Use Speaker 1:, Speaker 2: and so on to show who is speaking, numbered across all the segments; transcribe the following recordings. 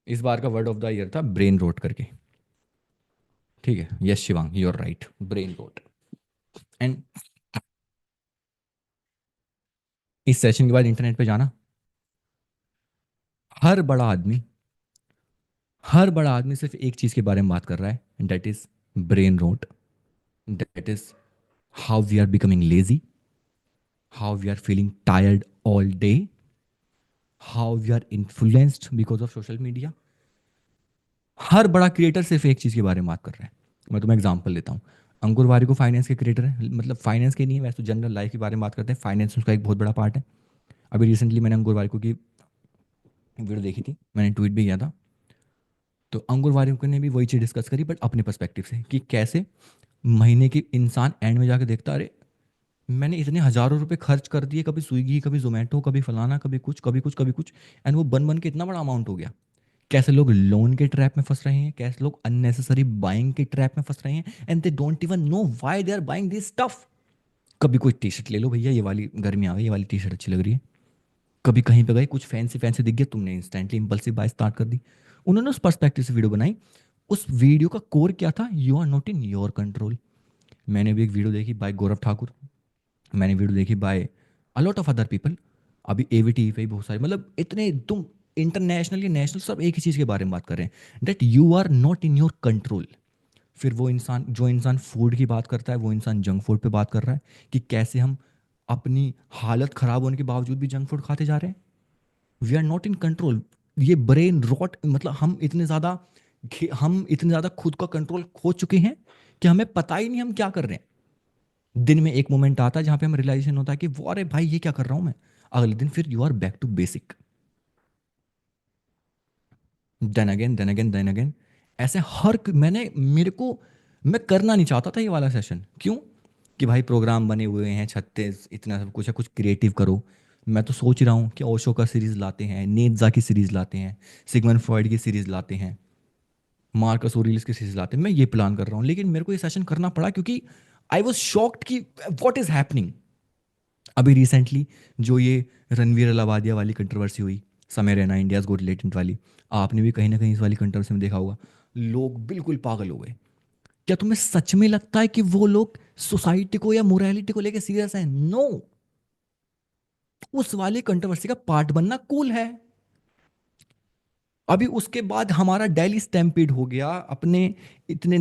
Speaker 1: इस बार का वर्ड ऑफ द ईयर था ब्रेन रोट करके। ठीक है, yes Shivang, you are right, brain rot. And इस सेशन के बाद इंटरनेट पे जाना, हर बड़ा आदमी, हर बड़ा आदमी सिर्फ एक चीज के बारे में बात कर रहा है, that is brain rot. That is how we are becoming lazy, how we are feeling tired all day, how we are influenced because of social media. हर बड़ा क्रिएटर सिर्फ एक चीज के बारे में बात कर रहा है। मैं तुम्हें एग्जांपल देता हूँ। अंकुर वारिको फाइनेंस के क्रिएटर है, मतलब फाइनेंस के नहीं है वैसे तो, जनरल लाइफ के बारे में बात करते हैं, फाइनेंस उसका एक बहुत बड़ा पार्ट है। अभी रिसेंटली मैंने अंकुर वारिको की वीडियो देखी थी, मैंने ट्वीट भी किया था। तो अंकुर वारिको ने भी वही चीज़ डिस्कस करी, बट अपने पर्सपेक्टिव से, कि कैसे महीने की इंसान एंड में जाके देखता, अरे मैंने इतने हजारों रुपए खर्च कर दिए, कभी स्विगी, कभी जोमेटो, कभी फलाना, कभी कुछ, कभी कुछ, कभी कुछ, एंड वो बन बन के इतना बड़ा अमाउंट हो गया। कैसे लोग लोन के ट्रैप में फंस रहे हैं, कैसे लोग अननेसेसरी बाइंग के ट्रैप में फंस रहे हैं, and they don't even know why they are buying this stuff. कभी कोई टी शर्ट ले लो भैया, ये वाली गर्मी आ गई, ये वाली टी शर्ट अच्छी लग रही है। कभी कहीं पे गए, कुछ फैंसी फैंसी दिख गया, तुमने इंस्टेंटली इंपल्सिव बाय स्टार्ट कर दी। उन्होंने उस पर्सपेक्टिव से वीडियो बनाई। उस वीडियो का कोर क्या था? You are not in your control. मैंने भी एक वीडियो देखी बाय गौरव ठाकुर, मैंने वीडियो देखी by a lot of other people. अभी एवीटी पे भी बहुत सारे, मतलब इतने तुम इंटरनेशनली नेशनल सब एक ही चीज़ के बारे में बात कर रहे हैं, that you are not in your control. फिर वो इंसान, जो इंसान फूड की बात करता है, वो इंसान जंक फूड पे बात कर रहा है, कि कैसे हम अपनी हालत खराब होने के बावजूद भी जंक फूड खाते जा रहे हैं। We are not in control. ये ब्रेन रॉट, मतलब हम इतने ज़्यादा खुद का कंट्रोल खो चुके हैं कि हमें पता ही नहीं हम क्या कर रहे हैं। दिन में एक मोमेंट आता है जहां पे हमें रियलाइजेशन होता है कि वो, अरे भाई ये क्या कर रहा हूं मैं। अगले दिन फिर you are back to basic. Then again, then again, then again. ऐसे मैंने, मेरे को, मैं करना नहीं चाहता था ये वाला सेशन। क्यों? कि भाई प्रोग्राम बने हुए हैं 36, इतना सब कुछ है, कुछ क्रिएटिव करो। मैं तो सोच रहा हूँ कि ओशो का सीरीज लाते हैं, नीत्जा की सीरीज लाते हैं, सिगमंड फ्रॉइड की सीरीज लाते हैं, मार्कस ऑरेलियस की सीरीज लाते हैं। मैं ये प्लान कर रहा हूँ, लेकिन मेरे को ये सेशन करना पड़ा क्योंकि आई वॉज शॉक्ड कि व्हाट इज हैपनिंग। अभी रिसेंटली जो ये रणवीर अलावादिया वाली कंट्रोवर्सी हुई, समय रैना इंडियाज गॉट टैलेंट वाली, आपने भी कहीं ना कहीं इस वाली कंट्रोवर्सी में देखा होगा। लोग बिल्कुल पागल हो गए। क्या तुम्हें सच में लगता है कि वो लोग सोसाइटी को या मोरालिटी को लेकर सीरियस है? नो। उस वाली कंट्रोवर्सी का पार्ट बनना कूल है। अभी उसके बाद हमारा दिल्ली स्टैम्पेड हो गया अपने, इतने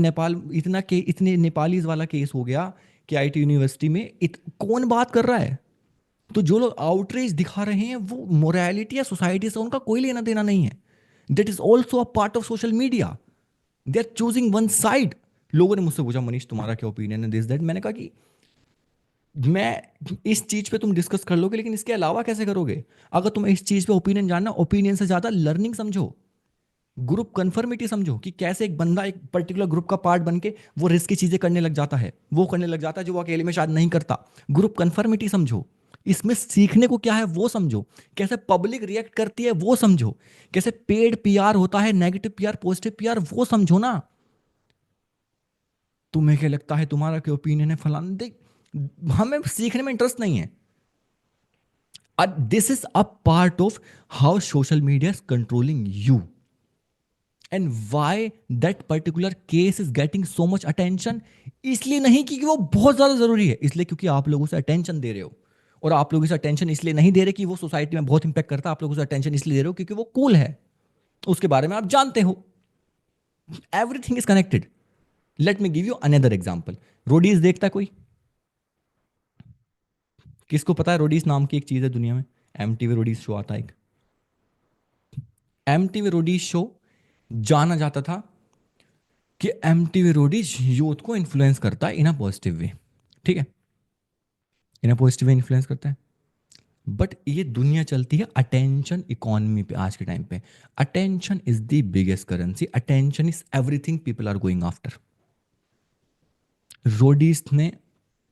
Speaker 1: नेपालीज वाला केस हो गया कि आईटी यूनिवर्सिटी में कौन बात कर रहा है? तो जो लोग आउटरीच दिखा रहे हैं, वो मोरालिटी या सोसाइटी से उनका कोई लेना देना नहीं है। That is also a part of social media. They are choosing one side. लोगों ने मुझसे पूछा, मनीष तुम्हारा क्या ओपिनियन है, दिस दैट। मैंने कहा कि मैं इस चीज पे तुम डिस्कस कर लोगे, लेकिन इसके अलावा कैसे करोगे? अगर तुम्हें इस चीज पे ओपिनियन जानना, ओपिनियन से ज्यादा लर्निंग समझो, ग्रुप कन्फर्मिटी समझो, कि कैसे एक बंदा एक पर्टिकुलर ग्रुप का पार्ट बन के वो रिस्की चीजें करने लग जाता है, वो करने लग जाता है जो वो अकेले में शायद नहीं करता। ग्रुप कन्फर्मिटी समझो, इसमें सीखने को क्या है वो समझो, कैसे पब्लिक रिएक्ट करती है वो समझो, कैसे पेड पीआर होता है, नेगेटिव पीआर, पॉजिटिव पीआर, वो समझो ना। तुम्हें क्या लगता है, तुम्हारा क्या ओपिनियन है, फलाना देख, हमें सीखने में इंटरेस्ट नहीं है। This is a part of how social media is controlling you, and why that particular case is getting so much attention. इसलिए नहीं कि वो बहुत ज्यादा जरूरी है, इसलिए क्योंकि आप लोग उसे अटेंशन दे रहे हो। और आप लोग इसे अटेंशन इसलिए नहीं दे रहे कि वो सोसाइटी में बहुत इंपैक्ट करता है, आप लोग उसे अटेंशन इसलिए दे रहे हो क्योंकि वो कूल है, उसके बारे में आप जानते हो। Everything is connected. Let me give you another example. Roadies देखता है कोई? किसको पता है रोडीज नाम की एक चीज है दुनिया में? एम टीवी रोडीज शो आता है एक। एम टीवी रोडीज शो जाना जाता था कि एम टीवी रोडीज यूथ को इन्फ्लुएंस करता है इन अ पॉजिटिव वे। ठीक है, इन अ पॉजिटिव वे इन्फ्लुएंस करता है। बट ये दुनिया चलती है अटेंशन इकोनॉमी पे आज के टाइम पे। Attention is the biggest currency, attention is everything people are going after. Roadies ने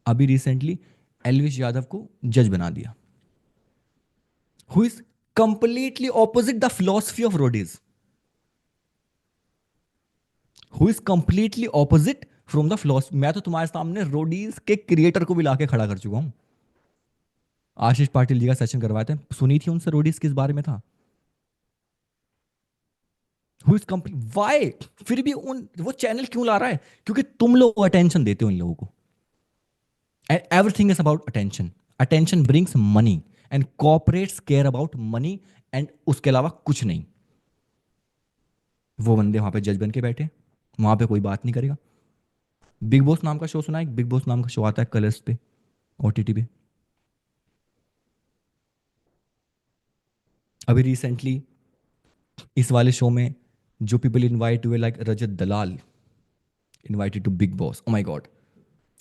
Speaker 1: अभी रिसेंटली एलविश यादव को जज बना दिया, who is completely opposite the philosophy of Roadies, who is completely opposite from the philosophy. मैं तो तुम्हारे सामने रोडीज के क्रिएटर को भी लाके खड़ा कर चुका हूं। आशीष पाटिल जी का सेशन करवाए थे, सुनी थी उनसे रोडीज किस बारे में था? हु इज कंपनी वाई, फिर भी उन वो चैनल क्यों ला रहा है? क्योंकि तुम लोग अटेंशन देते हो इन लोगों को। And everything is about attention. Attention brings money and corporates care about money, and उसके अलावा कुछ नहीं। वो बंदे वहां पे जज बन के बैठे, वहां पे कोई बात नहीं करेगा। बिग बॉस नाम का शो सुना है? बिग बॉस नाम का शो आता है कलर्स पे, ओटीटी पे। अभी रिसेंटली इस वाले शो में जो पीपल इनवाइट हुए, like Rajat Dalal invited to Bigg Boss. Oh my god,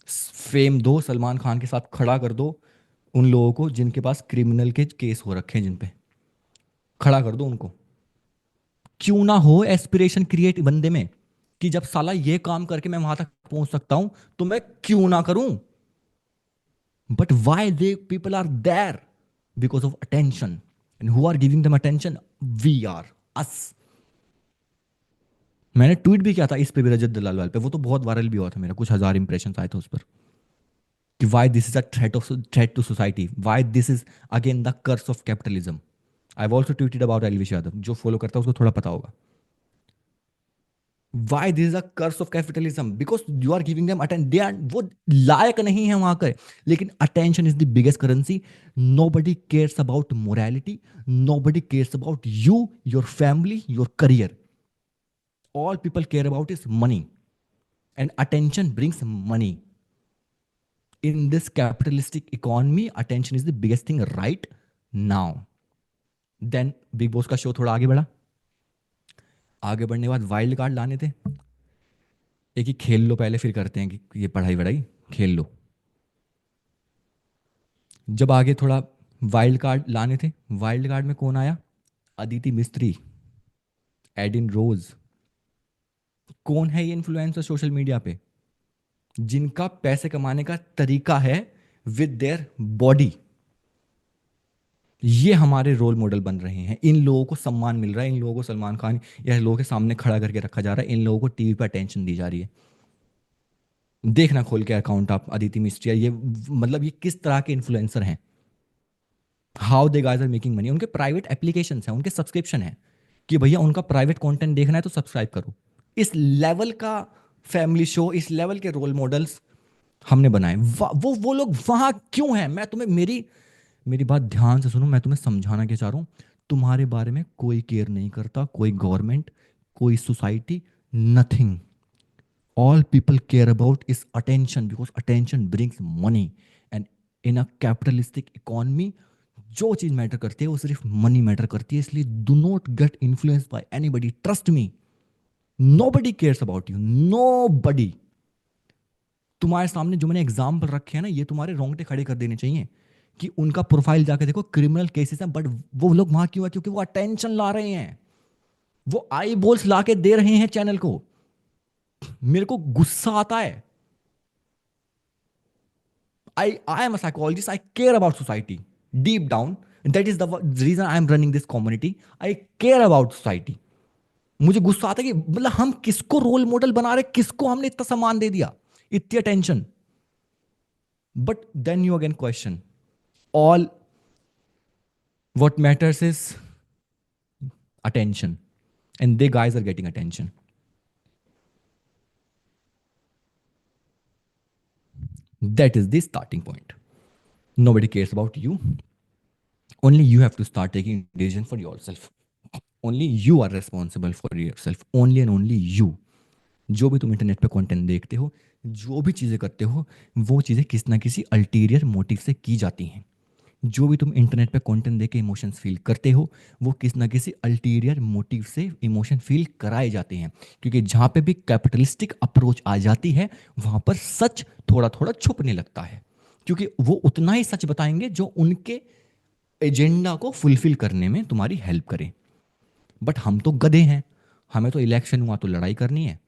Speaker 1: fame though, Salman Khan के साथ खड़ा कर दो उन लोगों को जिनके पास क्रिमिनल के केस हो रखे हैं, जिन पे खड़ा कर दो उनको। क्यों ना हो एस्पिरेशन क्रिएट बंदे में कि जब साला ये काम करके मैं वहां तक पहुंच सकता हूं तो मैं क्यों ना करूं। But why they people are there? Because of attention. And who are giving them attention? We are, us. मैंने ट्वीट भी किया था इस पे भी, रजत दलाल वाले पे। वो तो बहुत वायरल भी हुआ था, मेरा कुछ हजार इंप्रेशन आए थे उस पर, कि why this is a threat to society, why this is again the curse of capitalism. I also tweeted about Elvish Yadav, जो फॉलो करता है उसको थोड़ा पता होगा। Why this is a curse of capitalism? Because you are giving them attention. They are, वो लायक नहीं है वहां के, लेकिन attention is the biggest currency. Nobody cares about morality, nobody cares about you, your family, your career. All people care about is money, and attention brings money. In this capitalistic economy, attention is the biggest thing right now. Then big boss का show थोड़ा आगे बढ़ा। आगे बढ़ने के बाद wild card लाने थे। एक ही खेल लो पहले, फिर करते हैं कि ये पढ़ाई वढ़ाई, खेल लो। जब आगे थोड़ा वाइल्ड कार्ड लाने थे, वाइल्ड कार्ड में कौन आया? अदिति मिस्त्री, एडिन रोज। कौन है ये इन्फ्लुएंसर सोशल मीडिया पे जिनका पैसे कमाने का तरीका है विद देयर बॉडी? ये हमारे रोल मॉडल बन रहे हैं। इन लोगों को सम्मान मिल रहा है, इन लोगों को सलमान खान या लोगों के सामने खड़ा करके रखा जा रहा है, इन लोगों को टीवी पे अटेंशन दी जा रही है। देखना खोल के अकाउंट आप, अदिति मिस्ट्रिया, ये मतलब ये किस तरह के इन्फ्लुएंसर हैं। How they guys are making money. उनके प्राइवेट एप्लीकेशन है, उनके सब्सक्रिप्शन है कि भैया उनका प्राइवेट कंटेंट देखना है तो सब्सक्राइब करो। इस लेवल का फैमिली शो, इस लेवल के रोल मॉडल्स हमने बनाए। वो लोग वहां क्यों हैं? मैं तुम्हें, मेरी मेरी बात ध्यान से सुनो, मैं तुम्हें समझाना क्या चाह रहा हूं। तुम्हारे बारे में कोई केयर नहीं करता, कोई गवर्नमेंट, कोई society, nothing. All people care about is attention, because attention brings money. And in a capitalistic economy जो चीज मैटर करती है वो सिर्फ मनी मैटर करती है। इसलिए do not get influenced by anybody, trust me. Nobody cares about you, nobody. तुम्हारे सामने जो मैंने एग्जाम्पल रखे हैं ना, ये तुम्हारे रोंगटे खड़े कर देने चाहिए कि उनका प्रोफाइल जाके देखो, क्रिमिनल केसेस हैं, बट वो लोग वहां क्यों है? क्योंकि वो अटेंशन ला रहे हैं, वो आई बॉल्स ला के दे रहे हैं चैनल को। मेरे को गुस्सा आता है। I am a psychologist, I care about society deep down. That is the reason I am running this community. I care about society. मुझे गुस्सा आता है कि मतलब हम किसको रोल मॉडल बना रहे, किसको हमने इतना सम्मान दे दिया, इतनी attention. But then you again question, all what matters is attention, and they guys are getting attention. That is the starting point. Nobody cares about you. Only you have to start taking decision for yourself. Only you are responsible for yourself. Only and only you. जो भी तुम internet पे content देखते हो, जो भी चीज़ें करते हो, वो चीज़ें किसी ना किसी अल्टीरियर मोटिव से की जाती हैं। जो भी तुम इंटरनेट पे कंटेंट देख के इमोशंस फील करते हो, वो किसी ना किसी अल्टीरियर मोटिव से इमोशन फील कराए जाते हैं। क्योंकि जहाँ पे भी कैपिटलिस्टिक अप्रोच आ जाती है, वहाँ पर सच थोड़ा थोड़ा छुपने लगता है, क्योंकि वो उतना ही सच बताएंगे जो उनके एजेंडा को फुलफिल करने में तुम्हारी हेल्प करे। बट हम तो गधे हैं, हमें तो इलेक्शन हुआ तो लड़ाई करनी है,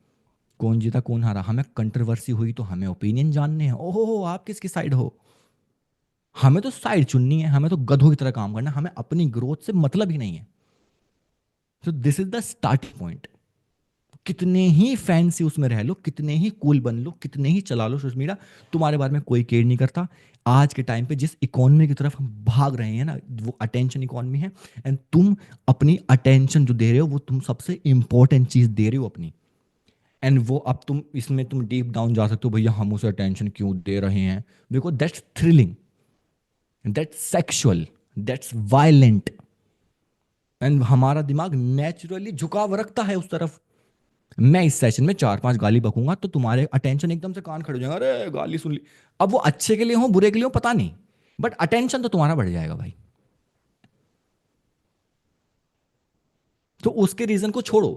Speaker 1: कौन जीता कौन हारा, हमें कंट्रोवर्सी हुई तो हमें ओपिनियन जानने हैं। ओहो हो, आप किसकी साइड हो? हमें तो साइड चुननी है, हमें तो गधों की तरह काम करना है, हमें अपनी ग्रोथ से मतलब ही नहीं है। तो this is the starting point. कितने ही फैंसी उसमें रह लो, कितने ही कूल बन लो, कितने ही चला लो सोशल मीडिया, तुम्हारे बारे में कोई केयर नहीं करता। आज के टाइम पे जिस इकोनॉमी की तरफ हम भाग रहे हैं ना, वो अटेंशन इकोनॉमी है। एंड तुम अपनी अटेंशन जो दे रहे हो, वो तुम सबसे इंपॉर्टेंट चीज दे रहे हो अपनी। एंड वो अब तुम इसमें तुम डीप डाउन जा सकते हो, भैया हम उसे अटेंशन क्यों दे रहे हैं, because that's thrilling, that's sexual, that's violent. And हमारा दिमाग नेचुरली झुकाव रखता है उस तरफ। मैं इस सेशन में 4-5 गाली बकूंगा तो तुम्हारे अटेंशन एकदम से कान खड़े हो जाएगा, अरे गाली सुन ली। अब वो अच्छे के लिए हो बुरे के लिए हो पता नहीं, बट अटेंशन तो तुम्हारा बढ़ जाएगा भाई। तो उसके रीजन को छोड़ो,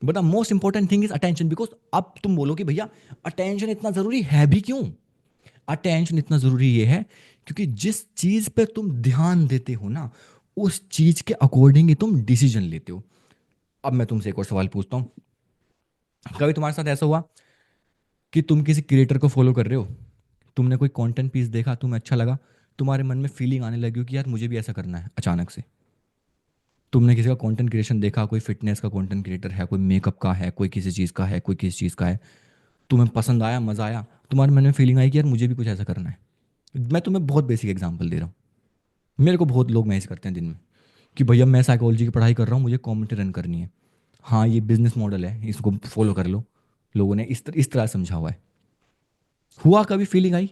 Speaker 1: but the most important thing is attention. Because अब तुम बोलो कि भैया अटेंशन इतना जरूरी है भी क्यों। अटेंशन इतना जरूरी ये है क्योंकि जिस चीज पे तुम ध्यान देते हो ना, उस चीज के अकॉर्डिंग ही तुम डिसीजन लेते हो। अब मैं तुमसे एक और सवाल पूछता हूँ, कभी तुम्हारे साथ ऐसा हुआ कि तुम किसी क्रिएटर को फॉलो कर रहे हो, तुमने कोई कंटेंट पीस देखा, तुम्हें अच्छा लगा, तुम्हारे मन में फीलिंग आने लगी हो कि यार मुझे भी ऐसा करना है अचानक से। तुमने किसी का कंटेंट क्रिएशन देखा, कोई फिटनेस का कंटेंट क्रिएटर है, कोई मेकअप का है, कोई किसी चीज़ का है, कोई किसी चीज़ का है, तुम्हें पसंद आया, मज़ा आया, तुम्हारे मन में फीलिंग आई कि यार मुझे भी कुछ ऐसा करना है। मैं तुम्हें बहुत बेसिक एग्जांपल दे रहा हूँ, मेरे को बहुत लोग मैसेज करते हैं दिन में कि भैया मैं साइकोलॉजी की पढ़ाई कर रहा हूँ, मुझे कम्युनिटी रन करनी है। हाँ ये बिजनेस मॉडल है, इसको फॉलो कर लो। लोगों ने इस तरह समझा हुआ है। हुआ कभी फीलिंग आई?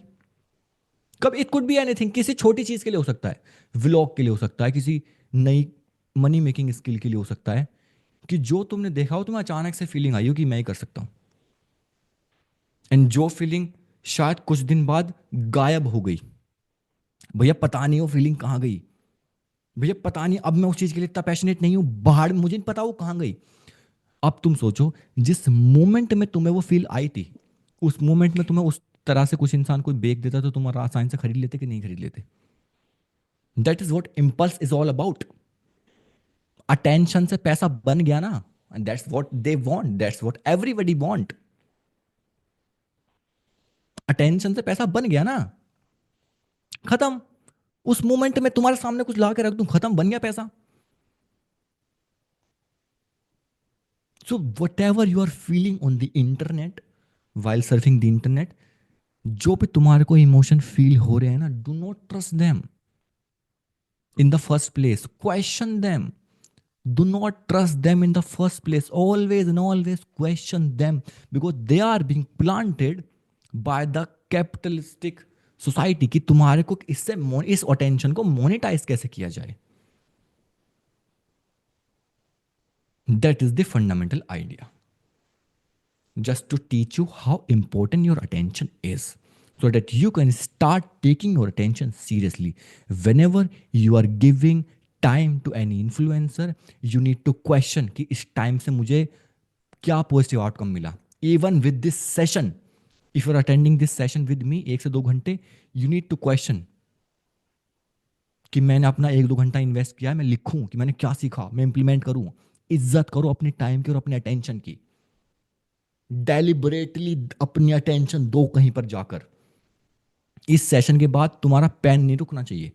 Speaker 1: कब? इट कुड बी एनीथिंग, किसी छोटी चीज के लिए हो सकता है, व्लॉग के लिए हो सकता है, किसी नई मनी मेकिंग स्किल के लिए हो सकता है, कि जो तुमने देखा हो तुम्हें अचानक से फीलिंग आई हो कि मैं ही कर सकता हूँ। एंड जो फीलिंग शायद कुछ दिन बाद गायब हो गई, भैया पता नहीं वो फीलिंग कहाँ गई, भैया पता नहीं अब मैं उस चीज के लिए इतना पैशनेट नहीं हूँ, बाहर मुझे नहीं पता वो कहाँ गई। अब तुम सोचो, जिस मोमेंट में तुम्हें वो फील आई थी, उस मोमेंट में तुम्हें उस तरह से कुछ इंसान कोई बेच देता तो तुम आसानी से खरीद लेते कि नहीं खरीद लेते? That is what impulse is all about. Attention से पैसा बन गया ना, that's what they want, that's what everybody want. Attention से पैसा बन गया ना, खत्म। उस मोमेंट में तुम्हारे सामने कुछ ला के रख दूं, खत्म, बन गया पैसा। So whatever you are feeling on the internet, while surfing the internet, जो भी तुम्हारे को इमोशन फील हो रहे हैं ना, do not trust them in the first place, question them. Do not trust them in the first place. Always and always question them, because they are being planted by the capitalistic society कि तुम्हारे को इससे इस attention को monetise कैसे किया जाए। That is the fundamental idea, just to teach you how important your attention is, so that you can start taking your attention seriously. Whenever you are giving time to any influencer, you need to question कि इस time से मुझे क्या positive outcome मिला। Even with this session, if you are attending this session with me 1 से 2 घंटे, you need to question कि मैंने अपना 1-2 घंटा इन्वेस्ट किया है, मैं लिखूं कि मैंने क्या सीखा, मैं इंप्लीमेंट करूं। इज्जत करो अपने टाइम की और अपने अटेंशन की। डेलिबरेटली अपनी अटेंशन दो कहीं पर जाकर। इस सेशन के बाद तुम्हारा पेन नहीं रुकना चाहिए,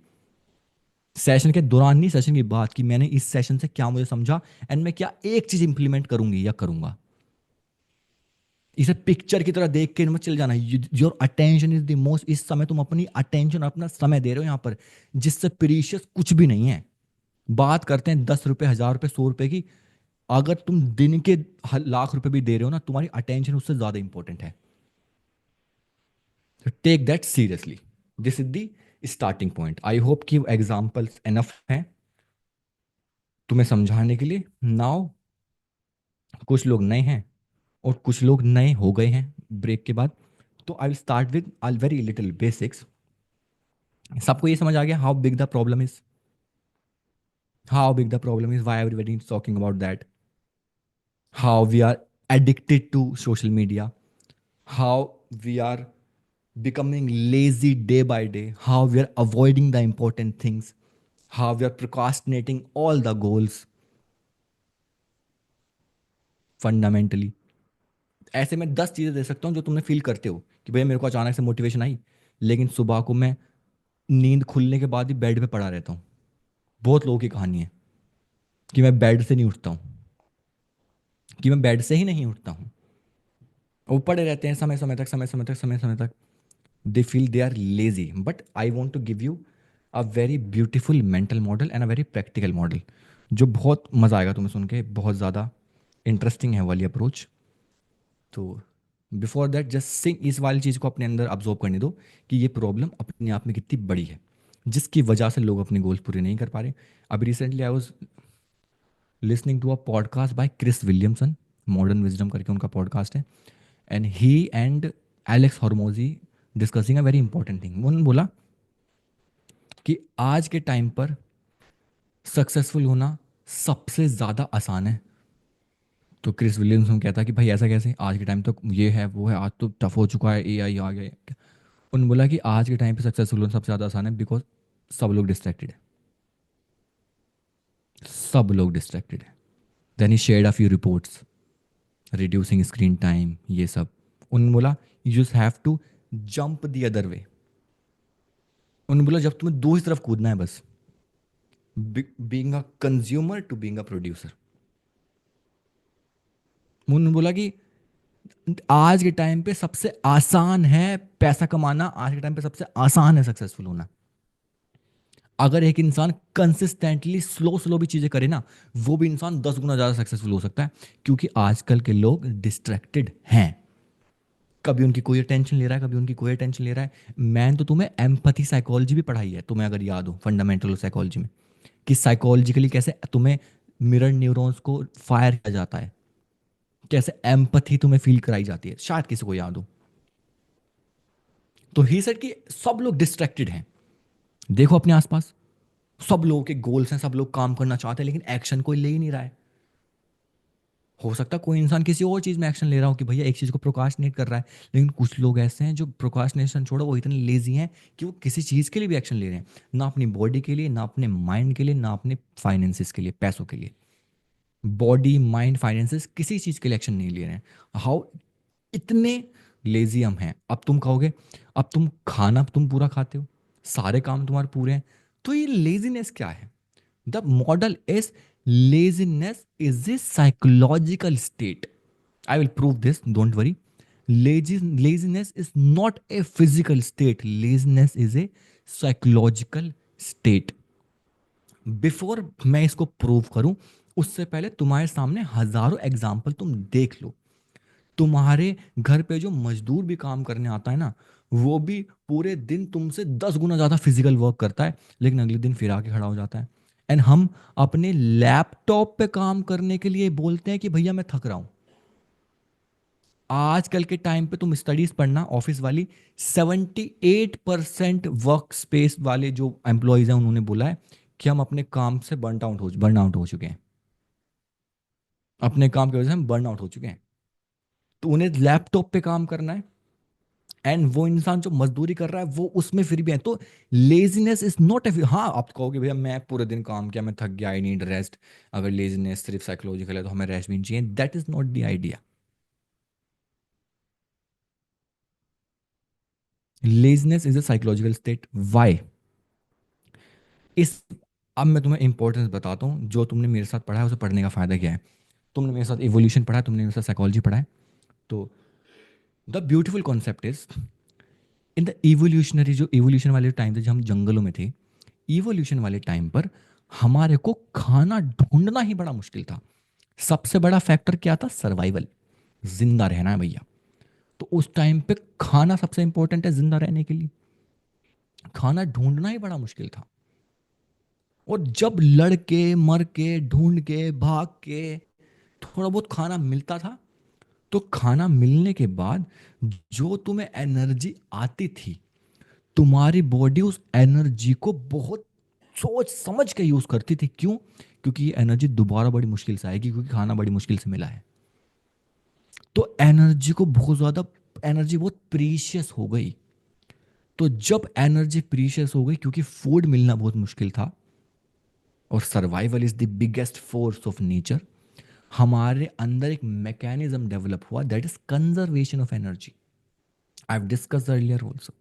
Speaker 1: सेशन के दौरान नहीं, सेशन के बाद, कि मैंने इस सेशन से क्या मुझे समझा एंड मैं क्या एक चीज इंप्लीमेंट करूंगी या करूंगा। इसे पिक्चर की तरह देख के मत चल जाना। Your attention is the most. इस समय तुम अपनी अटेंशन, अपना समय दे रहे हो यहाँ पर, जिससे प्रीशियस कुछ भी नहीं है। बात करते हैं 10 रुपए, 1000 रुपए, 100 रुपए की। अगर तुम दिन के लाख रुपए भी दे रहे हो ना, तुम्हारी अटेंशन उससे ज्यादा इंपॉर्टेंट है। Take that seriously. This is the starting point. I hope कि एग्जाम्पल्स एनफ हैं तुम्हें समझाने के लिए। नाउ कुछ लोग नए हैं और कुछ लोग नए हो गए हैं ब्रेक के बाद, तो I will start with very little basics. सबको ये समझ आ गया how big the problem is, how big the problem is, why everybody is talking about that, how we are addicted to social media, how we are becoming lazy day by day, how we are avoiding the important things, how we are procrastinating all the goals fundamentally। ऐसे में 10 चीज़ें दे सकता हूँ जो तुमने feel करते हो कि भैया मेरे को अचानक से मोटिवेशन आई, लेकिन सुबह को मैं नींद खुलने के बाद ही बेड पे पड़ा रहता हूँ। बहुत लोगों की कहानी है कि मैं बेड से नहीं उठता हूँ, कि मैं बेड से ही नहीं उठता हूँ। वो पड़े रहते हैं समय समय तक, समय समय तक, समय समय तक। They feel they are lazy, but I want to give you a very beautiful mental model and a very practical model, जो बहुत मज़ा आएगा तुम्हें सुन के, बहुत ज़्यादा इंटरेस्टिंग है वाली अप्रोच। तो बिफोर दैट जस्ट सिंग इस वाली चीज़ को अपने अंदर ऑब्जॉर्व करने दो कि ये प्रॉब्लम अपने आप में कितनी बड़ी है, जिसकी वजह से लोग अपने गोल्स पूरे नहीं कर पा रहे। अभी recently I was listening to a podcast by Chris Williamson, modern wisdom करके उनका पॉडकास्ट है, and he and Alex Hormozi discussing a very important thing. उन्होंने बोला कि आज के टाइम पर सक्सेसफुल होना सबसे ज़्यादा आसान है। तो क्रिस विलियमसन कहता है कि भाई ऐसा कैसे, आज के टाइम तक ये है वो है, आज तो टफ हो चुका है, एआई आ गया है। उन्होंने बोला कि आज के टाइम पे सक्सेसफुल होना सबसे ज़्यादा आसान है बिकॉज सब लोग डिस्ट्रैक्टेड है, सब लोग डिस्ट्रैक्टेड है। Then he shared a few reports reducing screen time, ये सब। उन्होंने बोला you just have to jump the other way. उन्होंने बोला जब तुम्हें दो ही तरफ कूदना है बस, being a consumer to being a producer. उन्होंने बोला कि आज के टाइम पे सबसे आसान है पैसा कमाना, आज के टाइम पे सबसे आसान है सक्सेसफुल होना। अगर एक इंसान कंसिस्टेंटली स्लो स्लो भी चीजें करे ना, वो भी इंसान 10 गुना ज्यादा सक्सेसफुल हो सकता है, क्योंकि आजकल के लोग डिस्ट्रैक्टेड हैं। कभी उनकी कोई टेंशन ले रहा है, कभी उनकी कोई टेंशन ले रहा है। मैंने तो तुम्हें एम्पैथी साइकोलॉजी भी पढ़ाई है, तुम्हें अगर याद हो, फंडामेंटल साइकोलॉजी में, कि साइकोलॉजिकली कैसे तुम्हें मिरर न्यूरॉन्स को फायर किया जाता है, कैसे एम्पैथी तुम्हें फील कराई जाती है, शायद किसी को याद हो। तो ही सेड कि सब लोग डिस्ट्रैक्टेड हैं। देखो अपने आसपास, सब लोगों के गोल्स हैं, सब लोग काम करना चाहते हैं, लेकिन एक्शन कोई ले ही नहीं रहा है। हो सकता है कोई इंसान किसी और चीज में एक्शन ले रहा हो कि भैया एक चीज को प्रोकास्टिनेट कर रहा है, लेकिन कुछ लोग ऐसे हैं जो प्रोकास्टिनेशन छोड़ो, वो इतने लेजी हैं कि वो किसी चीज के लिए भी एक्शन ले रहे हैं, ना अपनी बॉडी के लिए, ना अपने माइंड के लिए, ना अपने फाइनेंसिस के लिए, पैसों के लिए। बॉडी माइंड फाइनेंसिस किसी चीज के लिए एक्शन नहीं ले रहे हैं। हाउ, इतने लेजी हम हैं। अब तुम कहोगे, अब तुम खाना तुम पूरा खाते हो, सारे काम तुम्हारे पूरे हैं, तो ये लेजीनेस क्या है? The model is laziness is a psychological state. I will prove this, don't worry. Laziness is not a physical state, laziness is a psychological state. Before मैं इसको प्रूव करूं, उससे पहले तुम्हारे सामने हजारों एग्जाम्पल तुम देख लो। तुम्हारे घर पे जो मजदूर भी काम करने आता है ना, वो भी पूरे दिन तुमसे 10 गुना ज्यादा फिजिकल वर्क करता है, लेकिन अगले दिन फिर आके खड़ा हो जाता है। एंड हम अपने लैपटॉप पे काम करने के लिए बोलते हैं कि भैया मैं थक रहा हूं। आजकल के टाइम पे तुम स्टडीज पढ़ना ऑफिस वाली, 78% वर्क स्पेस वाले जो एम्प्लॉयज हैं उन्होंने बोला है कि हम अपने काम से बर्न आउट हो चुके हैं, अपने काम की वजह से हम बर्न आउट हो चुके हैं। तो उन्हें लैपटॉप पे काम करना है, एंड वो इंसान जो मजदूरी कर रहा है वो उसमें फिर भी है। तो लेजीनेस इज नॉट ए, हाँ आप कहोगे भैया मैं पूरे दिन काम किया, मैं थक गया, आई नीड रेस्ट। अगर लेजीनेस सिर्फ साइकोलॉजिकल है तो हमें रेस्ट भी नहीं चाहिए, that is not the idea. Laziness is a psychological state. Why? Is, अब मैं तुम्हें इंपॉर्टेंस बताता हूँ, जो तुमने मेरे साथ पढ़ा है उसे पढ़ने का फायदा क्या है। तुमने मेरे साथ इवोल्यूशन पढ़ा है, तुमने मेरे साथ साइकोलॉजी पढ़ा है। तो the beautiful concept is, in the evolutionary, जो इवोल्यूशन वाले टाइम थे जब हम जंगलों में थे, इवोल्यूशन वाले टाइम पर हमारे को खाना ढूंढना ही बड़ा मुश्किल था। सबसे बड़ा फैक्टर क्या था? सर्वाइवल, जिंदा रहना है भैया। तो उस टाइम पे खाना सबसे इंपॉर्टेंट है जिंदा रहने के लिए, खाना ढूंढना ही बड़ा मुश्किल था। और जब लड़के मर के ढूंढ के भाग के थोड़ा बहुत खाना मिलता था, तो खाना मिलने के बाद जो तुम्हें एनर्जी आती थी, तुम्हारी बॉडी उस एनर्जी को बहुत सोच समझ के यूज करती थी। क्यों? क्योंकि ये एनर्जी दोबारा बड़ी मुश्किल से आएगी, क्योंकि खाना बड़ी मुश्किल से मिला है। तो एनर्जी को बहुत ज्यादा, एनर्जी बहुत प्रीशियस हो गई। तो जब एनर्जी प्रीशियस हो गई, क्योंकि फूड मिलना बहुत मुश्किल था, और survival is the biggest force of nature, हमारे अंदर एक मैकेनिज्म डेवलप हुआ, that is conservation of energy. I have discuss earlier also.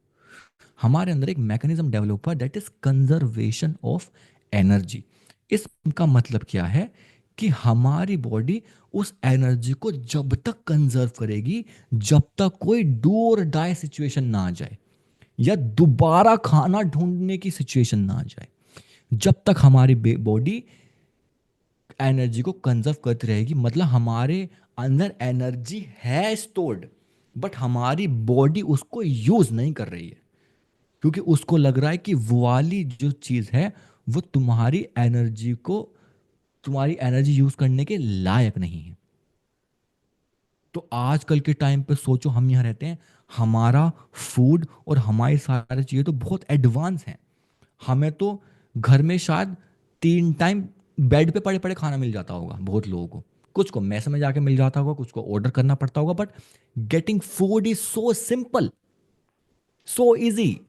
Speaker 1: हमारे अंदर एक मैकेनिज्म डेवलप हुआ, that is conservation of energy. इसका मतलब क्या है? कि हमारी बॉडी उस एनर्जी को जब तक कंजर्व करेगी, जब तक कोई डू और डाई सिचुएशन ना आ जाए। या दोबारा खाना ढूंढने की सिचुएशन ना आ जाए। जब तक हमारी बॉडी एनर्जी को कंजर्व करती रहेगी, मतलब हमारे अंदर एनर्जी है स्टोर्ड, बट हमारी बॉडी उसको यूज नहीं कर रही है, क्योंकि उसको लग रहा है कि वो वाली जो चीज है वो तुम्हारी एनर्जी यूज करने के लायक नहीं है। तो आजकल के टाइम पे सोचो, हम यहाँ रहते हैं, हमारा फूड और हमारी सारी चीजें तो बहुत एडवांस हैं। हमें तो घर में शायद 3 टाइम बेड पे पड़े पड़े खाना मिल जाता होगा बहुत लोगों को। कुछ को मैस में जाके मिल जाता होगा, कुछ को ऑर्डर करना पड़ता होगा, but getting food is so simple, so easy.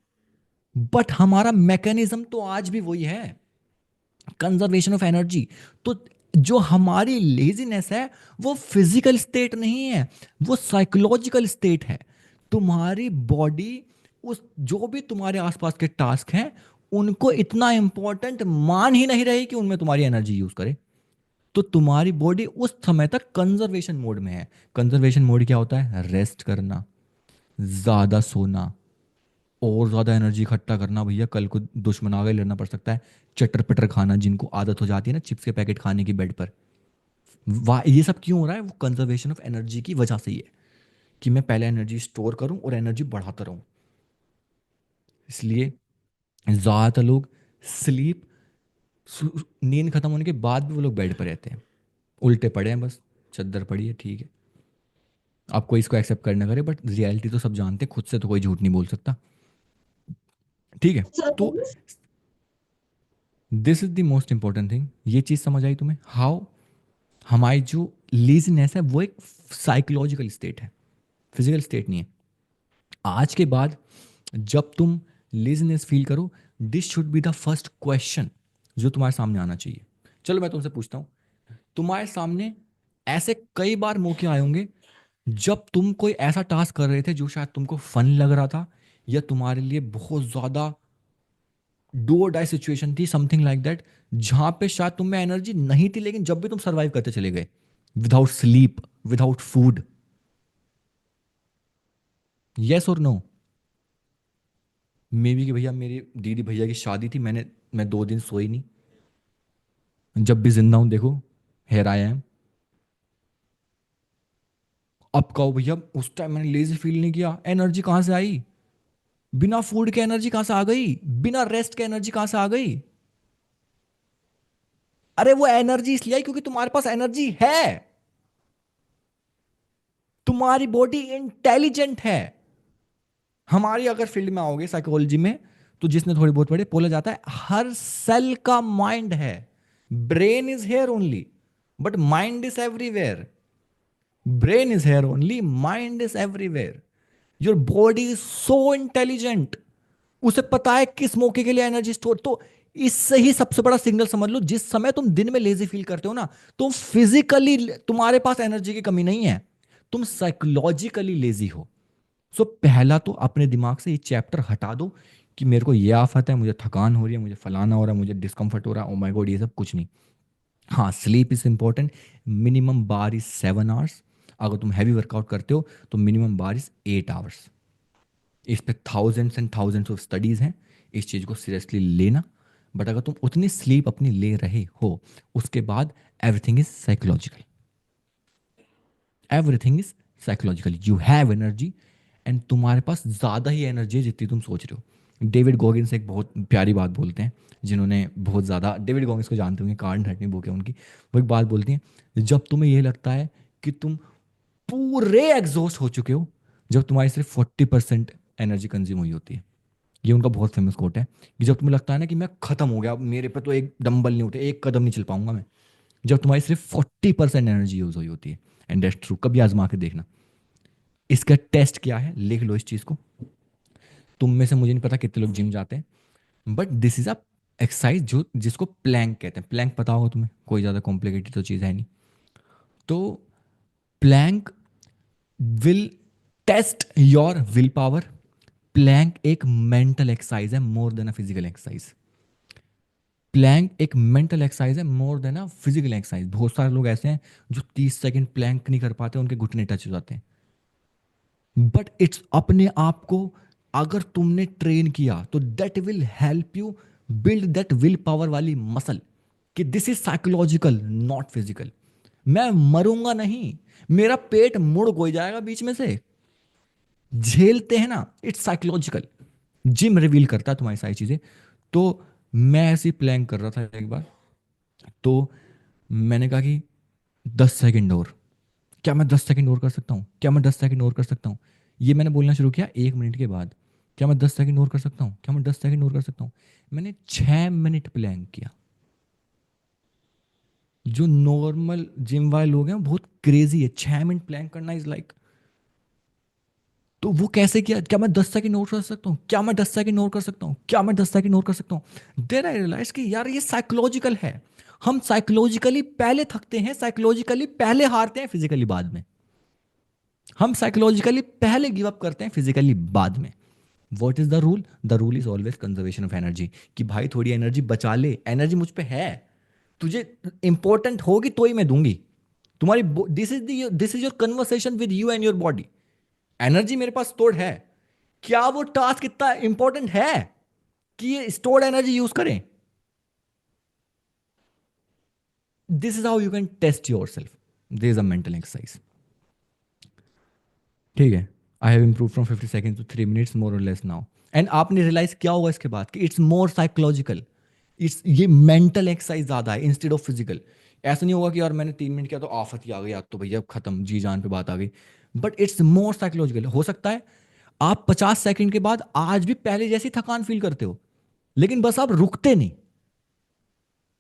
Speaker 1: But हमारा मैकेनिज्म तो आज भी वही है, कंजर्वेशन ऑफ एनर्जी। तो जो हमारी लेजीनेस है वो फिजिकल स्टेट नहीं है, वो साइकोलॉजिकल स्टेट है। तुम्हारी बॉडी उस जो भी तुम्हारे आसपास के टास्क हैं उनको इतना इंपॉर्टेंट मान ही नहीं रही कि उनमें तुम्हारी एनर्जी यूज करे। तो तुम्हारी बॉडी उस समय तक कंजर्वेशन मोड में है। कंजर्वेशन मोड क्या होता है? रेस्ट करना, ज्यादा सोना, और ज्यादा एनर्जी इकट्ठा करना, भैया कल को दुश्मन आगे लड़ना पड़ सकता है। चटर पटर खाना, जिनको आदत हो जाती है ना चिप्स के पैकेट खाने की बेड पर, वाह ये सब क्यों हो रहा है? वो कंजर्वेशन ऑफ एनर्जी की वजह से ही है, कि मैं पहले एनर्जी स्टोर करूं और एनर्जी बढ़ाता रहूं। इसलिए ज्यादातर लोग स्लीप, नींद खत्म होने के बाद भी वो लोग बेड पर रहते हैं, उल्टे पड़े हैं बस, चद्दर पड़ी है, ठीक है। आप कोई इसको एक्सेप्ट करना करे, बट रियलिटी तो सब जानते हैं, खुद से तो कोई झूठ नहीं बोल सकता, ठीक है। तो this is the most important thing. ये चीज समझ आई तुम्हें? हाउ हमारी जो लेजीनेस है वो एक साइकोलॉजिकल स्टेट है, फिजिकल स्टेट नहीं है। आज के बाद जब तुम लेजीनेस फील करो, this should be the first question जो तुम्हारे सामने आना चाहिए। चलो मैं तुमसे पूछता हूँ, तुम्हारे सामने ऐसे कई बार मौके आए होंगे जब तुम कोई ऐसा टास्क कर रहे थे जो शायद तुमको फन लग रहा था, या तुम्हारे लिए बहुत ज्यादा डू और डाई सिचुएशन थी, समथिंग लाइक दैट, जहां पे शायद तुम में एनर्जी नहीं थी, लेकिन जब भी तुम सर्वाइव करते चले गए, without sleep, without food. Yes और नो? मे बी कि भैया मेरी दीदी भैया की शादी थी, मैं 2 दिन सोई नहीं, जब भी जिंदा हूं देखो, हेयर आई एम। अब कहो भैया उस टाइम मैंने लेजी फील नहीं किया, एनर्जी कहां से आई? बिना फूड के एनर्जी कहां से आ गई? बिना रेस्ट के एनर्जी कहां से आ गई? अरे वो एनर्जी इसलिए आई क्योंकि तुम्हारे पास एनर्जी है, तुम्हारी बॉडी इंटेलिजेंट है। हमारी अगर फील्ड में आओगे साइकोलॉजी में, तो जिसने थोड़ी बहुत पढ़े, बोला जाता है हर सेल का माइंड है। Brain is here only, but mind is everywhere. Brain is here only, mind is everywhere. Your body is so intelligent, उसे पता है किस मौके के लिए एनर्जी स्टोर। तो इससे ही सबसे बड़ा सिग्नल समझ लो, जिस समय तुम दिन में लेजी फील करते हो ना, तुम फिजिकली तुम्हारे पास एनर्जी की कमी नहीं है, तुम साइकोलॉजिकली लेजी हो। सो पहला तो अपने दिमाग से ये चैप्टर हटा दो कि मेरे को ये आफत है, मुझे थकान हो रही है, मुझे फलाना हो रहा है, मुझे डिस्कम्फर्ट हो रहा है, ओ माय गॉड, ये सब कुछ नहीं। हाँ, sleep is important. Minimum bar is 7 hours. अगर तुम हैवी वर्कआउट करते हो तो मिनिमम बार इज 8 आवर्स। इस पे thousands and thousands of studies हैं, इस चीज़ को सीरियसली लेना। बट अगर तुम उतनी स्लीप अपनी ले रहे हो, उसके बाद everything is psychological, everything is psychological. You have energy, and तुम्हारे पास ज़्यादा ही एनर्जी है जितनी तुम सोच रहे हो। डेविड गॉगिन्स एक बहुत प्यारी बात बोलते हैं, जिन्होंने बहुत ज़्यादा, डेविड गॉगिन्स को जानते होंगे, कार्ड हटनी बुक है उनकी। वो एक बात बोलती हैं, जब तुम्हें ये लगता है कि तुम पूरे एग्जॉस्ट हो चुके हो, जब तुम्हारी सिर्फ 40% एनर्जी कंज्यूम हुई होती है। ये उनका बहुत फेमस कोट है, कि जब तुम्हें लगता है ना कि मैं खत्म हो गया, अब मेरे पे तो एक डंबल नहीं उठे, एक कदम नहीं चल पाऊंगा मैं, जब तुम्हारी सिर्फ 40% एनर्जी यूज हुई होती है। एंड दैट्स ट्रू, कभी आजमा के देखना। इसका टेस्ट क्या है, लिख लो इस चीज को। तुम में से मुझे नहीं पता कितने लोग जिम जाते हैं, but this is a exercise जो जिसको प्लैंक कहते हैं। प्लैंक पता होगा तुम्हें, कोई ज़्यादा कॉम्प्लिकेटेड तो चीज़ है नहीं। तो plank will test your will power. Plank एक मेंटल एक्सरसाइज है more than a physical exercise. Plank एक मेंटल एक्सरसाइज है more than a physical exercise. बहुत सारे लोग ऐसे हैं जो 30 सेकंड प्लैंक नहीं कर पाते, उनके घुटने टच हो जाते हैं। बट इट्स अपने आप को अगर तुमने ट्रेन किया तो that will help you build that will power वाली मसल, कि this is psychological not physical. मैं मरूंगा नहीं, मेरा पेट मुड़ हो जाएगा बीच में से, झेलते हैं ना, इट्स साइकोलॉजिकल। जिम रिवील करता है तुम्हारी सारी चीजें। तो मैं ऐसी प्लान कर रहा था एक बार, तो मैंने कहा कि 10 सेकंड और, क्या मैं 10 सेकंड और कर सकता हूँ, क्या मैं 10 सेकंड और कर सकता हूँ। ये मैंने बोलना शुरू किया 1 मिनट के बाद, क्या मैं 10 सेकंड और कर सकता हूँ, क्या मैं 10 सेकंड और कर सकता हूँ। मैंने 6 मिनट प्लान किया। जो नॉर्मल जिम वाले लोग हैं बहुत क्रेजी है, 6 मिनट प्लान करना इज लाइक। तो वो कैसे किया, क्या मैं 10 सेकंड और कर सकता हूँ, क्या मैं 10 सेकंड और कर सकता हूँ, क्या मैं 10 सेकंड और कर सकता हूँ। देर आई रियलाइज कि यार ये साइकोलॉजिकल है। हम साइकोलॉजिकली पहले थकते हैं, साइकोलॉजिकली पहले हारते हैं, फिजिकली बाद में। हम साइकोलॉजिकली पहले गिव अप करते हैं, फिजिकली बाद में। What is the rule? The rule is always conservation of energy, कि भाई थोड़ी एनर्जी बचा ले, एनर्जी मुझ पे है, तुझे इंपॉर्टेंट होगी तो ही मैं दूंगी। तुम्हारी this is your conversation with you and your body. Energy मेरे पास स्टोर्ड है, क्या वो टास्क इतना इंपॉर्टेंट है कि ये स्टोर्ड एनर्जी यूज करें? This is how you can test your self. This is a mental exercise. ठीक है, I have improve from 50 second to 3 minutes more और लेस नाउ। एंड आपने रियलाइज क्या होगा इसके बाद कि इट्स मोर साइकोलॉजिकल, इट्स ये मेंटल एक्सरसाइज ज्यादा है इंस्टेड ऑफ फिजिकल। ऐसा नहीं होगा कि यार मैंने 3 मिनट किया तो आफत ही आ गई, आज तो भैया अब खत्म, जी जान पे बात आ गई। But it's more psychological. हो सकता है आप 50 सेकंड के बाद आज भी पहले जैसी थकान फील करते हो, लेकिन बस आप रुकते नहीं।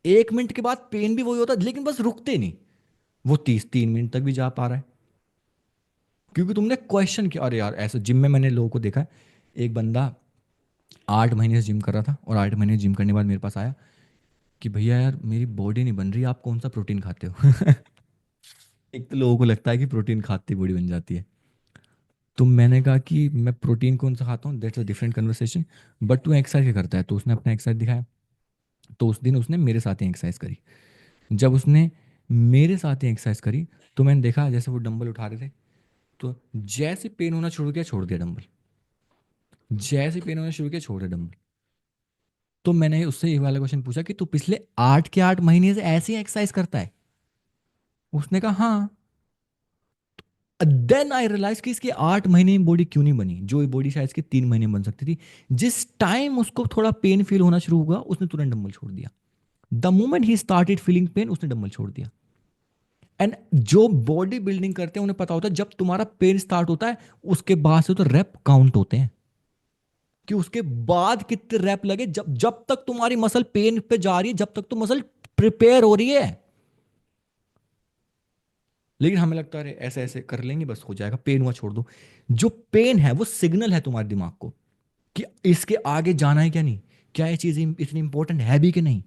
Speaker 1: 1 मिनट के बाद पेन भी वही होता है, लेकिन बस रुकते नहीं। वो 33 मिनट तक भी जा पा रहा है, क्योंकि तुमने क्वेश्चन किया। अरे यार ऐसे जिम में मैंने लोगों को देखा है, एक बंदा 8 महीने से जिम कर रहा था, और 8 महीने जिम करने के बाद मेरे पास आया कि भैया यार मेरी बॉडी नहीं बन रही, आप कौन सा प्रोटीन खाते हो? एक तो लोगों को लगता है कि प्रोटीन खाते ही बॉडी बन जाती है। तो मैंने कहा कि मैं प्रोटीन कौन सा खाता हूँ, that's a different conversation, but तू एक्सरसाइज क्या करता है? तो उसने अपना एक्सरसाइज दिखाया। तो उस दिन उसने मेरे साथ ही एक्सरसाइज करी। जब उसने मेरे साथ ही एक्सरसाइज करी, तो मैंने देखा जैसे वो डंबल उठा रहे थे, तो जैसे पेन होना शुरू किया छोड़ दिया डंबल, जैसे पेन होना शुरू किया छोड़ दिया डंबल। तो मैंने उससे ये वाला क्वेश्चन पूछा कि तू पिछले 8 के 8 महीने से ऐसी एक्सरसाइज करता है? उसने कहा हाँ। देन आई रियलाइज कि इसकी 8 महीने में बॉडी क्यों नहीं बनी, जो बॉडी शायद इसके 3 महीने में बन सकती थी। जिस टाइम उसको थोड़ा पेन फील होना शुरू हुआ, उसने तुरंत डंबल छोड़ दिया। The moment he started feeling pen, उसने डंबल छोड़ दिया। एंड जो बॉडी बिल्डिंग करते हैं उन्हें पता होता है जब तुम्हारा पेन स्टार्ट होता है, उसके बाद से तो रैप काउंट होते हैं, कि उसके बाद कितने रैप लगे। जब जब तक तुम्हारी मसल पेन पे जा रही है, जब तक तो मसल प्रिपेयर हो रही है। लेकिन हमें लगता है अरे ऐसे ऐसे कर लेंगे बस हो जाएगा, पेन हुआ छोड़ दो। जो पेन है वो सिग्नल है तुम्हारे दिमाग को कि इसके आगे जाना है क्या नहीं, क्या ये चीज इतनी इंपॉर्टेंट है भी कि नहीं।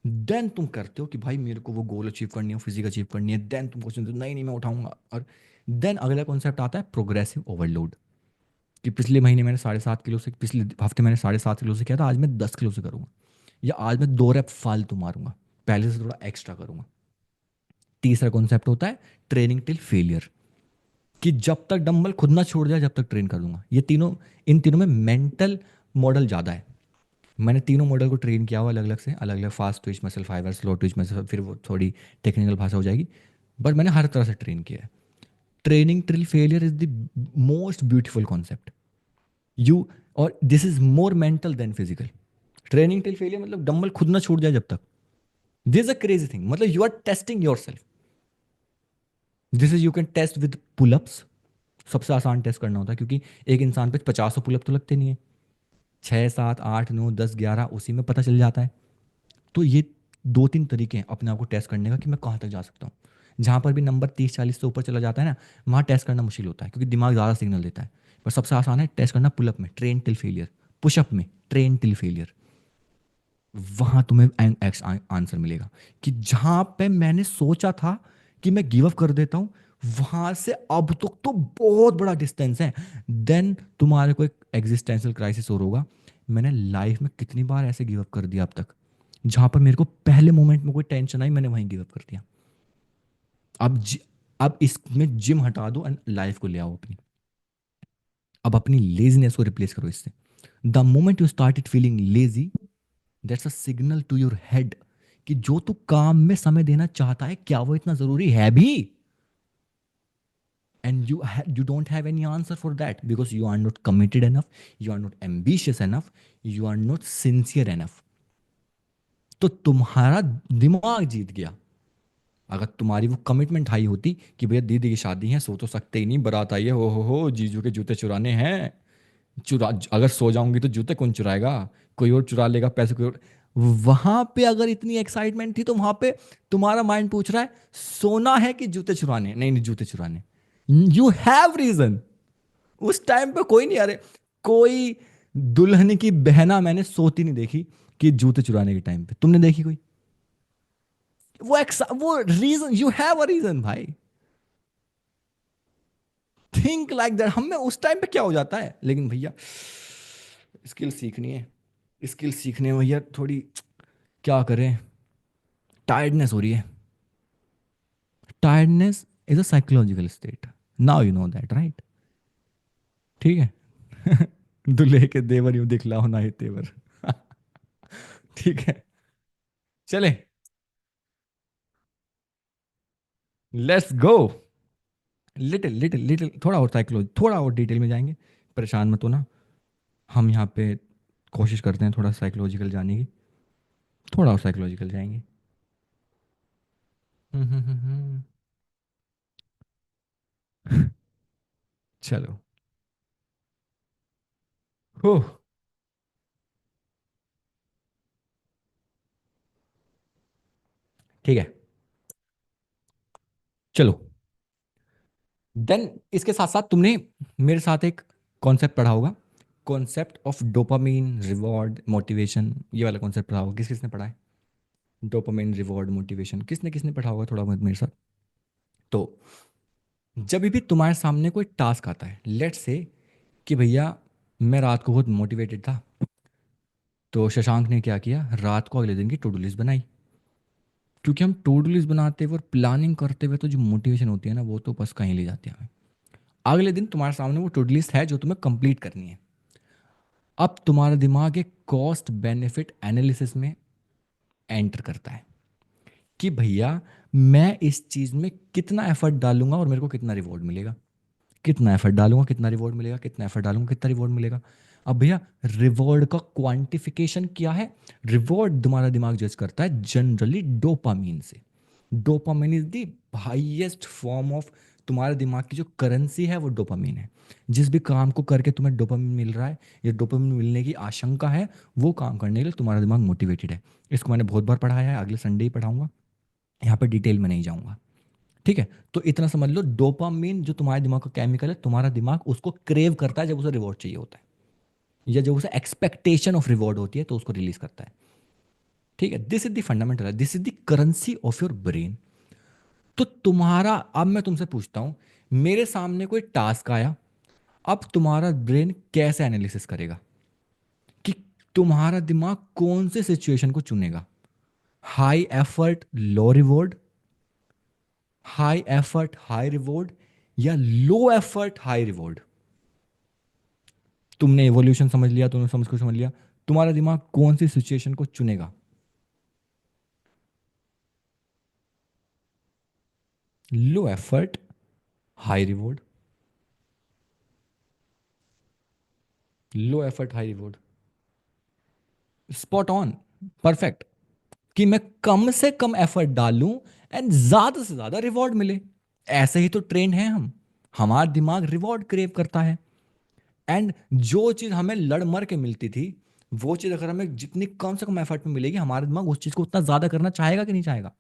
Speaker 1: देन तुम करते हो कि भाई मेरे को वो गोल अचीव करनी है, फिजिक अचीव करनी है। देन तुम क्वेश्चन नहीं नहीं मैं उठाऊंगा। और देन अगला कॉन्सेप्ट आता है प्रोग्रेसिव ओवरलोड, कि पिछले महीने मैंने 7.5 किलो से, पिछले हफ्ते मैंने 7.5 किलो से किया था, आज मैं 10 किलो से करूंगा, या आज मैं 2 रैप फालतू मारूंगा, पहले से थोड़ा एक्स्ट्रा करूंगा। तीसरा कॉन्सेप्ट होता है ट्रेनिंग टिल फेलियर, कि जब तक डंबल खुद ना छोड़ जाए जब तक ट्रेन कर दूंगा। ये तीनों, इन तीनों में मेंटल मॉडल ज़्यादा है। मैंने तीनों मॉडल को ट्रेन किया हुआ अलग अलग से, अलग अलग fast Twitch muscle fibre, slow Twitch muscle, फिर वो थोड़ी टेक्निकल भाषा हो जाएगी, बट मैंने हर तरह से ट्रेन किया है। Training till failure is the most beautiful concept. You, और this is more mental than physical. Training till failure मतलब डंबल खुद ना छूट जाए जब तक। This is a crazy thing, मतलब you are testing your self. This is you can test with pullups. सबसे आसान टेस्ट करना होता है, क्योंकि एक इंसान पे 50 पुलअप तो लगते नहीं है, 6 7 8 9 10 11 उसी में पता चल जाता है। तो ये 2 3 तरीके हैं अपने आप को टेस्ट करने का कि मैं कहाँ तक जा सकता हूँ। जहाँ पर भी नंबर 30 40 से ऊपर चला जाता है ना, वहाँ टेस्ट करना मुश्किल होता है, क्योंकि दिमाग ज़्यादा सिग्नल देता है। पर सबसे आसान है टेस्ट करना पुलअप में, ट्रेन टिल फेलियर, पुशअप में ट्रेन टिल फेलियर। वहाँ तुम्हें आंसर मिलेगा कि जहाँ पे मैंने सोचा था कि मैं गिव अप कर देता हूँ, वहाँ से अब तक तो बहुत बड़ा डिस्टेंस है। देन तुम्हारे को एक एग्जिस्टेंशियल क्राइसिस और होगा, मैंने लाइफ में कितनी बार ऐसे गिव अप कर दिया अब तक, जहां पर मेरे को पहले मोमेंट में कोई टेंशन आई मैंने वहीं गिव अप कर दिया। अब अब इसमें जिम हटा दो एंड लाइफ को ले आओ अपनी। अब अपनी लेजीनेस को रिप्लेस करो इससे। The moment you started feeling lazy, that's a signal to your head कि जो तू काम में समय देना चाहता है क्या वो इतना जरूरी है भी। And you don't have any answer for that because you are not committed enough, you are not ambitious enough, you are not sincere enough। तो तुम्हारा दिमाग जीत गया। अगर तुम्हारी वो कमिटमेंट हाई होती कि भैया दीदी की शादी है, सो तो सकते ही नहीं, बारात आई है, हो जीजू के जूते चुराने हैं, चुरा अगर सो जाऊंगी तो जूते कौन चुराएगा, कोई और चुरा लेगा पैसे, कोई और। वहां पे अगर इतनी एक्साइटमेंट थी तो वहां पे तुम्हारा माइंड पूछ रहा है सोना है कि जूते चुराने, नहीं नहीं जूते चुराने। You have reason. उस टाइम पे कोई नहीं, अरे कोई दुल्हन की बहना मैंने सोती नहीं देखी कि जूते चुराने के टाइम पे, तुमने देखी कोई? वो reason, you have a reason भाई। Think like that. हमें उस टाइम पे क्या हो जाता है, लेकिन भैया स्किल सीखनी है, स्किल सीखने में भैया थोड़ी क्या करें, टायर्डनेस हो रही है। Tiredness is a psychological state, now you know that right. ठीक है। दूल्हे के देवर यूं दिखलाओ ना ही तेवर। ठीक है, चले, let's go. Little little little थोड़ा और साइकोलॉजी, थोड़ा और डिटेल में जाएंगे, परेशान मत होना। हम यहाँ पे कोशिश करते हैं थोड़ा साइकोलॉजिकल जाने की, थोड़ा और साइकोलॉजिकल जाएंगे। हम्म। चलो। हो। ठीक है, चलो। देन इसके साथ साथ तुमने मेरे साथ एक कॉन्सेप्ट पढ़ा होगा, concept of dopamine reward motivation. ये वाला कॉन्सेप्ट पढ़ा होगा, किस किसने पढ़ा है? डोपामिन रिवॉर्ड मोटिवेशन किसने किसने पढ़ा होगा थोड़ा बहुत मेरे साथ? तो जब भी तुम्हारे सामने कोई टास्क आता है, लेट्स से कि भैया मैं रात को बहुत मोटिवेटेड था, तो शशांक ने क्या किया, रात को अगले दिन की टू डू लिस्ट बनाई। क्योंकि हम टू डू लिस्ट बनाते हुए और प्लानिंग करते हुए तो जो मोटिवेशन होती है ना, वो तो बस कहीं ले जाती है हमें। अगले दिन तुम्हारे सामने वो टू डू लिस्ट है जो तुम्हें कंप्लीट करनी है। अब तुम्हारा दिमाग एक कॉस्ट बेनिफिट एनालिसिस में एंटर करता है कि भैया मैं इस चीज में कितना एफर्ट डालूंगा और मेरे को कितना रिवॉर्ड मिलेगा। कितना एफर्ट डालूंगा कितना रिवॉर्ड मिलेगा, कितना एफर्ट डालूंगा कितना रिवॉर्ड मिलेगा। अब भैया रिवॉर्ड का क्वांटिफिकेशन क्या है? रिवॉर्ड तुम्हारा दिमाग जज करता है जनरली डोपामीन से। Dopamine is the highest form of, तुम्हारे दिमाग की जो करेंसी है वो डोपामीन है। जिस भी काम को करके तुम्हें डोपामीन मिल रहा है या डोपामीन मिलने की आशंका है, वो काम करने के लिए तुम्हारा दिमाग मोटिवेटेड है। इसको मैंने बहुत बार पढ़ाया है, अगले संडे ही पढ़ाऊंगा, यहाँ पर डिटेल में नहीं जाऊंगा। ठीक है, तो इतना समझ लो, डोपामिन जो तुम्हारे दिमाग का केमिकल है, तुम्हारा दिमाग उसको क्रेव करता है जब उसे रिवॉर्ड चाहिए होता है, या जब उसे एक्सपेक्टेशन ऑफ रिवॉर्ड होती है तो उसको रिलीज करता है। ठीक है, this is the fundamental, this is the currency of your brain. तो तुम्हारा, अब मैं तुमसे पूछता हूं, मेरे सामने कोई टास्क आया, अब तुम्हारा ब्रेन कैसे एनालिसिस करेगा कि तुम्हारा दिमाग कौन से सिचुएशन को चुनेगा? हाई एफर्ट लो reward, high effort high reward, या लो एफर्ट हाई रिवॉर्ड? तुमने एवोल्यूशन समझ लिया, तुमने समझ लिया, तुम्हारा दिमाग कौन सी सिचुएशन को चुनेगा? Low effort high reward, low effort high reward. Spot on, perfect. कि मैं कम से कम एफर्ट डालूं एंड ज्यादा से ज्यादा रिवॉर्ड मिले। ऐसे ही तो ट्रेंड है हम, हमारा दिमाग रिवॉर्ड क्रेव करता है। एंड जो चीज हमें लड़ मर के मिलती थी, वो चीज अगर हमें जितनी कम से कम एफर्ट में मिलेगी, हमारा दिमाग उस चीज को उतना ज्यादा करना चाहेगा कि नहीं चाहेगा?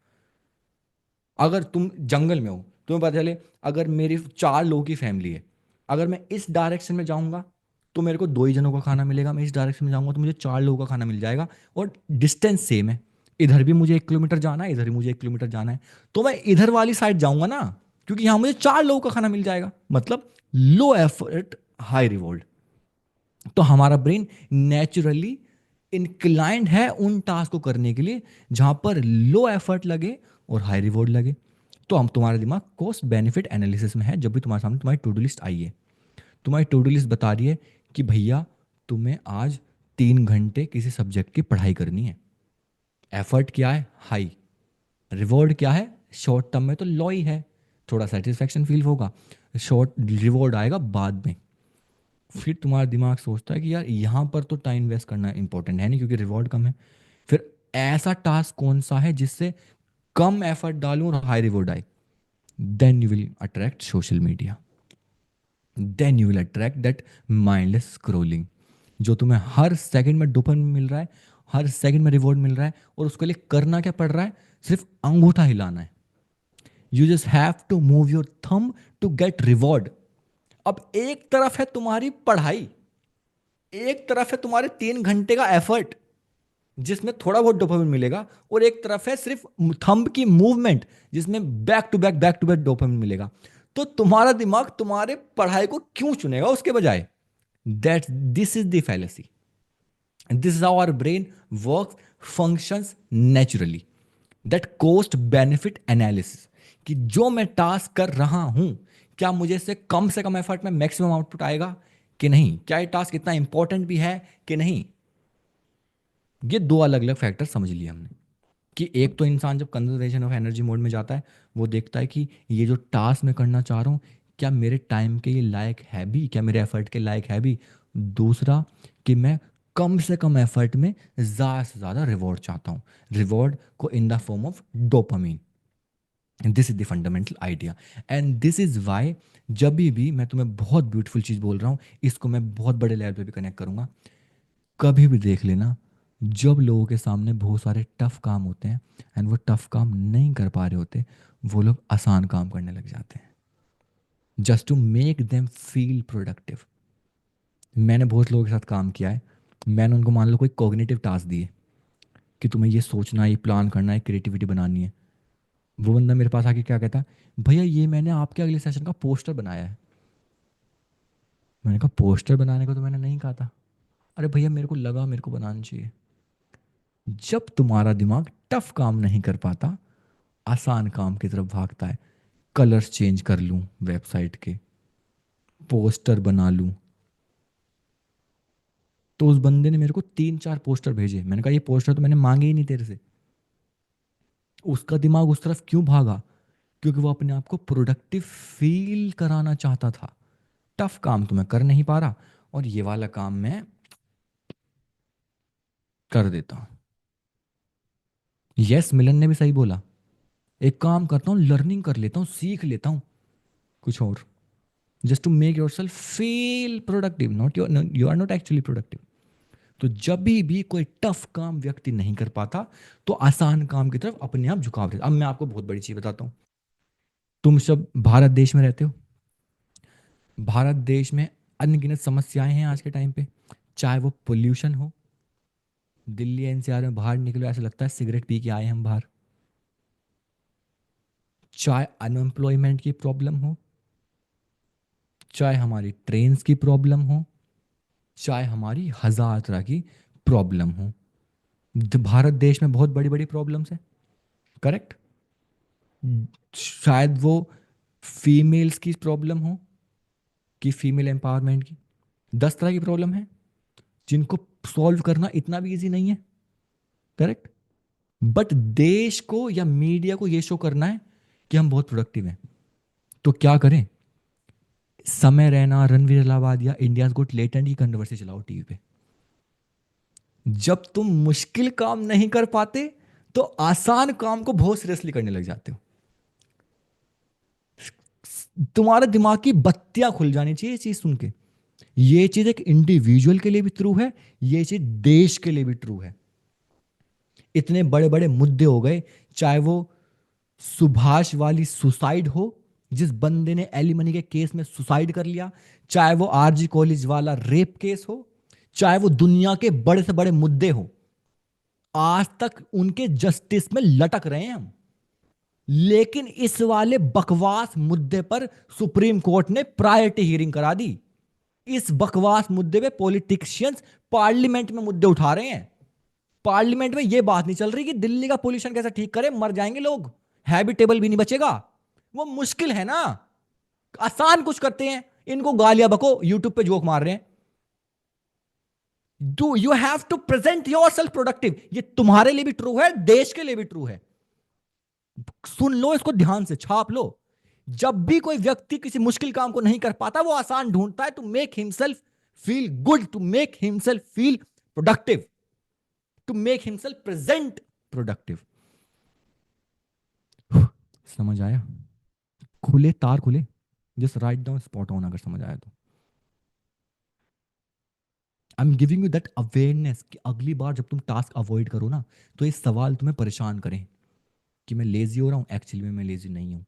Speaker 1: अगर तुम जंगल में हो, तुम्हें पता चले अगर मेरी 4 लोगों की फैमिली है, अगर मैं इस डायरेक्शन में जाऊंगा तो मेरे को 2 ही जनों का खाना मिलेगा, मैं इस डायरेक्शन में जाऊंगा तो मुझे 4 लोगों का खाना मिल जाएगा, और डिस्टेंस सेम है, इधर भी मुझे 1 किलोमीटर जाना है, इधर भी मुझे 1 किलोमीटर जाना है, तो मैं इधर वाली साइड जाऊंगा ना, क्योंकि यहां मुझे 4 लोगों का खाना मिल जाएगा। मतलब लो एफर्ट हाई रिवॉर्ड। तो हमारा ब्रेन नेचुरली इंक्लाइंड है उन टास्क को करने के लिए जहां पर लो एफर्ट लगे और हाई रिवॉर्ड लगे। तो हम, तुम्हारा दिमाग कॉस्ट बेनिफिट एनालिसिस में है जब भी तुम्हारे सामने तुम्हारी टू डू लिस्ट आई है। तुम्हारी टू डू लिस्ट बता रही है कि भैया तुम्हें आज 3 घंटे किसी सब्जेक्ट की पढ़ाई करनी है। एफर्ट क्या है? हाई। रिवॉर्ड क्या है? शॉर्ट टर्म में तो लो ही है, थोड़ा सेटिस्फेक्शन फील होगा, शॉर्ट रिवॉर्ड आएगा बाद में। फिर तुम्हारा दिमाग सोचता है कि यार यहाँ पर तो टाइम वेस्ट करना इंपॉर्टेंट है नहीं क्योंकि रिवॉर्ड कम है। फिर ऐसा टास्क कौन सा है जिससे कम एफर्ट डालूं और हाई रिवॉर्ड आए? Then you will attract social media, then you will attract that mindless scrolling, जो तुम्हें हर सेकंड में डोपामिन मिल रहा है, हर सेकंड में रिवॉर्ड मिल रहा है, और उसके लिए करना क्या पड़ रहा है? सिर्फ अंगूठा हिलाना है। You just have to move your thumb to get reward. अब एक तरफ है तुम्हारी पढ़ाई, एक तरफ है तुम्हारे 3 घंटे का एफर्ट जिसमें थोड़ा बहुत डोपामिन मिलेगा, और एक तरफ है सिर्फ थंब की मूवमेंट जिसमें बैक टू बैक डोपामिन मिलेगा। तो तुम्हारा दिमाग तुम्हारे पढ़ाई को क्यों चुनेगा उसके बजाय? That this is the fallacy, this is how our brain work functions naturally. That cost benefit analysis, कि जो मैं टास्क कर रहा हूं, क्या मुझे से कम एफर्ट में मैक्सिमम आउटपुट आएगा कि नहीं, क्या ये टास्क इतना इंपॉर्टेंट भी है कि नहीं। ये दो अलग अलग फैक्टर समझ लिए हमने, कि एक तो इंसान जब कंजर्वेशन ऑफ एनर्जी मोड में जाता है, वो देखता है कि ये जो टास्क मैं करना चाह रहा हूँ, क्या मेरे टाइम के ये लायक है भी, क्या मेरे एफर्ट के लायक है भी। दूसरा, कि मैं कम से कम एफर्ट में ज़्यादा से ज़्यादा रिवॉर्ड चाहता हूँ, रिवॉर्ड को in the form of dopamine. This is the fundamental idea, and this is why जब भी मैं तुम्हें बहुत ब्यूटीफुल चीज़ बोल रहा हूँ, इसको मैं बहुत बड़े लेवल पे भी कनेक्ट करूँगा। कभी भी देख लेना, जब लोगों के सामने बहुत सारे टफ काम होते हैं एंड वो टफ काम नहीं कर पा रहे होते, वो लोग आसान काम करने लग जाते हैं just to make them feel productive. मैंने बहुत लोगों के साथ काम किया है। मैंने उनको मान लो कोई कॉग्निटिव टास्क दिए कि तुम्हें ये सोचना है, ये प्लान करना है, क्रिएटिविटी बनानी है। वो बंदा मेरे पास आके क्या कहता है, भैया ये मैंने आपके अगले सेशन का पोस्टर बनाया है। मैंने कहा पोस्टर बनाने को तो मैंने नहीं कहा था। अरे भैया मेरे को लगा मेरे को बनाना चाहिए। जब तुम्हारा दिमाग टफ काम नहीं कर पाता, आसान काम की तरफ भागता है, कलर्स चेंज कर लूं वेबसाइट के, पोस्टर बना लूं, तो उस बंदे ने मेरे को 3-4 पोस्टर भेजे। मैंने कहा ये पोस्टर तो मैंने मांगे ही नहीं तेरे से। उसका दिमाग उस तरफ क्यों भागा? क्योंकि वो अपने आप को प्रोडक्टिव फील कराना चाहता था। टफ काम तो मैं कर नहीं पा रहा, और ये वाला काम मैं कर देता हूं। यस, मिलन ने भी सही बोला। एक काम करता हूँ, लर्निंग कर लेता हूँ, सीख लेता हूँ कुछ और, just to make your self feel productive, not you are not actually productive. तो जब भी कोई टफ काम व्यक्ति नहीं कर पाता, तो आसान काम की तरफ अपने आप झुकाव रहता। अब मैं आपको बहुत बड़ी चीज बताता हूँ। तुम सब भारत देश में रहते हो। भारत देश में अनगिनत समस्याएं हैं आज के टाइम पे, चाहे वो पोल्यूशन हो। दिल्ली एनसीआर में बाहर निकलो ऐसा लगता है सिगरेट पी के आए हैं हम बाहर। चाहे अनएम्प्लॉयमेंट की प्रॉब्लम हो, चाहे हमारी ट्रेन्स की प्रॉब्लम हो, चाहे हमारी हजार तरह की प्रॉब्लम हो। भारत देश में बहुत बड़ी बड़ी प्रॉब्लम्स हैं, करेक्ट। शायद वो फीमेल्स की प्रॉब्लम हो, कि फीमेल एम्पावरमेंट की 10 तरह की प्रॉब्लम है जिनको सॉल्व करना इतना भी इजी नहीं है, करेक्ट। बट देश को या मीडिया को ये शो करना है कि हम बहुत प्रोडक्टिव हैं। तो क्या करें? समय रैना, रणवीर अलाहाबाद या इंडियाज गोट लेटेंट की कंट्रोवर्सी चलाओ टीवी पे। जब तुम मुश्किल काम नहीं कर पाते, तो आसान काम को बहुत सीरियसली करने लग जाते हो। तुम्हारे दिमाग की बत्तियां खुल जानी चाहिए ये चीज सुन के। ये चीज एक इंडिविजुअल के लिए भी ट्रू है, ये चीज देश के लिए भी ट्रू है। इतने बड़े बड़े मुद्दे हो गए, चाहे वो सुभाष वाली सुसाइड हो, जिस बंदे ने एलिमनी के केस में सुसाइड कर लिया, चाहे वो आरजी कॉलेज वाला रेप केस हो, चाहे वो दुनिया के बड़े से बड़े मुद्दे हो, आज तक उनके जस्टिस में लटक रहे हैं हम। लेकिन इस वाले बकवास मुद्दे पर सुप्रीम कोर्ट ने प्रायोरिटी हियरिंग करा दी। इस बकवास मुद्दे पे पॉलिटिशियंस पार्लियामेंट में मुद्दे उठा रहे हैं। पार्लियामेंट में यह बात नहीं चल रही कि दिल्ली का पोल्यूशन कैसे ठीक करें, मर जाएंगे लोग, हैबिटेबल भी नहीं बचेगा। वो मुश्किल है ना, आसान कुछ करते हैं, इनको गालियां बको, यूट्यूब पे जोक मार रहे हैं। Do you have to present your self productive. ये तुम्हारे लिए भी ट्रू है, देश के लिए भी ट्रू है। सुन लो इसको, ध्यान से छाप लो। जब भी कोई व्यक्ति किसी मुश्किल काम को नहीं कर पाता, वो आसान ढूंढता है to make himself feel good, to make himself feel productive, to make himself present productive. समझ आया? खुले तार खुले, just write down spot on, अगर समझ आया तो। I am giving you that awareness कि अगली बार जब तुम टास्क अवॉइड करो ना, तो ये सवाल तुम्हें परेशान करें कि मैं लेजी हो रहा हूँ, एक्चुअली में मैं लेजी नहीं हूँ।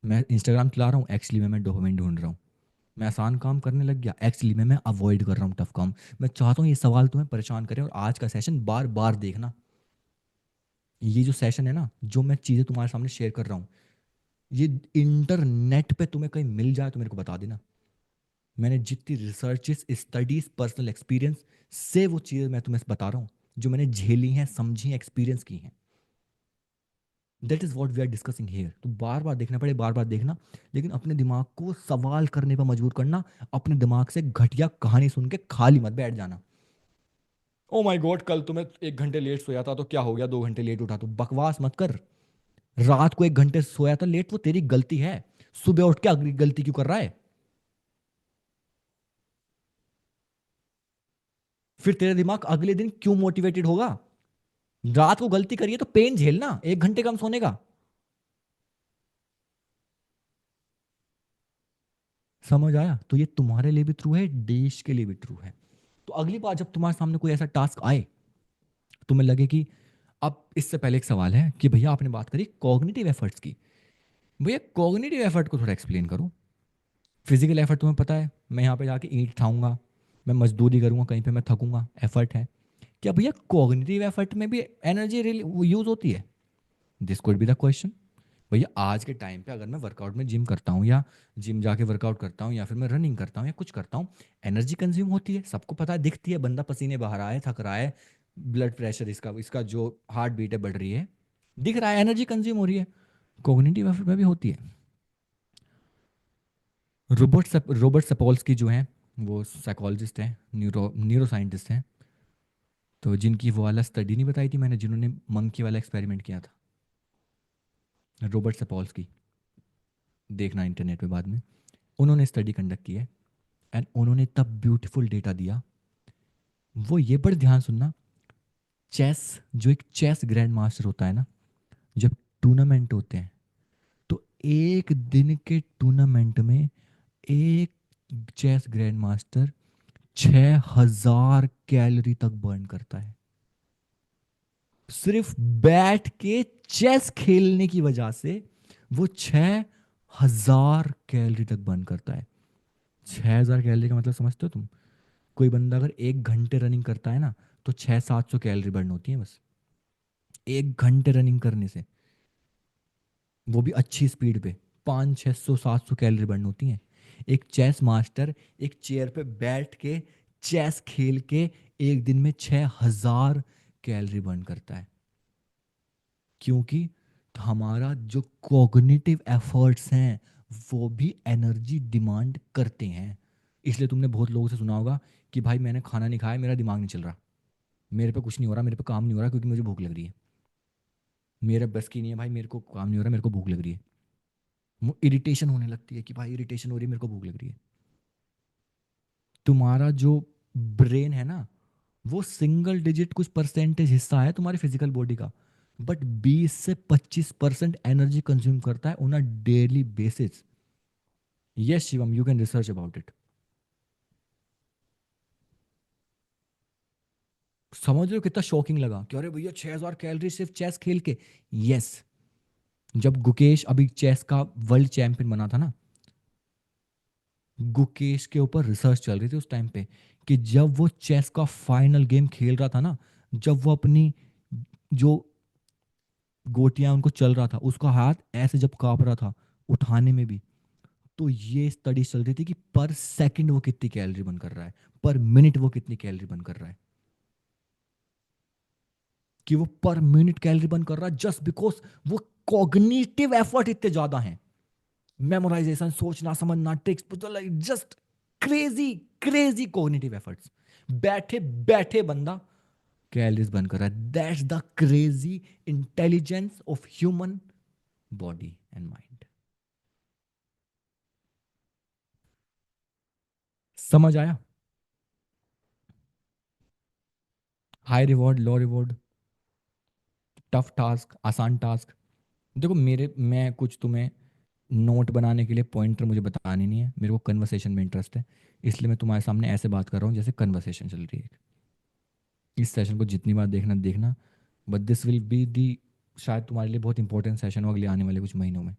Speaker 1: मैं इंस्टाग्राम चला रहा हूँ, एक्चुअली में मैं डोपामिन ढूंढ रहा हूँ। मैं आसान काम करने लग गया, एक्चुअली में मैं अवॉइड कर रहा हूँ टफ काम। मैं चाहता हूँ ये सवाल तुम्हें परेशान करें, और आज का सेशन बार बार देखना। ये जो सेशन है ना, जो मैं चीज़ें तुम्हारे सामने शेयर कर रहा हूँ, ये इंटरनेट पे तुम्हें कहीं मिल जाए तो मेरे को बता देना। मैंने जितनी रिसर्चेस, स्टडीज, पर्सनल एक्सपीरियंस से वो चीज़ें मैं तुम्हें बता रहा हूँ, जो मैंने झेली हैं, समझी हैं, एक्सपीरियंस की हैं। That is what we are discussing here. तो बार बार देखना पड़े, बार बार देखना, लेकिन अपने दिमाग को सवाल करने पर मजबूर करना। अपने दिमाग से घटिया कहानी सुन के खाली मत बैठ जाना। ओ माय गॉड, कल तो मैं 1 घंटे लेट सोया था तो क्या हो गया, 2 घंटे लेट उठा, तो बकवास मत कर। रात को 1 घंटे सोया था लेट, वो तेरी गलती है। सुबह उठ के अगली गलती क्यों कर रहा है? फिर तेरा दिमाग अगले दिन क्यों मोटिवेटेड होगा? रात को गलती करिए तो पेन झेलना, 1 घंटे कम सोने का। समझ आया? तो ये तुम्हारे लिए भी ट्रू है, देश के लिए भी ट्रू है। तो अगली बार जब तुम्हारे सामने कोई ऐसा टास्क आए, तुम्हें लगे कि, अब इससे पहले एक सवाल है कि भैया आपने बात करी कॉग्निटिव एफर्ट्स की, भैया कॉग्निटिव एफर्ट को थोड़ा एक्सप्लेन करो। फिजिकल एफर्ट तुम्हें पता है, मैं यहाँ पे जाके ईंट उठाऊंगा, मैं मजदूरी करूंगा, कहीं पे मैं थकूंगा, एफर्ट है। क्या भैया कॉग्निटिव एफर्ट में भी एनर्जी यूज होती है? This could be the question. भैया आज के टाइम पे अगर मैं वर्कआउट में जिम करता हूँ, या जिम जाके वर्कआउट करता हूँ, या फिर मैं रनिंग करता हूँ या कुछ करता हूँ, एनर्जी कंज्यूम होती है, सबको पता है, दिखती है, बंदा पसीने बहा रहा है, थक रहा है, ब्लड प्रेशर इसका इसका जो हार्ट बीट है बढ़ रही है, दिख रहा है, एनर्जी कंज्यूम हो रही है। कॉग्निटिव एफर्ट में भी होती है। रॉबर्ट सपोल्स्की जो हैं, वो साइकोलॉजिस्ट हैं, न्यूरो साइंटिस्ट हैं। तो जिनकी वो वाला स्टडी नहीं बताई थी मैंने, जिन्होंने मंकी वाला एक्सपेरिमेंट किया था, रॉबर्ट सपोल्स्की, देखना इंटरनेट पे बाद में। उन्होंने स्टडी कंडक्ट की है, एंड उन्होंने तब ब्यूटीफुल डेटा दिया। वो ये बड़े ध्यान सुनना, चेस, जो एक चेस ग्रैंड मास्टर होता है ना, जब टूर्नामेंट होते हैं, तो एक दिन के टूर्नामेंट में एक चेस ग्रैंड मास्टर 6,000 कैलोरी तक बर्न करता है, सिर्फ बैठ के चेस खेलने की वजह से। वो 6,000 कैलोरी तक बर्न करता है। 6,000 कैलोरी का मतलब समझते हो तुम? कोई बंदा अगर 1 घंटे रनिंग करता है ना, तो 600-700 कैलोरी बर्न होती है बस, 1 घंटे रनिंग करने से, वो भी अच्छी स्पीड पे। 500-600-700 कैलोरी बर्न होती हैं। एक चेस मास्टर एक चेयर पे बैठ के चेस खेल के एक दिन में 6,000 कैलोरी बर्न करता है। क्योंकि हमारा जो कॉग्निटिव एफर्ट्स हैं, वो भी एनर्जी डिमांड करते हैं। इसलिए तुमने बहुत लोगों से सुना होगा कि भाई मैंने खाना नहीं खाया, मेरा दिमाग नहीं चल रहा, मेरे पे कुछ नहीं हो रहा, मेरे पे काम नहीं हो रहा, क्योंकि मुझे भूख लग रही है। मेरे बस की नहीं है भाई, मेरे को काम नहीं हो रहा, मेरे को भूख लग रही है। इरिटेशन होने लगती है कि भाई इरिटेशन हो रही है, मेरे को भूख लग रही है। तुम्हारा जो ब्रेन है ना, वो सिंगल डिजिट कुछ परसेंटेज हिस्सा है तुम्हारी फिजिकल बॉडी का, बट 20 से 25% एनर्जी कंज्यूम करता है on a daily basis. Yes Shivam, you can research about it. समझ रहे हो कितना शॉकिंग लगा कि अरे भैया 6,000 कैलोरी सिर्फ चेस खेल के? यस। जब गुकेश अभी चेस का वर्ल्ड चैंपियन बना था ना, गुकेश के ऊपर रिसर्च चल रही थी उस टाइम पे, कि जब वो चेस का फाइनल गेम खेल रहा था ना, जब वो अपनी जो गोटियां उनको चल रहा था, उसका हाथ ऐसे जब कांप रहा था उठाने में भी, तो ये स्टडी चल रही थी कि पर सेकंड वो कितनी कैलोरी बर्न कर रहा है, पर मिनट वो कितनी कैलोरी बर्न कर रहा है। कि वो पर मिनट कैलोरी बर्न कर रहा है जस्ट बिकॉज वो कॉग्निटिव एफर्ट इतने ज्यादा हैं। मेमोराइजेशन, सोचना समझना, tricks, like just crazy crazy cognitive efforts. बैठे बैठे बंदा कैलोरीज बर्न कर रहा है। That's the crazy intelligence of human body and mind. समझ आया? हाई रिवॉर्ड, लो रिवॉर्ड, टफ टास्क, आसान टास्क। देखो मैं कुछ तुम्हें नोट बनाने के लिए पॉइंटर मुझे बतानी नहीं है, मेरे को कन्वर्सेशन में इंटरेस्ट है, इसलिए मैं तुम्हारे सामने ऐसे बात कर रहा हूँ जैसे कन्वर्सेशन चल रही है। इस सेशन को जितनी बार देखना देखना, but this will be the, शायद तुम्हारे लिए बहुत इंपॉर्टेंट सेशन हो अगले आने वाले कुछ महीनों में।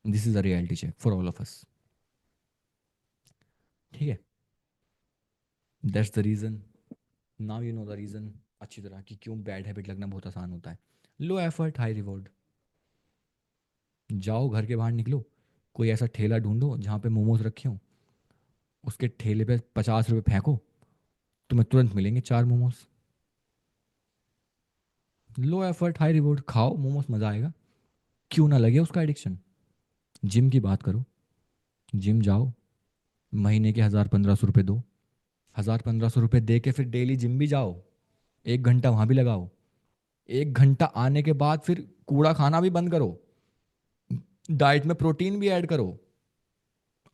Speaker 1: This is a reality check for all of us. ठीक है? That's the reason. Now you know the reason अच्छी तरह कि क्यों बैड हैबिट लगना बहुत आसान होता है। Low effort high reward. जाओ घर के बाहर निकलो, कोई ऐसा ठेला ढूंढो जहाँ पे मोमोज रखे हों, उसके ठेले पे 50 रुपये फेंको, तुम्हें तुरंत मिलेंगे 4 momos. Low effort high reward, खाओ मोमोज, मज़ा आएगा। क्यों ना लगे उसका एडिक्शन। जिम की बात करो, जिम जाओ, महीने के 1,000-1,500 रुपये दो, 1,000-1,500 रुपये दे के फिर डेली जिम भी जाओ, 1 घंटा वहाँ भी लगाओ। 1 घंटा आने के बाद फिर कूड़ा खाना भी बंद करो, डाइट में प्रोटीन भी ऐड करो,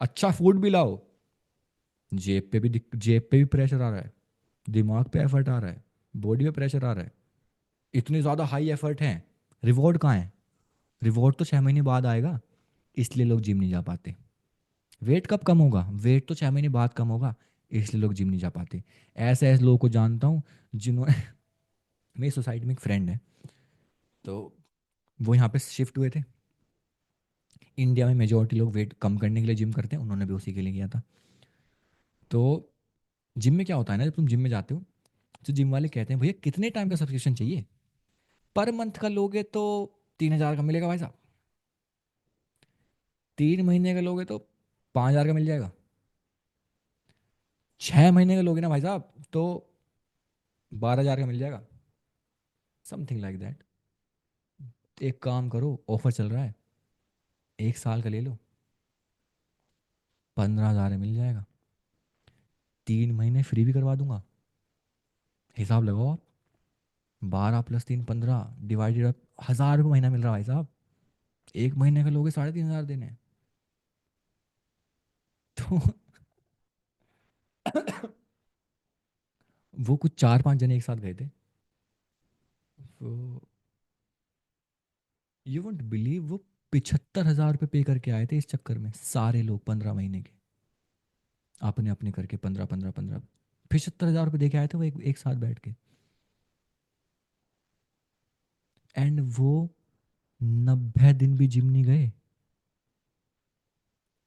Speaker 1: अच्छा फूड भी लाओ। जेब पे भी प्रेशर आ रहा है, दिमाग पे एफर्ट आ रहा है, बॉडी पे प्रेशर आ रहा है, इतने ज़्यादा हाई एफर्ट हैं, रिवॉर्ड कहाँ है? रिवॉर्ड तो 6 महीने बाद आएगा, इसलिए लोग जिम नहीं जा पाते। वेट कब कम होगा? वेट तो 6 महीने बाद कम होगा, इसलिए लोग जिम नहीं जा पाते। ऐसे ऐसे लोगों को जानता हूँ जिन्होंने मेरी सोसाइटी में एक फ्रेंड है, तो वो यहाँ पे शिफ्ट हुए थे। इंडिया में मेजोरिटी लोग वेट कम करने के लिए जिम करते हैं, उन्होंने भी उसी के लिए किया था। तो जिम में क्या होता है ना, जब तुम जिम में जाते हो तो जिम वाले कहते हैं भैया कितने टाइम का सब्सक्रिप्शन चाहिए? पर मंथ का लोगे तो 3,000 का मिलेगा भाई साहब, 3 महीने का लोगे तो 5,000 का मिल जाएगा, 6 महीने का लोगे ना भाई साहब तो 12,000 का मिल जाएगा, समथिंग लाइक दैट। एक काम करो, ऑफर चल रहा है, 1 साल का ले लो, 15,000 में मिल जाएगा, 3 महीने फ्री भी करवा दूंगा। हिसाब लगाओ आप, 12 + 3 15, डिवाइडेड 1,000 रुपये महीना मिल रहा है भाई साहब। 1 महीने का लोगे 3,500 देने हैं। तो वो कुछ 4-5 जने एक साथ गए थे, तो यू वोंट बिलीव वो 75,000 रुपये पे करके आए थे इस चक्कर में, सारे लोग 15 महीने के, अपने अपने करके 15 15 15, 75,000 रुपये दे के आए थे वो एक साथ बैठ के। एंड वो 90 दिन भी जिम नहीं गए,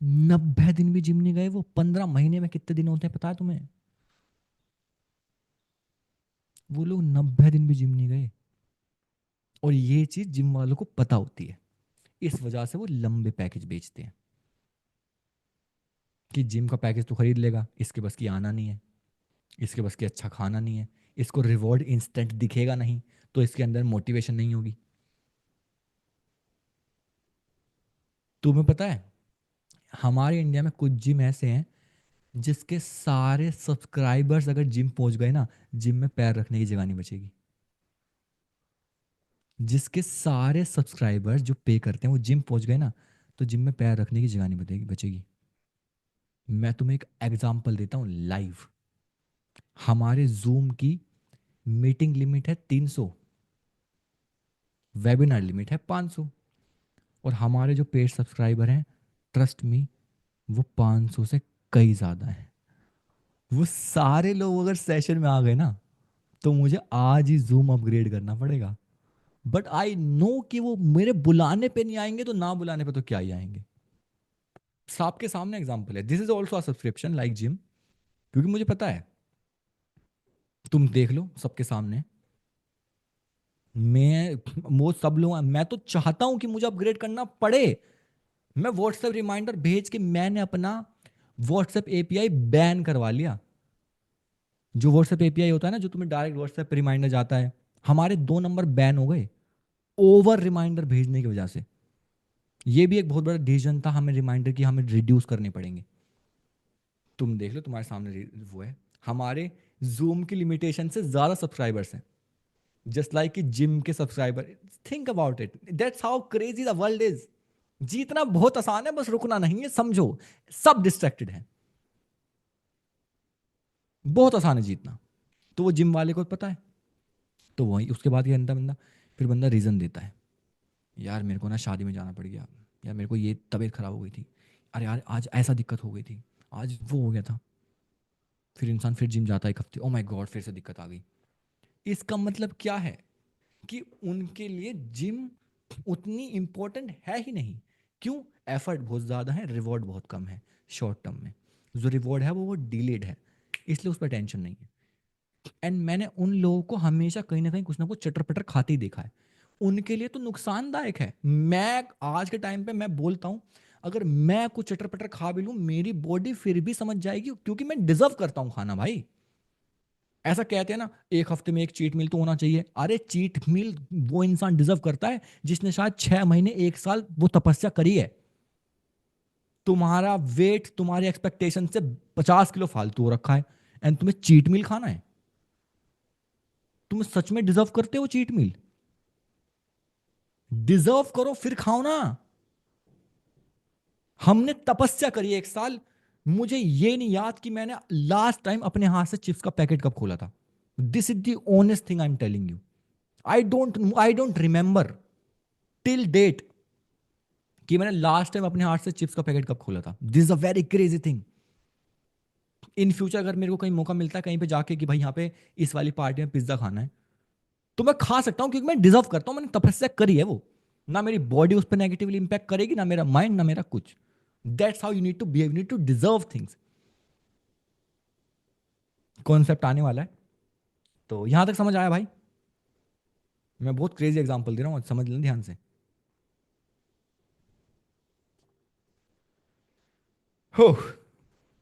Speaker 1: 90 दिन भी जिम नहीं गए। वो 15 महीने में कितने दिन होते हैं पता है तुम्हें? वो लोग 90 दिन भी जिम नहीं गए, और ये चीज जिम वालों को पता होती है, इस वजह से वो लंबे पैकेज बेचते हैं कि जिम का पैकेज तो खरीद लेगा, इसके बस की आना नहीं है, इसके बस की अच्छा खाना नहीं है, इसको रिवॉर्ड इंस्टेंट दिखेगा नहीं, तो इसके अंदर मोटिवेशन नहीं होगी। तुम्हें पता है हमारे इंडिया में कुछ जिम ऐसे हैं जिसके सारे सब्सक्राइबर्स अगर जिम पहुंच गए ना, जिम में पैर रखने की जगह नहीं बचेगी। जिसके सारे सब्सक्राइबर्स जो पे करते हैं वो जिम पहुंच गए ना, तो जिम में पैर रखने की जगह नहीं बचेगी। मैं तुम्हें एक एग्जांपल देता हूँ लाइव। हमारे जूम की मीटिंग लिमिट है 300, वेबिनार लिमिट है 500, और हमारे जो पेड सब्सक्राइबर हैं, ट्रस्ट मी, वो 500 से कई ज़्यादा हैं। वो सारे लोग अगर सेशन में आ गए ना, तो मुझे आज ही जूम अपग्रेड करना पड़ेगा। बट आई नो कि वो मेरे बुलाने पे नहीं आएंगे, तो ना बुलाने पे तो क्या ही आएंगे। सबके सामने एग्जांपल है, this is also a subscription like gym, क्योंकि मुझे पता है, तुम देख लो सबके सामने। मैं वो सब लोग, मैं तो चाहता हूं कि मुझे अपग्रेड करना पड़े। मैं व्हाट्सएप रिमाइंडर भेज के मैंने अपना व्हाट्सएप एपीआई बैन करवा लिया। जो व्हाट्सएप एपीआई होता है ना, जो तुम्हें डायरेक्ट व्हाट्सएप पे रिमाइंडर जाता है, हमारे 2 नंबर बैन हो गए ओवर रिमाइंडर भेजने की वजह से। ये भी एक बहुत बड़ा डिसीजन था, हमें रिमाइंडर कि हमें रिड्यूस करने पड़ेंगे। तुम देख लो तुम्हारे सामने वो है, हमारे जूम की लिमिटेशन से ज़्यादा सब्सक्राइबर्स हैं, जस्ट लाइक कि जिम के subscriber. Think about it, that's how crazy the world is. जीतना बहुत आसान है, बस रुकना नहीं है, समझो। सब डिस्ट्रैक्टेड हैं, बहुत आसान है जीतना। तो वो जिम वाले को पता है। तो वही उसके बाद क्या बंदा, फिर बंदा रीज़न देता है, यार मेरे को ना शादी में जाना पड़ गया, यार मेरे को ये तबीयत खराब हो गई थी, अरे यार आज ऐसा दिक्कत हो गई थी, आज वो हो गया था। फिर इंसान फिर जिम जाता है एक हफ्ते, ओ माय गॉड फिर से दिक्कत आ गई। इसका मतलब क्या है कि उनके लिए जिम उतनी इंपॉर्टेंट है ही नहीं। क्यों? एफर्ट बहुत ज़्यादा है, रिवॉर्ड बहुत कम है शॉर्ट टर्म में। जो रिवॉर्ड है वो डिलेड है, इसलिए उस पर टेंशन नहीं है। एंड मैंने उन लोगों को हमेशा कहीं ना कहीं कुछ ना कुछ चटर पटर खाते ही देखा है। उनके लिए तो नुकसानदायक है। मैं आज के टाइम पे मैं बोलता हूँ, अगर मैं कुछ चटर पटर खा भी लूँ, मेरी बॉडी फिर भी समझ जाएगी, क्योंकि मैं डिजर्व करता हूँ खाना भाई। ऐसा कहते हैं ना, एक हफ्ते में एक चीट मील तो होना चाहिए। अरे चीट मील वो इंसान डिजर्व करता है जिसने शायद 6 महीने 1 साल वो तपस्या करी है। तुम्हारा वेट तुम्हारी एक्सपेक्टेशन से 50 किलो फालतू हो रखा है, एंड तुम्हें चीट मील खाना है। तुम सच में डिजर्व करते हो चीट मील? डिजर्व करो फिर खाओ ना। हमने तपस्या करी 1 साल। मुझे ये नहीं याद कि मैंने लास्ट टाइम अपने हाथ से चिप्स का पैकेट कब खोला था। This is the honest thing I am telling you. I don't remember till date कि मैंने लास्ट टाइम अपने हाथ से चिप्स का पैकेट कब खोला था। This is a very crazy thing. In future अगर मेरे को कहीं मौका मिलता है कहीं पे जाके कि भाई यहाँ पे इस वाली पार्टी में पिज्जा खाना है, तो मैं खा सकता हूँ, क्योंकि मैं डिजर्व करता हूँ, मैंने तपस्या करी है वो। ना मेरी बॉडी उस पर नेगेटिवली इंपैक्ट करेगी, ना मेरा माइंड, ना मेरा कुछ। That's how you need to behave, you need to deserve things. Concept आने वाला है। तो यहां तक समझ आया भाई? मैं बहुत क्रेजी एग्जांपल दे रहा हूँ, समझ लें ध्यान से। हो,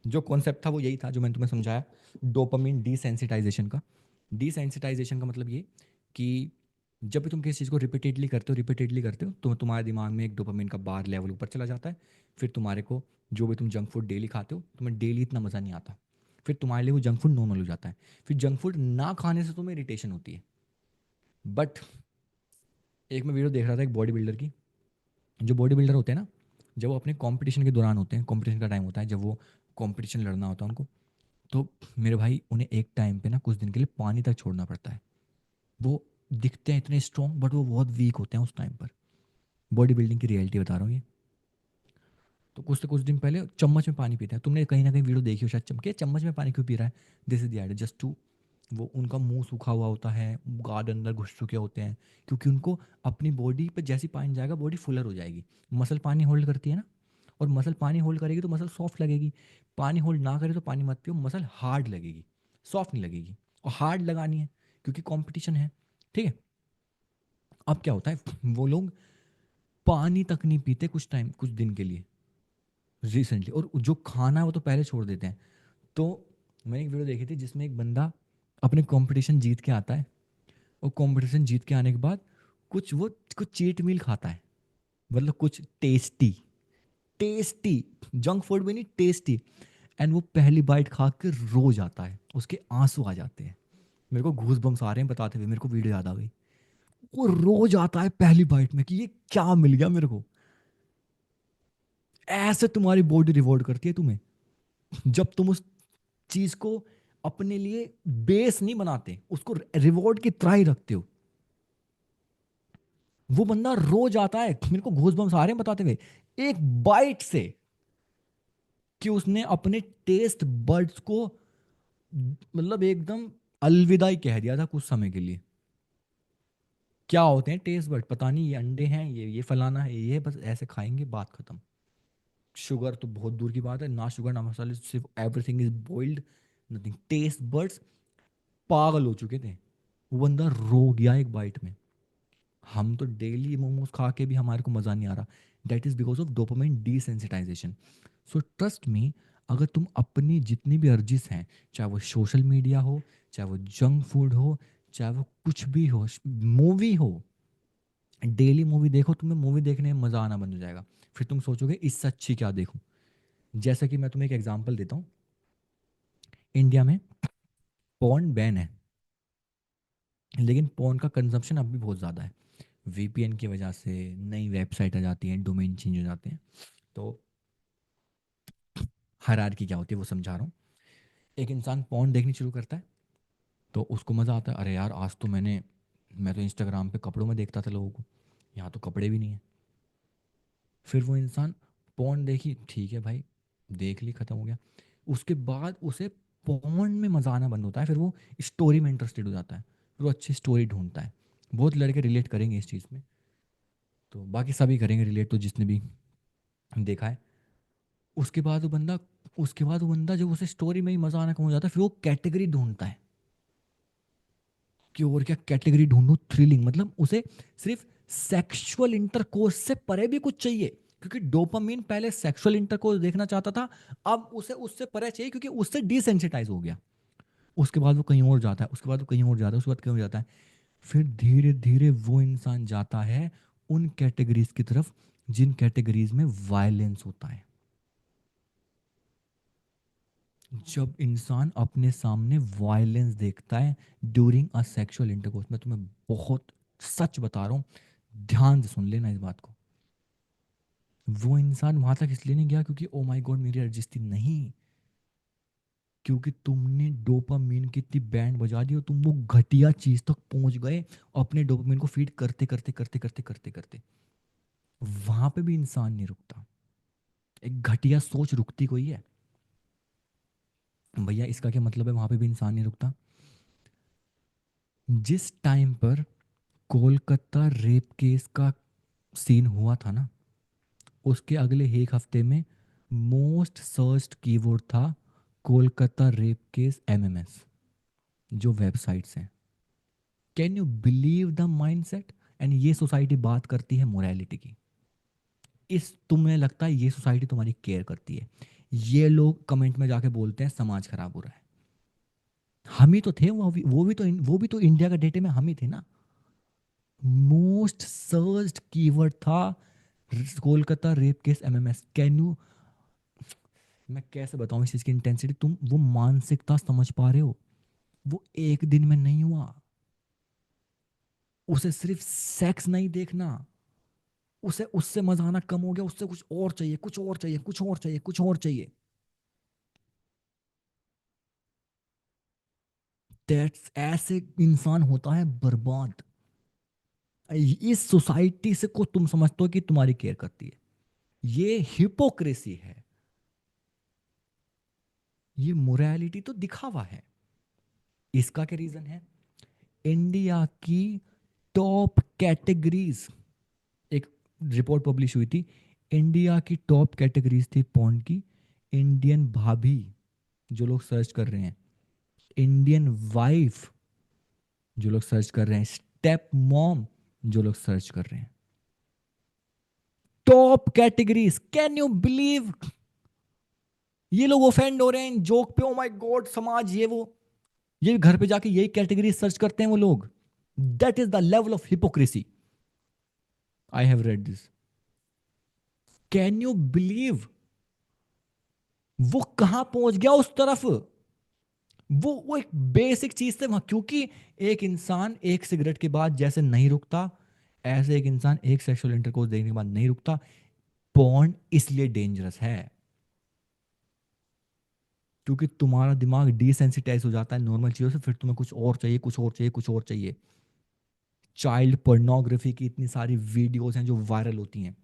Speaker 1: जो कॉन्सेप्ट था वो यही था जो मैंने तुम्हें समझाया, डोपामिन डिसेंसिटाइजेशन का। डिसेंसिटाइजेशन का मतलब ये कि जब भी तुम किसी चीज़ को रिपीटेडली करते हो तो तुम्हारे दिमाग में एक डोपामिन का बार लेवल ऊपर चला जाता है। फिर तुम्हारे को जो भी तुम जंक फूड डेली खाते हो, तुम्हें डेली इतना मज़ा नहीं आता। फिर तुम्हारे लिए वो जंक फूड नॉर्मल हो जाता है। फिर जंक फूड ना खाने से तुम्हें इरिटेशन होती है। बट एक मैं वीडियो देख रहा था एक बॉडी बिल्डर की। जो बॉडी बिल्डर होते हैं ना, जब वो अपने कंपटीशन के दौरान होते हैं, कंपटीशन का टाइम होता है जब वो कंपटीशन लड़ना होता है उनको, तो मेरे भाई उन्हें एक टाइम पे ना कुछ दिन के लिए पानी तक छोड़ना पड़ता है। वो दिखते हैं इतने स्ट्रॉन्ग, बट वो बहुत वीक होते हैं उस टाइम पर। बॉडी बिल्डिंग की रियलिटी बता रहा हूँ ये। तो कुछ से कुछ दिन पहले चम्मच में पानी पीते हैं। तुमने कहीं ना कहीं वीडियो देखी हो शायद, चमके चम्मच में पानी क्यों पी रहा है? This is the idea, just to, वो उनका मुंह सूखा हुआ होता है, गार्ड अंदर घुस चुके होते हैं, क्योंकि उनको अपनी बॉडी पे जैसी पानी जाएगा बॉडी फुलर हो जाएगी। मसल पानी होल्ड करती है ना, और मसल पानी होल्ड करेगी तो मसल सॉफ्ट लगेगी। पानी होल्ड ना करे तो पानी मत पियो, मसल हार्ड लगेगी, सॉफ्ट नहीं लगेगी। और हार्ड लगानी है क्योंकि कंपटीशन है। ठीक है। अब क्या होता है, वो लोग पानी तक नहीं पीते कुछ टाइम, कुछ दिन के लिए, रिसेंटली। और जो खाना है वो तो पहले छोड़ देते हैं। तो मैंने एक वीडियो देखी थी जिसमें एक बंदा अपने कंपटीशन जीत के आता है, और कंपटीशन जीत के आने के बाद वो कुछ चीट मील खाता है। मतलब कुछ टेस्टी, टेस्टी, जंक फूड भी नहीं, टेस्टी। एंड वो पहली बाइट खा के रो जाता है, उसके आंसू आ जाते हैं। मेरे को घूस बम्स आ रहे हैं बताते हुए, मेरे को वीडियो याद आ गई। वो रो जाता है पहली बाइट में कि ये क्या मिल गया मेरे को। ऐसे तुम्हारी बॉडी रिवॉर्ड करती है तुम्हें, जब तुम उस चीज को अपने लिए बेस नहीं बनाते, उसको रिवॉर्ड की तरह ही रखते हो। वो बंदा रो जाता है, मेरे को घूस बम्स आ रहे हैं बताते हुए, एक बाइट से, कि उसने अपने टेस्ट बर्ड्स को मतलब एकदम अलविदा ही कह दिया था कुछ समय के लिए। क्या होते हैं टेस्ट बर्ड पता नहीं, ये अंडे हैं, ये फलाना है, ये बस ऐसे खाएंगे, बात खत्म। शुगर तो बहुत दूर की बात है, ना शुगर ना मसाले, सिर्फ everything is boiled, nothing. Taste buds पागल हो चुके थे। वो बंदा रो गया एक बाइट में। हम तो डेली मोमोज खा के भी हमारे को मज़ा नहीं आ रहा। That is because of dopamine desensitization. So trust me, अगर तुम अपनी जितनी भी अर्जिस हैं, चाहे वो सोशल मीडिया हो, चाहे वो जंक फूड हो, चाहे वो कुछ भी हो, मूवी हो, डेली मूवी देखो, तुम्हें मूवी देखने में मज़ा आना बंद हो जाएगा। फिर तुम सोचोगे इससे अच्छी क्या देखूं। जैसे कि मैं तुम्हें एक एग्जांपल देता हूँ। इंडिया में पॉर्न बैन है, लेकिन पॉर्न का कंजम्पशन अब भी बहुत ज़्यादा है। वीपीएन की वजह से नई वेबसाइट आ जाती हैं, डोमेन चेंज हो जाते हैं। तो हायरार्की क्या होती है वो समझा रहा हूँ। एक इंसान पॉर्न देखनी शुरू करता है, तो उसको मज़ा आता है, अरे यार आज तो मैं तो इंस्टाग्राम पे कपड़ों में देखता था लोगों को, यहाँ तो कपड़े भी नहीं है। फिर वो इंसान पॉर्न देखी, ठीक है भाई, देख ली, ख़त्म हो गया। उसके बाद उसे पॉर्न में मज़ा आना बंद होता है, फिर वो स्टोरी में इंटरेस्टेड हो जाता है, फिर वो अच्छी स्टोरी ढूंढता है। बहुत लड़के रिलेट करेंगे इस चीज़ में, तो बाकी सभी करेंगे रिलेट, तो जिसने भी देखा है। उसके बाद वो बंदा उसके बाद वो बंदा जब उसे स्टोरी में ही मज़ा आना कम हो जाता है, फिर वो कैटेगरी ढूंढता है कि और क्या कैटेगरी ढूंढूं, थ्रिलिंग, मतलब उसे सिर्फ सेक्सुअल इंटरकोर्स से परे भी कुछ चाहिए। क्योंकि डोपामीन पहले सेक्सुअल इंटरकोर्स देखना चाहता था, अब उसे उससे परे चाहिए, क्योंकि उससे डिसेंसिटाइज हो गया। उसके बाद वो कहीं और जाता है, उसके बाद वो कहीं और जाता है, उसके बाद कहीं और जाता है। फिर धीरे धीरे वो इंसान जाता है उन कैटेगरीज की तरफ जिन कैटेगरीज में वायलेंस होता है। जब इंसान अपने सामने वायलेंस देखता है ड्यूरिंग अ सेक्सुअल इंटरकोर्स, मैं तुम्हें बहुत सच बता रहा हूँ, ध्यान से सुन लेना इस बात को। वो इंसान वहां तक इसलिए नहीं गया क्योंकि ओ माय गॉड मेरी एडजस्ट थी, नहीं, क्योंकि तुमने डोपामीन की इतनी बैंड बजा दी और तुम वो घटिया चीज तक पहुंच गए, अपने डोपामीन को फीड करते करते करते करते करते करते। वहां पे भी इंसान नहीं रुकता, एक घटिया सोच रुकती कोई है? भैया इसका क्या मतलब है वहां पे भी इंसान नहीं रुकता? जिस टाइम पर कोलकाता रेप केस का सीन हुआ था ना, उसके अगले एक हफ्ते में मोस्ट सर्च्ड कीवर्ड था कोलकाता रेप केस एमएमएस, जो वेबसाइट्स हैं। Can you believe the mindset? And ये सोसाइटी बात करती है मोरालिटी की। इस तुम्हें लगता है ये सोसाइटी तुम्हारी केयर करती है? ये लोग कमेंट में जाके बोलते हैं समाज खराब हो रहा है। हम ही तो थे, वो भी तो इंडिया का डेटे में हम ही थे ना। मोस्ट सर्च्ड कीवर्ड था Kolkata rape case MMS. Can you, मैं कैसे बताऊं इस चीज की इंटेंसिटी, तुम वो मानसिकता समझ पा रहे हो? वो एक दिन में नहीं हुआ। उसे सिर्फ सेक्स नहीं देखना, उसे उससे मजा आना कम हो गया, उससे कुछ और चाहिए, कुछ और चाहिए, कुछ और चाहिए, कुछ और चाहिए। दैट्स, ऐसे इंसान होता है बर्बाद। इस सोसाइटी से को तुम समझते हो कि तुम्हारी केयर करती है, ये हिपोक्रेसी है, ये मोरालिटी तो दिखावा है। इसका क्या रीजन है? इंडिया की टॉप कैटेगरीज, एक रिपोर्ट पब्लिश हुई थी, इंडिया की टॉप कैटेगरीज थी पॉर्न की। इंडियन भाभी जो लोग सर्च कर रहे हैं, इंडियन वाइफ जो लोग सर्च कर रहे हैं, स्टेप मॉम जो लोग सर्च कर रहे हैं, top categories. Can you believe? ये लोग ऑफेंड हो रहे हैं इन जोक पे, ओ माय गॉड समाज ये वो, ये घर पे जाके यही कैटेगरी सर्च करते हैं वो लोग। That is the level of hypocrisy. I have read this. Can you believe? वो कहां पहुंच गया उस तरफ? वो एक बेसिक चीज से वहां, क्योंकि एक इंसान एक सिगरेट के बाद जैसे नहीं रुकता, ऐसे एक इंसान एक सेक्सुअल इंटरकोर्स देखने के बाद नहीं रुकता। पॉर्न इसलिए डेंजरस है क्योंकि तुम्हारा दिमाग डिसेंसिटाइज हो जाता है नॉर्मल चीजों से, फिर तुम्हें कुछ और चाहिए, कुछ और चाहिए, कुछ और चाहिए। चाइल्ड पोर्नोग्राफी की इतनी सारी वीडियोस हैं जो वायरल होती हैं,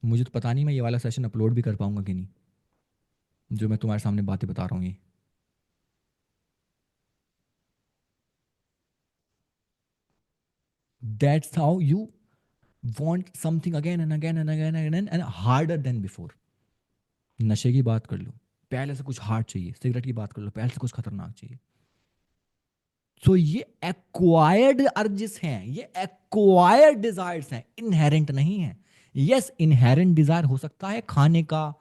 Speaker 1: मुझे तो पता नहीं मैं ये वाला सेशन अपलोड भी कर पाऊंगा कि नहीं, जो मैं तुम्हारे सामने बातें बता रहा हूँ ये। That's how you want something again and again and again and harder than before. नशे की बात कर लो, पहले से कुछ हार्ड चाहिए। सिगरेट की बात कर लो, पहले से कुछ खतरनाक चाहिए। सो ये एक्वायर्ड अर्जेस हैं, ये एक्वायर्ड डिजायर्स हैं, इनहेरेंट नहीं है। यस, इनहेरेंट डिजायर हो सकता है खाने का,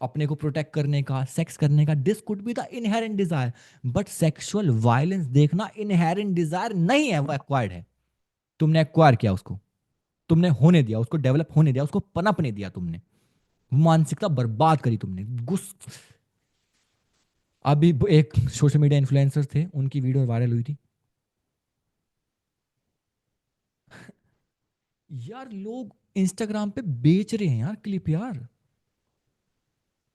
Speaker 1: अपने को प्रोटेक्ट करने का, सेक्स करने का, this could be the inherent desire. But sexual violence देखना इनहेरेंट डिजायर नहीं है, वो एक्वायर्ड है। तुमने एक्वायर किया उसको, तुमने होने दिया उसको, डेवलप होने दिया उसको, पनपने दिया तुमने, मानसिकता बर्बाद करी तुमने गुस। अभी एक सोशल मीडिया इन्फ्लुएंसर थे, उनकी वीडियो वायरल हुई थी। यार लोग इंस्टाग्राम पे बेच रहे हैं यार क्लिप यार।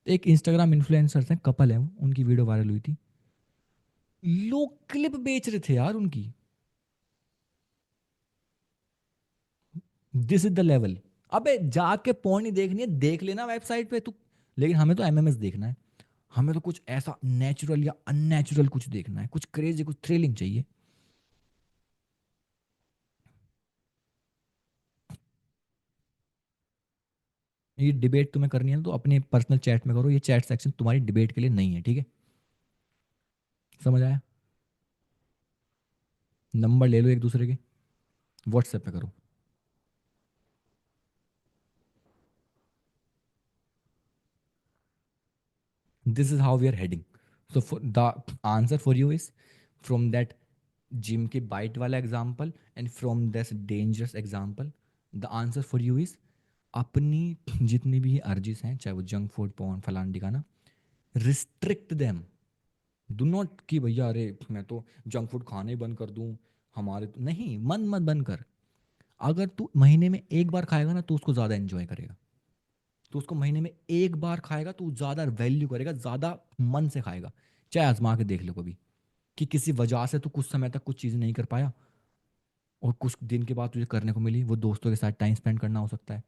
Speaker 1: एक इंस्टाग्राम इन्फ्लुएंसर थे, कपल है वो, उनकी वीडियो वायरल हुई थी। लोग क्लिप बेच रहे थे यार उनकी। This is the level. अबे जाके पॉर्न ही देखनी है देख लेना वेबसाइट पे तू, लेकिन हमें तो एमएमएस देखना है। हमें तो कुछ ऐसा नेचुरल या अननेचुरल कुछ देखना है, कुछ क्रेजी, कुछ थ्रिलिंग चाहिए। ये डिबेट तुम्हें करनी है तो अपने पर्सनल चैट में करो, ये चैट सेक्शन तुम्हारी डिबेट के लिए नहीं है, ठीक है? समझ आया? नंबर ले लो एक दूसरे के, व्हाट्सएप पे करो। This is how we are heading. So the answer for you is, from that gym के बाइट वाला example and from this dangerous example, the answer for you is, अपनी जितनी भी अर्जिस हैं, चाहे वो जंक फूड, पॉर्न, फलाना ढिकाना, restrict them. Do not कि भैया अरे मैं तो जंक फूड खाना ही बंद कर दूं, हमारे तो नहीं, मन मत बंद कर। अगर तू महीने में एक बार खाएगा ना तो उसको ज़्यादा एंजॉय करेगा। तो उसको महीने में एक बार खाएगा तो ज़्यादा वैल्यू करेगा, ज़्यादा मन से खाएगा। चाहे आजमा के देख लो कभी, कि किसी वजह से तू कुछ समय तक कुछ चीज़ नहीं कर पाया, और कुछ दिन के बाद तुझे करने को मिली, वो दोस्तों के साथ टाइम स्पेंड करना हो सकता है।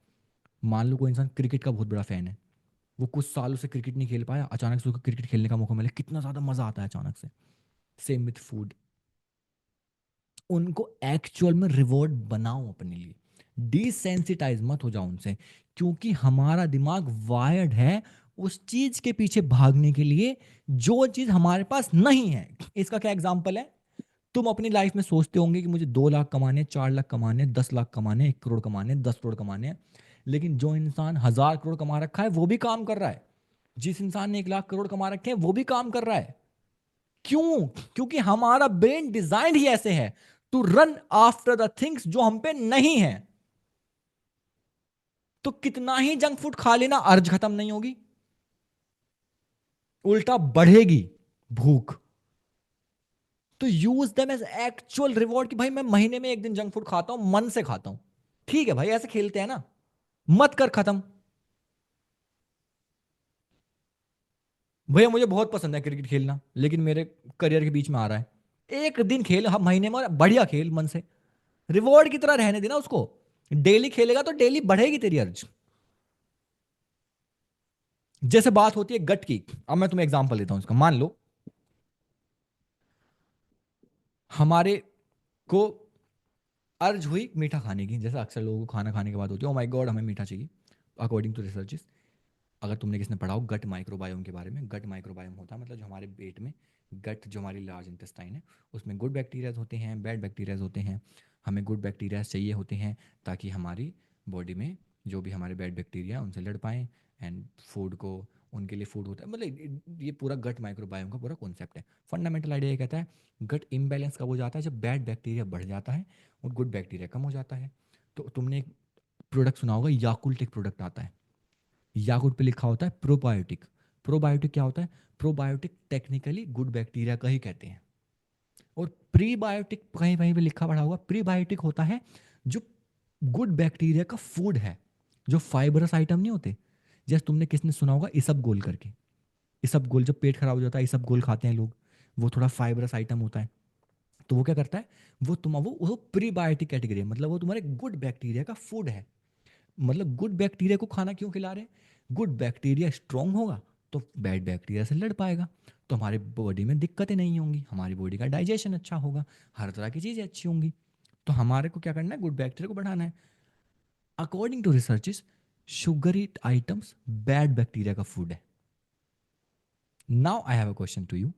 Speaker 1: मान लो कोई इंसान क्रिकेट का बहुत बड़ा फ़ैन है, वो कुछ सालों से क्रिकेट नहीं खेल पाया, अचानक से उसको क्रिकेट खेलने का मौका मिले, कितना ज़्यादा मज़ा आता है अचानक से। Same with food. उनको एक्चुअल में रिवॉर्ड बनाओ अपने लिए, डिसेंसिटाइज मत हो जाओ उनसे, क्योंकि हमारा दिमाग वायर्ड है उस चीज के पीछे भागने के लिए जो चीज हमारे पास नहीं है। इसका क्या एग्जांपल है? तुम अपनी लाइफ में सोचते होंगे कि मुझे 2 लाख कमाने, 4 लाख कमाने, 10 लाख कमाने, 1 करोड़ कमाने, 10 करोड़ कमाने हैं। लेकिन जो इंसान 1,000 करोड़ कमा रखा है वो भी काम कर रहा है, जिस इंसान ने 1 लाख करोड़ कमा रखे हैं वो भी काम कर रहा है। क्यों? क्योंकि हमारा ब्रेन डिजाइन ही ऐसे है, to run after the things जो हम पे नहीं है। तो कितना ही जंक फूड खा लेना, अर्ज खत्म नहीं होगी, उल्टा बढ़ेगी भूख। तो use them as actual reward, कि भाई मैं महीने में एक दिन जंक फूड खाता हूं, मन से खाता हूं। ठीक है भाई, ऐसे खेलते हैं ना, मत कर खत्म। भैया मुझे बहुत पसंद है क्रिकेट खेलना, लेकिन मेरे करियर के बीच में आ रहा है। एक दिन खेल, हम महीने में, बढ़िया खेल मन से, रिवॉर्ड की तरह रहने देना उसको। डेली खेलेगा तो डेली बढ़ेगी तेरी अर्ज। जैसे बात होती है गट की, अब मैं तुम्हें एग्जांपल देता हूं इसका। मान लो हमारे को अर्ज हुई मीठा खाने की, जैसे अक्सर लोगों को खाना खाने के बाद होती है, ओ माय गॉड हमें मीठा चाहिए। अकॉर्डिंग टू रिसर्चेस, अगर तुमने किसने पढ़ा हो गट माइक्रोबायोम के बारे में, गट माइक्रोबायोम होता है मतलब जो हमारे पेट में, गट जो हमारी लार्ज इंटेस्टाइन है, उसमें गुड बैक्टीरियाज होते हैं, बैड बैक्टीरियाज होते हैं। हमें गुड बैक्टीरियाज चाहिए होते हैं ताकि हमारी बॉडी में जो भी हमारे बैड बैक्टीरिया उनसे लड़ पाएँ, एंड फूड को, उनके लिए फूड होता है। मतलब ये पूरा गट माइक्रोबायोम का पूरा कॉन्सेप्ट है। फंडामेंटल आइडिया ये कहता है, गट इम्बैलेंस कब हो जाता है? जब बैड बैक्टीरिया बढ़ जाता है और गुड बैक्टीरिया कम हो जाता है। तो तुमने एक प्रोडक्ट सुना होगा, याकुल्ट एक प्रोडक्ट आता है, याकुल्ट पे लिखा होता है प्रोबायोटिक। प्रोबायोटिक क्या होता है? प्रोबायोटिक टेक्निकली गुड बैक्टीरिया का ही कहते हैं। और प्रीबायोटिक कहीं कहीं पे लिखा पड़ा होगा, प्रीबायोटिक होता है जो गुड बैक्टीरिया का फूड है, जो फाइबरस आइटम नहीं होते। जैसे तुमने किसने सुना होगा इसबगोल करके, इसबगोल, जब पेट खराब हो जाता है इसबगोल खाते हैं लोग, वो थोड़ा फाइबरस आइटम होता है। तो वो क्या करता है, वो प्रीबायोटिक कैटेगरी है, मतलब वो तुम्हारे गुड बैक्टीरिया का फूड है। मतलब गुड बैक्टीरिया को खाना क्यों खिला रहे हैं? गुड बैक्टीरिया स्ट्रांग होगा तो बैड बैक्टीरिया से लड़ पाएगा, तो हमारी बॉडी में दिक्कतें नहीं होंगी, हमारी बॉडी का डाइजेशन अच्छा होगा, हर तरह की चीज़ें अच्छी होंगी। तो हमारे को क्या करना है? गुड बैक्टीरिया को बढ़ाना है। According to researches, sugary items bad bacteria का फूड है। Now I have a question to you.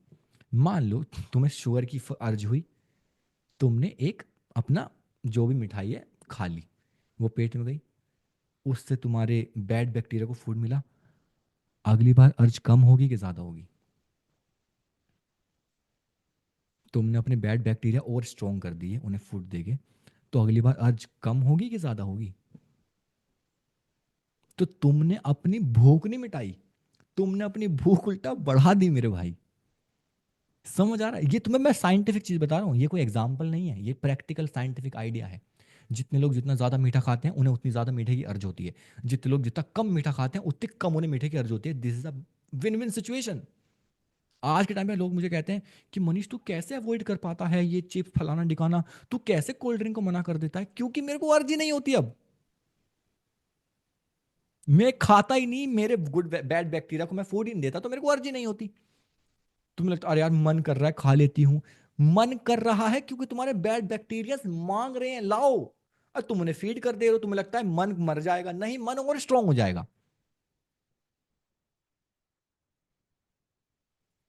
Speaker 1: मान लो तुम्हें शुगर की अर्ज हुई, तुमने एक अपना जो भी मिठाई है खा ली, वो पेट में गई, उससे तुम्हारे बैड बैक्टीरिया को फूड मिला। अगली बार अर्ज कम होगी कि ज़्यादा होगी? तुमने अपने बैड बैक्टीरिया और स्ट्रॉन्ग कर दिए उन्हें फूड देके, तो अगली बार अर्ज कम होगी कि ज्यादा होगी? तो तुमने अपनी भूख नहीं मिटाई, तुमने अपनी भूख उल्टा बढ़ा दी मेरे भाई। समझ आ रहा है? ये तुम्हें मैं साइंटिफिक चीज बता रहा हूँ, ये कोई एग्जाम्पल नहीं है, ये प्रैक्टिकल साइंटिफिक आइडिया है। जितने लोग जितना ज्यादा मीठा खाते हैं उन्हें उतनी ज्यादा मीठे की अर्ज होती है। जितने लोग जितना कम मीठा खाते हैं उतनी कम उन्हें मीठे की अर्ज होती है। This is a win win situation. आज के टाइम में लोग मुझे कहते हैं कि मनीष तू कैसे अवॉइड कर पाता है ये चिप्स फलाना डिकाना, तू कैसे कोल्ड ड्रिंक को मना कर देता है? क्योंकि मेरे को अर्जी नहीं होती अब। मैं खाता ही नहीं, मेरे गुड बैड बैक्टीरिया को मैं फूड ही नहीं देता, तो मेरे को अर्जी नहीं होती। तुम्हें लगता है अरे यार मन कर रहा है खा लेती हूँ। मन कर रहा है क्योंकि तुम्हारे बैड बैक्टीरिया मांग रहे हैं लाओ, और तुम उन्हें फीड कर दे रहे हो। तुम्हें लगता है मन मर जाएगा, नहीं, मन और स्ट्रांग हो जाएगा।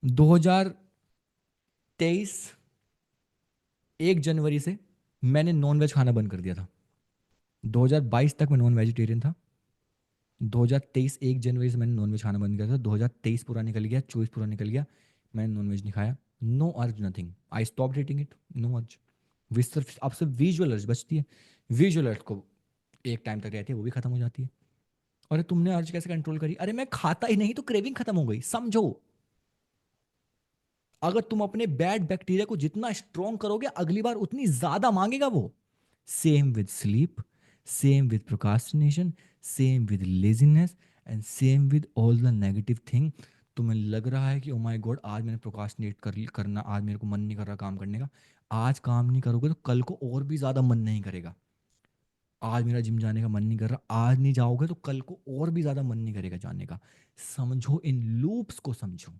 Speaker 1: 2023 1 जनवरी से मैंने नॉन वेज खाना बंद कर दिया था। 2022 तक मैं नॉन वेजिटेरियन था। 2023 1 जनवरी से मैंने नॉन वेज खाना बंद किया था। 2023 पूरा निकल गया, 24 पूरा निकल गया, मैंने नॉन वेज नहीं खाया। No urge, nothing, I stop eating it, no urge. सिर्फ अब सिर्फ विजुअल अर्ज बचती है। विजुअल अर्ज को एक टाइम तक रहती है, वो भी खत्म हो जाती है। अरे तुमने अर्ज कैसे कंट्रोल करी? अरे मैं खाता ही नहीं तो क्रेविंग खत्म हो गई, समझो। अगर तुम अपने बैड बैक्टीरिया को जितना स्ट्रॉन्ग करोगे अगली बार उतनी ज्यादा मांगेगा वो। Same with sleep, same with procrastination, same with laziness, and same with all the negative thing. तुम्हें लग रहा है कि ओ माय गॉड आज मैंने प्रोकास्टिनेट करना, आज मेरे को मन नहीं कर रहा काम करने का। आज काम नहीं करोगे तो कल को और भी ज्यादा मन नहीं करेगा। आज मेरा जिम जाने का मन नहीं कर रहा, आज नहीं जाओगे तो कल को और भी ज्यादा मन नहीं करेगा जाने का। समझो, इन लूप्स को समझो।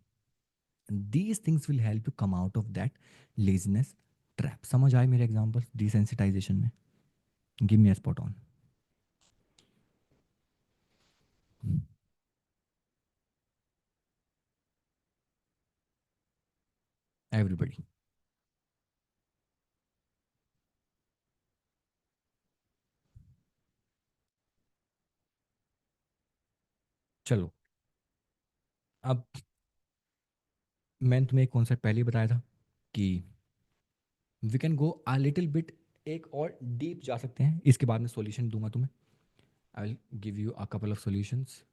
Speaker 1: These things will help you come out of that laziness trap. समझ आए मेरे एग्जांपल डिसेंसिटाइजेशन में? Give me a spot on. Everybody. चलो, अब मैंने तुम्हें एक कॉन्सेप्ट पहले ही बताया था कि we can go a little bit, एक और डीप जा सकते हैं। इसके बाद में सॉल्यूशन दूंगा तुम्हें। I will give you a couple of solutions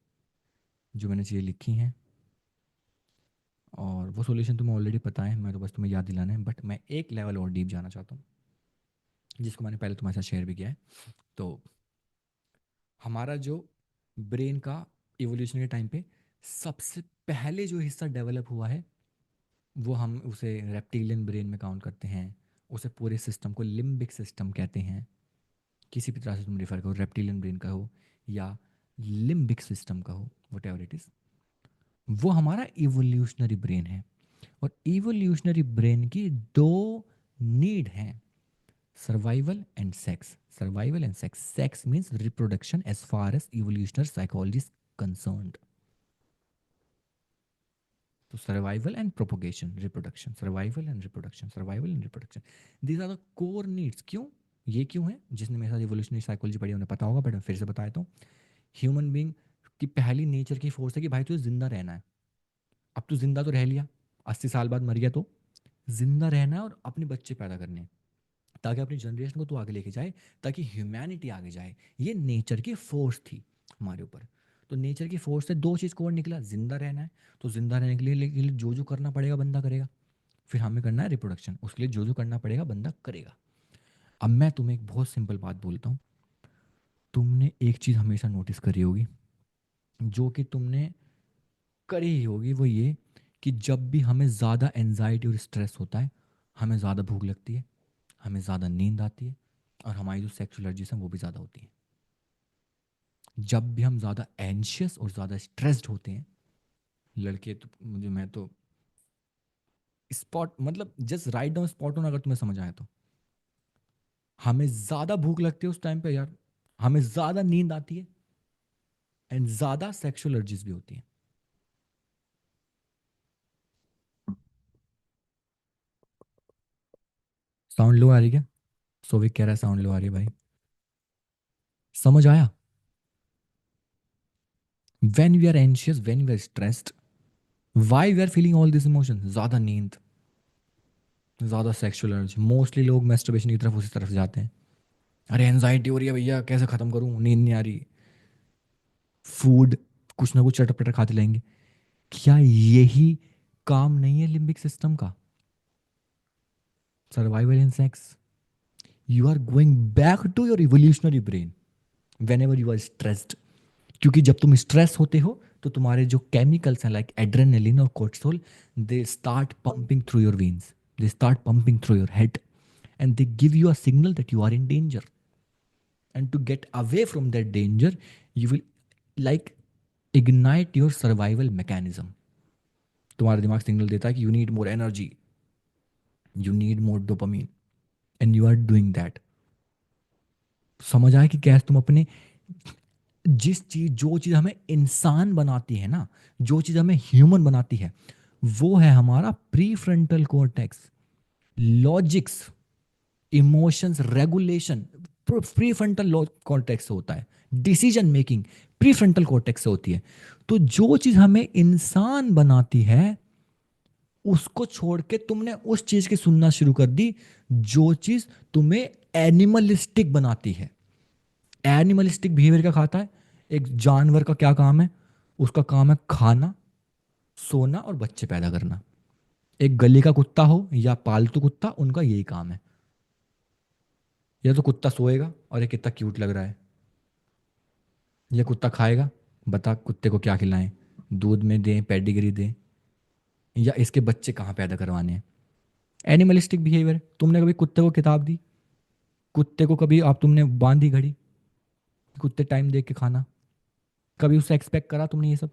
Speaker 1: जो मैंने चीज़ें लिखी हैं, और वो सॉल्यूशन तुम्हें ऑलरेडी पता है, मैं तो बस तुम्हें याद दिलाना है। बट मैं एक लेवल और डीप जाना चाहता हूँ, जिसको मैंने पहले तुम्हारे साथ शेयर भी किया है। तो हमारा जो ब्रेन का इवोल्यूशन के टाइम पे सबसे पहले जो हिस्सा डेवलप हुआ है, वो हम उसे रेप्टिलियन ब्रेन में काउंट करते हैं। उसे पूरे सिस्टम को लिम्बिक सिस्टम कहते हैं। किसी भी तरह से तुम रिफर करो, रेप्टिलियन ब्रेन का हो या लिम्बिक सिस्टम का हो, वट एवर इट इज, वो हमारा इवोल्यूशनरी ब्रेन है। और इवोल्यूशनरी ब्रेन की दो नीड हैं, survival and sex. Survival and sex, sex means reproduction as far as evolutionary psychology is concerned. तो survival and propagation, reproduction, survival and reproduction, survival and reproduction, these are the core needs. क्यों? ये क्यों है? जिसने मेरे साथ evolutionary psychology पढ़ी उन्हें पता होगा, बट मैं फिर से बताया तो, ह्यूमन बीइंग की पहली नेचर की फोर्स है कि भाई तुझे जिंदा रहना है। अब तू जिंदा तो रह लिया, 80 साल बाद मर गया, तो जिंदा रहना है और अपने बच्चे पैदा करने हैं, ताकि अपनी जनरेशन को तू आगे लेके जाए, ताकि ह्यूमैनिटी आगे जाए। ये नेचर की फोर्स थी हमारे ऊपर। तो नेचर की फोर्स से दो चीज़ को और निकला, जिंदा रहना है, तो जिंदा रहने के लिए जो जो करना पड़ेगा बंदा करेगा। फिर हमें करना है रिप्रोडक्शन, उसके लिए जो जो करना पड़ेगा बंदा करेगा। अब मैं तुम्हें एक बहुत सिंपल बात बोलता हूँ। तुमने एक चीज़ हमेशा नोटिस करी होगी, जो कि तुमने करी ही होगी, वो ये कि जब भी हमें ज़्यादा एनजाइटी और स्ट्रेस होता है, हमें ज़्यादा भूख लगती है, हमें ज़्यादा नींद आती है, और हमारी जो सेक्सुअल एनर्जीज हैं वो भी ज़्यादा होती है। जब भी हम ज़्यादा एंशियस और ज़्यादा स्ट्रेस्ड होते हैं, लड़के तो मुझे, मैं तो स्पॉट मतलब just write down spot on, अगर तुम्हें समझ आया तो, हमें ज़्यादा भूख लगती है उस टाइम पे यार, हमें ज़्यादा नींद आती है, एंड ज़्यादा सेक्सुअल एनर्जीज भी होती हैं। साउंड लो आ रही है क्या? सोविक कह रहा है साउंड लो आ रही है भाई। समझ आया? When we are anxious, when we are stressed, why we are feeling all this emotion, ज़्यादा नींद, ज़्यादा सेक्सुअल अर्ज, मोस्टली लोग मैस्टरबेशन की तरफ, उसी तरफ जाते हैं। अरे एनजाइटी हो रही है भैया, कैसे खत्म करूं, नींद नहीं आ रही, फूड, कुछ ना कुछ चटपटा खाते रहेंगे। क्या यही काम नहीं है लिम्बिक सिस्टम का? Survival in sex. You are going back to your evolutionary brain whenever you are stressed. क्योंकि जब तुम स्ट्रेस होते हो तो तुम्हारे जो केमिकल्स हैं लाइक एड्रेनलिन और cortisol, they start pumping through your veins, they start pumping through your head, and they give you a signal that you are in danger, and to get away from that danger you will like ignite your survival mechanism. तुम्हारा दिमाग signal देता है कि you need more energy, you need more dopamine, and you are doing that. समझ आया कि कैसे तुम अपने जो चीज हमें इंसान बनाती है ना, जो चीज हमें ह्यूमन बनाती है, वो है हमारा pre frontal cortex, logics, emotions, regulation. Pre frontal cortex से होता है, decision making pre frontal cortex से होती है। तो जो चीज हमें इंसान बनाती है, उसको छोड़ के तुमने उस चीज की सुनना शुरू कर दी जो चीज तुम्हें एनिमलिस्टिक बनाती है। एनिमलिस्टिक बिहेवियर क्या खाता है? एक जानवर का क्या काम है? उसका काम है खाना, सोना और बच्चे पैदा करना। एक गली का कुत्ता हो या पालतू कुत्ता, उनका यही काम है। या तो कुत्ता सोएगा और ये कितना क्यूट लग रहा है, ये कुत्ता खाएगा, बता कुत्ते को क्या खिलाएं, दूध में दें, पेडिग्री दें, या इसके बच्चे कहाँ पैदा करवाने हैं। Animalistic behaviour. तुमने कभी कुत्ते को किताब दी? कुत्ते को कभी आप तुमने बांधी घड़ी? कुत्ते टाइम देख के खाना? कभी उससे एक्सपेक्ट करा तुमने ये सब?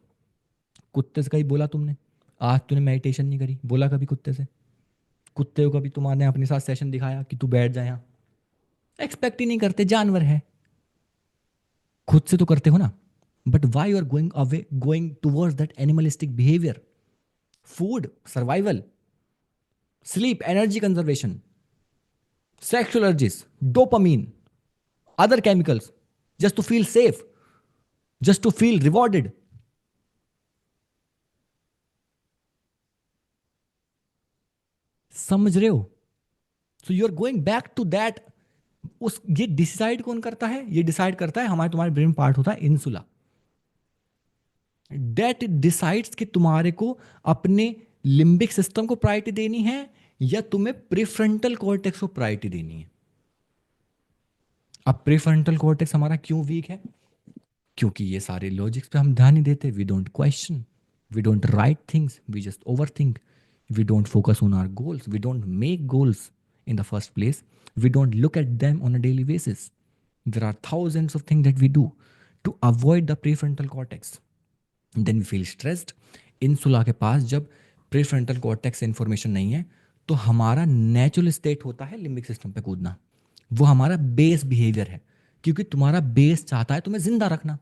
Speaker 1: कुत्ते से कहीं बोला तुमने आज तूने मेडिटेशन नहीं करी? बोला कभी कुत्ते से? कुत्ते को कभी तुम्हारे अपने साथ सेशन दिखाया कि तू बैठ जाए यहाँ? एक्सपेक्ट ही नहीं करते, जानवर है। खुद से तो करते हो ना। But why you are going away, going towards that animalistic behaviour? Food, survival, sleep, energy conservation, sexual urges, dopamine, other chemicals, just to feel safe, just to feel rewarded. समझ रहे हो? So you are going back to that. उस ये decide कौन करता है? ये decide करता है हमारे तुम्हारे ब्रेन पार्ट होता है इंसुला। दैट डिसाइड्स कि तुम्हारे को अपने लिम्बिक सिस्टम को प्रायोरिटी देनी है या तुम्हें प्रीफ्रंटल कॉर्टेक्स को प्रायोरिटी देनी है। अब प्रीफ्रंटल कॉर्टेक्स हमारा क्यों वीक है? क्योंकि ये सारे लॉजिक्स पे हम ध्यान नहीं देते। We don't question, we don't write things, we just overthink, we don't focus on our goals, we don't make goals in the first place, we don't look at them on a daily basis. There are thousands of things that we do to avoid the prefrontal cortex. Then we feel stressed. Insula के पास जब prefrontal cortex से information नहीं है, तो हमारा natural state होता है लिम्बिक सिस्टम पे कूदना। वो हमारा बेस बिहेवियर है, क्योंकि तुम्हारा बेस चाहता है तुम्हें जिंदा रखना,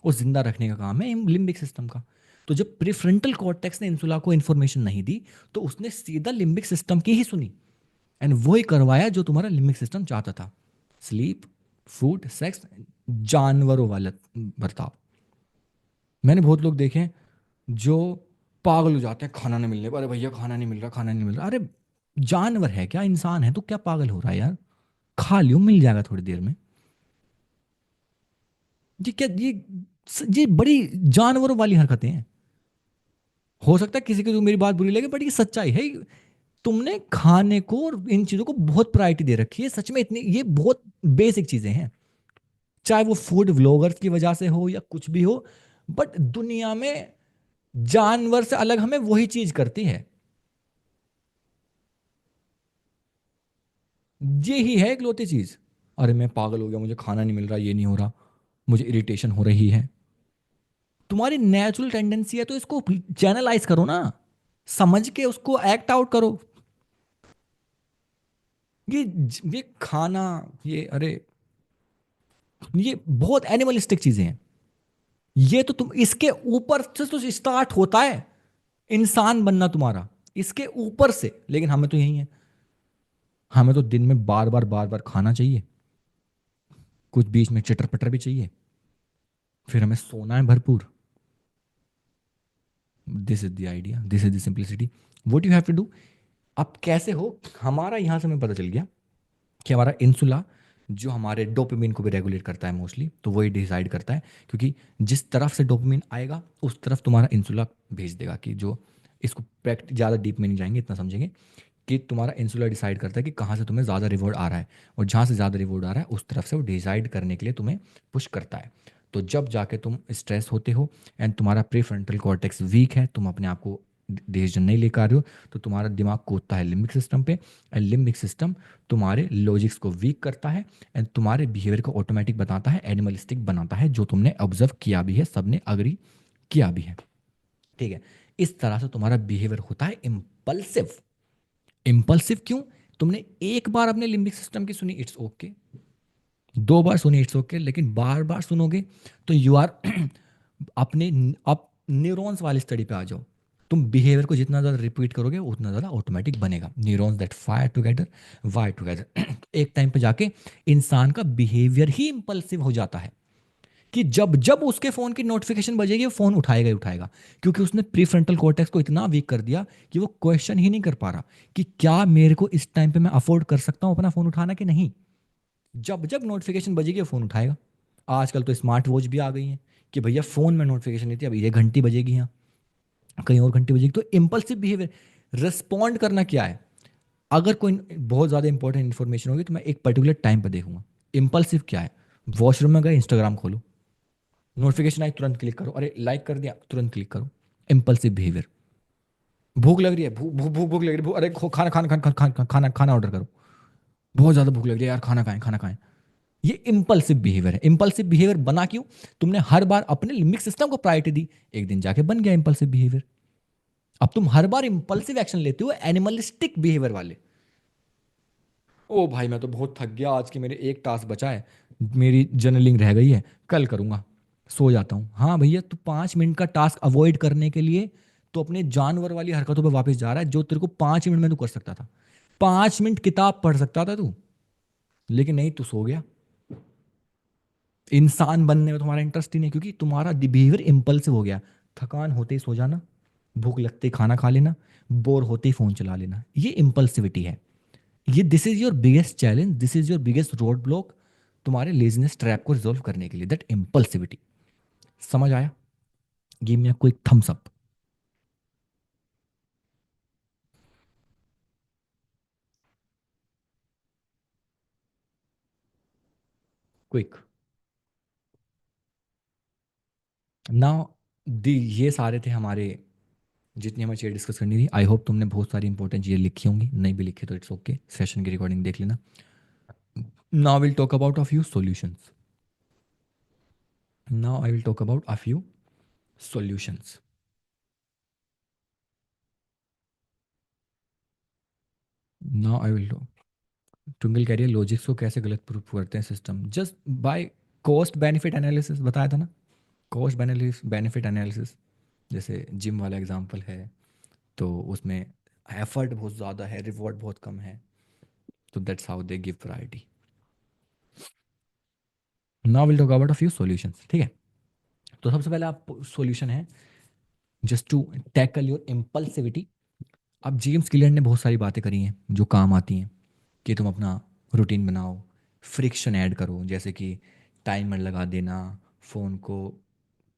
Speaker 1: और जिंदा रखने का काम है लिम्बिक सिस्टम का। तो जब प्रीफ्रंटल कॉर्टेक्स ने इंसुला को इंफॉर्मेशन नहीं दी, तो उसने सीधा लिम्बिक सिस्टम की ही सुनी, एंड वो ही करवाया जो तुम्हारा लिम्बिक सिस्टम चाहता था। स्लीप, फूड, सेक्स, जानवरों वाला बर्ताव। मैंने बहुत लोग देखे हैं जो पागल हो जाते हैं खाना नहीं मिलने पर। अरे भैया खाना नहीं मिल रहा, खाना नहीं मिल रहा। अरे जानवर है क्या, इंसान है तो क्या पागल हो रहा है यार? खा लियो, मिल जाएगा थोड़ी देर में। ये क्या, ये बड़ी जानवरों वाली हरकतें हैं। हो सकता है किसी को तो मेरी बात बुरी लगे, बट ये सच्चाई है। तुमने खाने को और इन चीजों को बहुत प्रायोरिटी दे रखी है, सच में। इतनी ये बहुत बेसिक चीजें हैं, चाहे वो फूड व्लॉगर्स की वजह से हो या कुछ भी हो। बट दुनिया में जानवर से अलग हमें वही चीज करती है। ये ही है इकलौती चीज। अरे मैं पागल हो गया, मुझे खाना नहीं मिल रहा, ये नहीं हो रहा, मुझे इरिटेशन हो रही है। तुम्हारी नेचुरल टेंडेंसी है तो इसको चैनलाइज करो ना, समझ के उसको एक्ट आउट करो। ये ये खाना, ये अरे ये बहुत एनिमलिस्टिक चीजें हैं। ये तो तुम इसके ऊपर से तो स्टार्ट होता है इंसान बनना तुम्हारा, इसके ऊपर से। लेकिन हमें तो यही है, हमें तो दिन में बार बार खाना चाहिए, कुछ बीच में चटर पटर भी चाहिए, फिर हमें सोना है भरपूर। This is the idea, this is the simplicity, what you have to do. अब कैसे हो, हमारा यहां से हमें पता चल गया कि हमारा इंसुला जो हमारे डोपामिन को भी रेगुलेट करता है मोस्टली, तो वही डिसाइड करता है। क्योंकि जिस तरफ से डोपामिन आएगा उस तरफ तुम्हारा इंसुला भेज देगा, कि जो इसको प्रैक्ट ज़्यादा डीप में नहीं जाएंगे, इतना समझेंगे कि तुम्हारा इंसुला डिसाइड करता है कि कहाँ से तुम्हें ज़्यादा रिवॉर्ड आ रहा है, और जहाँ से ज़्यादा रिवॉर्ड आ रहा है उस तरफ से वो डिसाइड करने के लिए तुम्हें पुश करता है। तो जब जाके तुम स्ट्रेस होते हो एंड तुम्हारा प्रीफ्रंटल कॉर्टेक्स वीक है, तुम अपने आप को डिसीजन नहीं ले पा रहे हो, तो तुम्हारा दिमाग कूदता है लिम्बिक सिस्टम पे, एंड लिम्बिक सिस्टम तुम्हारे लॉजिक्स को वीक करता है एंड तुम्हारे बिहेवियर को ऑटोमेटिक बताता है, एनिमलिस्टिक बनाता है, जो तुमने ऑब्जर्व किया भी है, सबने अग्री किया भी है। ठीक है। इस तरह से तुम्हारा बिहेवियर होता है इम्पल्सिव। इम्पल्सिव क्यों? तुमने एक बार अपने लिम्बिक सिस्टम की सुनी, इट्स ओके, दो बार सुनी, इट्स ओके, लेकिन बार बार सुनोगे तो यू आर अपने अब न्यूरॉन्स वाली स्टडी पे आ जाओ। तुम बिहेवियर को जितना ज़्यादा रिपीट करोगे उतना ज़्यादा ऑटोमेटिक बनेगा। Neurons that fire together wire together. एक टाइम पे जाके इंसान का बिहेवियर ही इम्पल्सिव हो जाता है, कि जब जब उसके फोन की नोटिफिकेशन बजेगी वो फोन उठाएगा ही उठाएगा, क्योंकि उसने प्रीफ्रंटल कॉर्टेक्स को इतना वीक कर दिया कि वो क्वेश्चन ही नहीं कर पा रहा कि क्या मेरे को इस टाइम पे मैं अफोर्ड कर सकता हूँ अपना फोन उठाना कि नहीं। जब जब नोटिफिकेशन बजेगी वो फोन उठाएगा। आजकल तो स्मार्ट वॉच भी आ गई हैं कि भैया फोन में नोटिफिकेशन नहीं थी, अब ये घंटी बजेगी, यहाँ कहीं और घंटी बजेगी। तो इम्पल्सिव बिहेवियर, रिस्पॉन्ड करना क्या है? अगर कोई बहुत ज़्यादा इंपॉर्टेंट इन्फॉर्मेशन होगी तो मैं एक पर्टिकुलर टाइम पर देखूंगा। इम्पल्सिव क्या है? वॉशरूम में गए, इंस्टाग्राम खोलो, नोटिफिकेशन आई तुरंत क्लिक करो, अरे लाइक कर दिया तुरंत क्लिक करो। Impulsive behaviour. भूख लग रही है, भूख भूख भूख भूख लग रही है, अरे खाना खाना खाना खाना खाना खाना ऑर्डर करो, बहुत ज़्यादा भूख लग रही है यार, खाना खाएं खाना खाएं। ये इम्पल्सिव बिहेवियर है। इम्पल्सिव बिहेवियर बना क्यों? तुमने हर बार अपने लिम्बिक सिस्टम को प्रायोरिटी दी, एक दिन जाके बन गया इम्पल्सिव बिहेवियर। अब तुम हर बार इम्पल्सिव एक्शन लेते हो, एनिमलिस्टिक बिहेवियर वाले। ओ भाई मैं तो बहुत थक गया आज की, मेरे एक टास्क बचा है, मेरी जर्नलिंग रह गई है, कल करूंगा, सो जाता हूँ। हाँ भैया, तू 5 मिनट का टास्क अवॉइड करने के लिए तो अपने जानवर वाली हरकतों पर वापस जा रहा है, जो तेरे को 5 मिनट में तू कर सकता था। 5 मिनट किताब पढ़ सकता था तू, लेकिन नहीं, तू सो गया। इंसान बनने में तुम्हारा इंटरेस्ट ही नहीं, क्योंकि तुम्हारा बिहेवियर इम्पल्सिव हो गया। थकान होते ही सो जाना, भूख लगते ही खाना खा लेना, बोर होते ही फोन चला लेना, ये इम्पल्सिविटी है। ये this is your biggest challenge, this is your biggest roadblock तुम्हारे लेजीनेस ट्रैप को रिजोल्व करने के लिए, दैट इम्पल्सिविटी। समझ आया? Give me a quick thumbs up. Quick. Now the, ये सारे थे हमारे, जितनी हमें चीज़ें डिस्कस करनी थी। आई होप तुमने बहुत सारी इंपॉर्टेंट चीज़ें लिखी होंगी, नहीं भी लिखी तो इट्स ओके, सेशन की रिकॉर्डिंग देख लेना। Now will talk about a few solutions. Now I will talk about a few solutions. Now I will talk, twinkle कह रही है लॉजिक्स को कैसे गलत प्रूफ करते हैं system, just by cost benefit analysis, बताया था ना। कॉस्ट बेनिफिट एनालिसिस, जैसे जिम वाला एग्जांपल है, तो उसमें एफर्ट बहुत ज़्यादा है, रिवॉर्ड बहुत कम है, तो that's how they give priority. Now will talk about a few solutions. ठीक है, तो सबसे पहले आप सॉल्यूशन है just to tackle your impulsivity. अब जेम्स क्लियर ने बहुत सारी बातें करी हैं जो काम आती हैं, कि तुम अपना रूटीन बनाओ, फ्रिक्शन ऐड करो, जैसे कि टाइमर लगा देना, फ़ोन को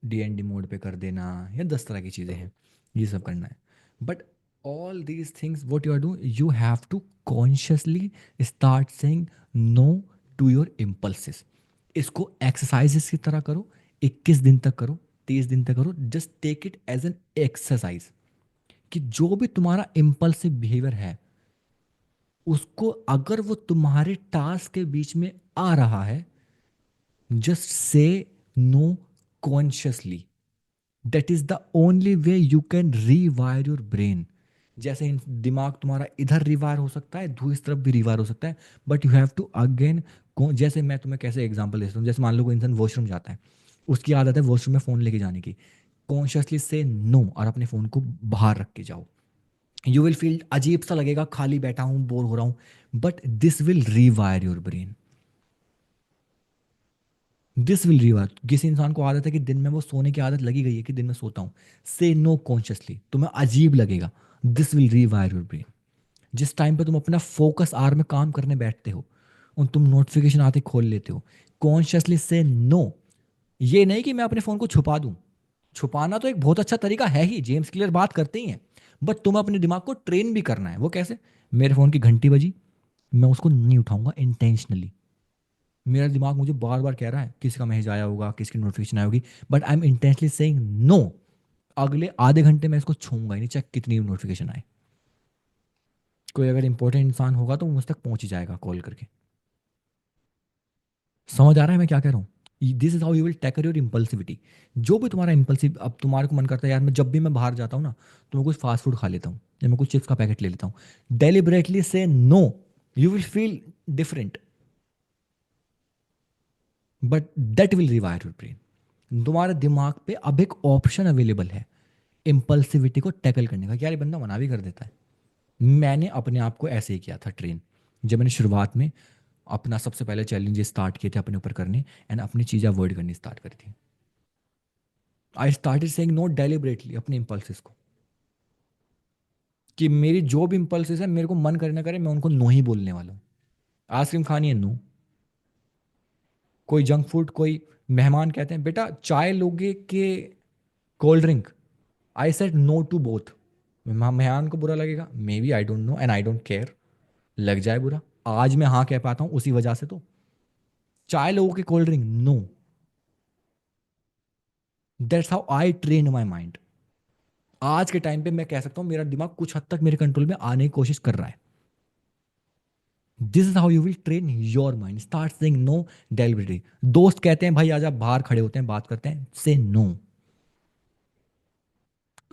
Speaker 1: DND मोड पे कर देना, या 10 तरह की चीज़ें हैं, ये सब करना है। But all these things what you are do, you have to consciously start saying no to your impulses. इसको एक्सरसाइजेस की तरह करो, 21 दिन तक करो, 30 दिन तक करो, just take it as an exercise, कि जो भी तुम्हारा इम्पल्सिव बिहेवियर है उसको, अगर वो तुम्हारे टास्क के बीच में आ रहा है, just say no consciously. That is the only way you can rewire your brain. जैसे दिमाग तुम्हारा इधर रिवायर हो सकता है, दूसरी तरफ भी रिवायर हो सकता है, but you have to again, जैसे मैं तुम्हें कैसे एग्जांपल देता हूँ, जैसे मान लो कोई इंसान वॉशरूम जाता है, उसकी आदत है वॉशरूम में फ़ोन लेके जाने की, कॉन्शियसली से नो और अपने फ़ोन को बाहर रख के जाओ। यू विल फील अजीब सा लगेगा, खाली बैठा हूँ, बोर हो रहा हूँ, but this will रीवायर your brain, this will rewire. किसी इंसान को आदत है कि दिन में वो सोने की आदत लगी गई है कि दिन में सोता हूँ, से नो कॉन्शियसली, तुम्हें अजीब लगेगा, this will rewire your brain. जिस टाइम पे तुम अपना फोकस आर में काम करने बैठते हो, और तुम नोटिफिकेशन आते खोल लेते हो। कॉन्शियसली से नो। ये नहीं कि मैं अपने फ़ोन को छुपा दूं। छुपाना तो एक बहुत अच्छा तरीका है ही, जेम्स क्लियर बात करते ही हैं। बट तुम्हें अपने दिमाग को ट्रेन भी करना है। वो कैसे? मेरे फ़ोन की घंटी बजी, मैं उसको नहीं उठाऊंगा इंटेंशनली। मेरा दिमाग मुझे बार बार कह रहा है किसी का मैसेज आया होगा, किसकी नोटिफिकेशन आई होगी, but I am intentionally saying no. अगले आधे घंटे में इसको छूंगा ही नहीं, चाहे कितनी भी नोटिफिकेशन आए। कोई अगर इंपॉर्टेंट इंसान होगा तो वो मुझ तक पहुंच ही जाएगा कॉल करके। समझ आ रहा है मैं क्या कह रहा हूँ? This is how you will tackle your impulsivity. जो भी तुम्हारा इम्पल्सिव, अब तुम्हारे को मन करता है यार मैं जब भी मैं बाहर जाता हूँ ना, तो मैं कुछ फास्ट फूड खा लेता हूँ या मैं कुछ चिप्स का पैकेट ले लेता हूँ। Deliberately say no, you will feel different, but that will rewire your brain. तुम्हारे दिमाग पे अब एक ऑप्शन अवेलेबल है इम्पल्सिविटी को टैकल करने का। यार ये बंदा मना भी कर देता है। मैंने अपने आप को ऐसे ही किया था ट्रेन, जब मैंने शुरुआत में अपना सबसे पहले चैलेंज स्टार्ट किए थे अपने ऊपर करने, एंड अपनी चीज़ें अवॉइड करनी स्टार्ट करी थी। I started saying no deliberately अपने इम्पल्सिस को, कि मेरी जो भी इम्पल्सिस है मेरे को मन करे ना करे मैं उनको नो ही बोलने वाला हूँ। आइसक्रीम खानी है, नो। कोई जंक फूड, कोई मेहमान कहते हैं बेटा चाय लोगे कि cold drink, I said no to both. मेहमान को बुरा लगेगा, maybe, I don't know and I don't care. लग जाए बुरा, आज मैं हाँ कह पाता हूँ उसी वजह से तो। चाय लोगों के cold drink, no. That's how I train my mind. आज के टाइम पे मैं कह सकता हूँ मेरा दिमाग कुछ हद तक मेरे कंट्रोल में आने की कोशिश कर रहा है। This is how you will train your mind, start saying no deliberately. दोस्त कहते हैं भाई आजा बाहर खड़े होते हैं बात करते हैं, से नो।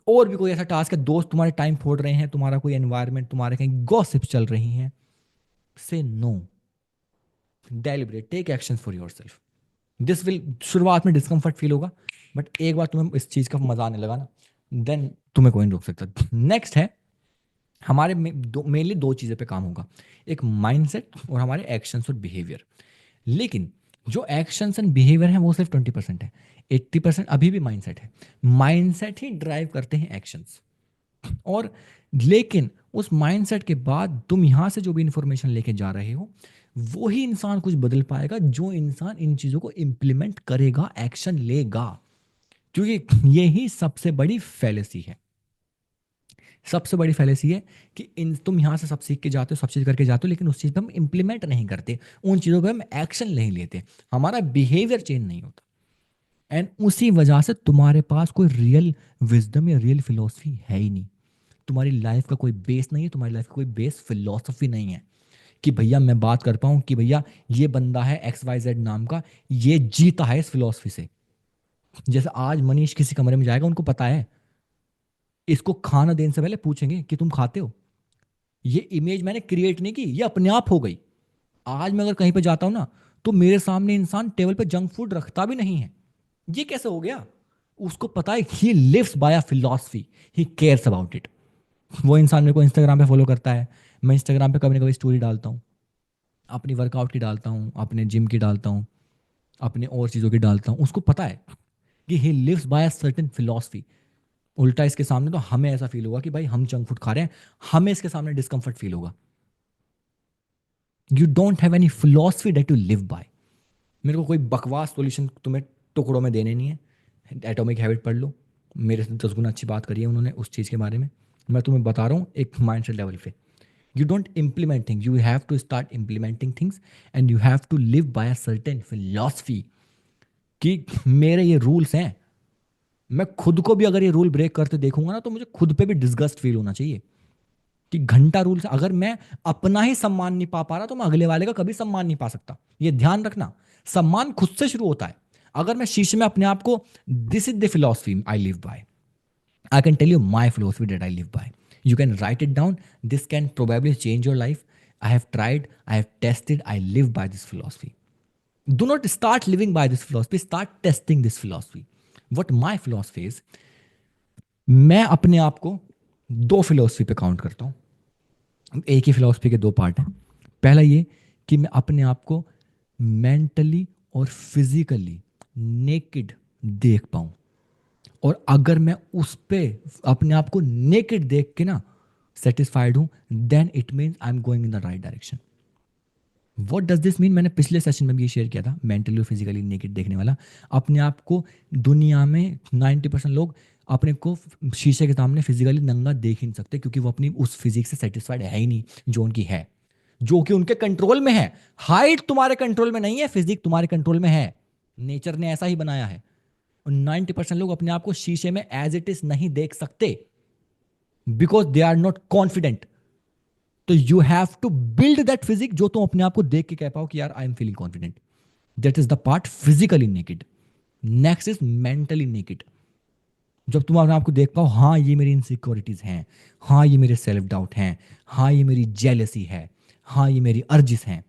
Speaker 1: और भी कोई ऐसा टास्क है, दोस्त तुम्हारे टाइम फोड़ रहे हैं, तुम्हारा कोई एनवायरनमेंट, तुम्हारे कहीं गॉसिप चल रही हैं, say no. Deliberate, take action for your self. This will, शुरुआत में डिस्कम्फर्ट फील होगा, बट एक बार तुम्हें इस चीज का मजा आने लगा ना, देन तुम्हें कोई नहीं रोक सकता। नेक्स्ट है हमारे मेनली दो चीज़ों पे काम होगा, एक माइंडसेट और हमारे एक्शंस और बिहेवियर। लेकिन जो एक्शंस एंड बिहेवियर है वो सिर्फ 20% है, 80% अभी भी माइंडसेट है। माइंडसेट ही ड्राइव करते हैं एक्शंस। और लेकिन उस माइंडसेट के बाद तुम यहाँ से जो भी इंफॉर्मेशन लेके जा रहे हो, वो ही इंसान कुछ बदल पाएगा जो इंसान इन चीज़ों को इम्प्लीमेंट करेगा, एक्शन लेगा। क्योंकि यही सबसे बड़ी फैलेसी है। सबसे बड़ी फैलेसी है कि इन तुम यहाँ से सब सीख के जाते हो, सब चीज़ करके जाते हो, लेकिन उस चीज़ पे हम इंप्लीमेंट नहीं करते, उन चीज़ों पे हम एक्शन नहीं लेते, हमारा बिहेवियर चेंज नहीं होता। एंड उसी वजह से तुम्हारे पास कोई रियल विजडम या रियल फिलोसफी है ही नहीं। तुम्हारी लाइफ का कोई बेस नहीं है, तुम्हारी लाइफ का कोई बेस फिलोसफी नहीं है कि भैया मैं बात कर पाऊँ कि भैया ये बंदा है XYZ नाम का, ये जीता है इस फिलोसफी से। जैसे आज मनीष किसी कमरे में जाएगा, उनको पता है इसको खाना देने से पहले पूछेंगे कि तुम खाते हो। ये इमेज मैंने क्रिएट नहीं की, ये अपने आप हो गई। आज मैं अगर कहीं पे जाता हूं ना, तो मेरे सामने इंसान टेबल पे जंक फूड रखता भी नहीं है। ये कैसे हो गया? उसको पता है he lives by a philosophy, he cares about it. वो इंसान मेरे को इंस्टाग्राम पे फॉलो करता है, मैं इंस्टाग्राम पे कभी ना कभी स्टोरी डालता हूँ, अपनी वर्कआउट की डालता हूँ, अपने जिम की डालता हूँ, अपने और चीज़ों की डालता हूँ। उसको पता है कि he lives by a certain philosophy. उल्टा इसके सामने तो हमें ऐसा फील होगा कि भाई हम जंक फूड खा रहे हैं, हमें इसके सामने डिस्कम्फर्ट फील होगा। You don't have any philosophy that you live by. मेरे को कोई बकवास सॉल्यूशन तुम्हें टुकड़ों में देने नहीं है। एटॉमिक हैबिट पढ़ लो, मेरे से 10 गुना अच्छी बात करी है उन्होंने उस चीज़ के बारे में। मैं तुम्हें बता रहा हूँ एक माइंडसेट लेवल पे। You don't implement thing, you have to start implementing things, and you have to live by a certain philosophy कि मेरे ये रूल्स हैं। मैं खुद को भी अगर ये रूल ब्रेक करते देखूंगा ना, तो मुझे खुद पे भी डिस्गस्ट फील होना चाहिए कि घंटा रूल से अगर मैं अपना ही सम्मान नहीं पा पा रहा, तो मैं अगले वाले का कभी सम्मान नहीं पा सकता। ये ध्यान रखना, सम्मान खुद से शुरू होता है। अगर मैं शीशे में अपने आप को, this is the philosophy I live by, I can tell you my philosophy that I live by, you can write it down, this can probably change your life. I have tried, I have tested, I live by this philosophy. Do not start living by this philosophy, start testing this philosophy. What my philosophy is, मैं अपने आप को दो philosophy पे count करता हूँ। एक ही philosophy के दो पार्ट हैं। पहला ये कि मैं अपने आप को मेंटली और फिजिकली नेकेड देख पाऊँ, और अगर मैं उस पे अपने आप को नेकेड देख के ना सेटिस्फाइड हूँ, then it means I am going in the right direction. What does this mean? मैंने पिछले सेशन में भी ये शेयर किया था, मेंटली और फिजिकली नेकेड देखने वाला। अपने आप को दुनिया में 90% लोग अपने को शीशे के सामने फिजिकली नंगा देख ही नहीं सकते, क्योंकि वो अपनी उस फिजिक से सेटिस्फाइड है ही नहीं जो उनकी है, जो कि उनके कंट्रोल में है। हाइट तुम्हारे कंट्रोल में नहीं है, फिजिक तुम्हारे कंट्रोल में है। नेचर ने ऐसा ही बनाया है। और 90% लोग अपने आप को शीशे में एज इट इज नहीं देख सकते, because they are not confident. तो you have to build that physique जो तुम अपने आप को देख के कह पाओ कि यार I am feeling confident. That is the part physically naked. Next is mentally naked. जब तुम अपने आप को देख पाओ, हाँ ये मेरी इनसिक्योरिटीज हैं, हाँ ये मेरे सेल्फ डाउट हैं, हाँ ये मेरी जेलसी है, हाँ ये मेरी अर्जिस हैं।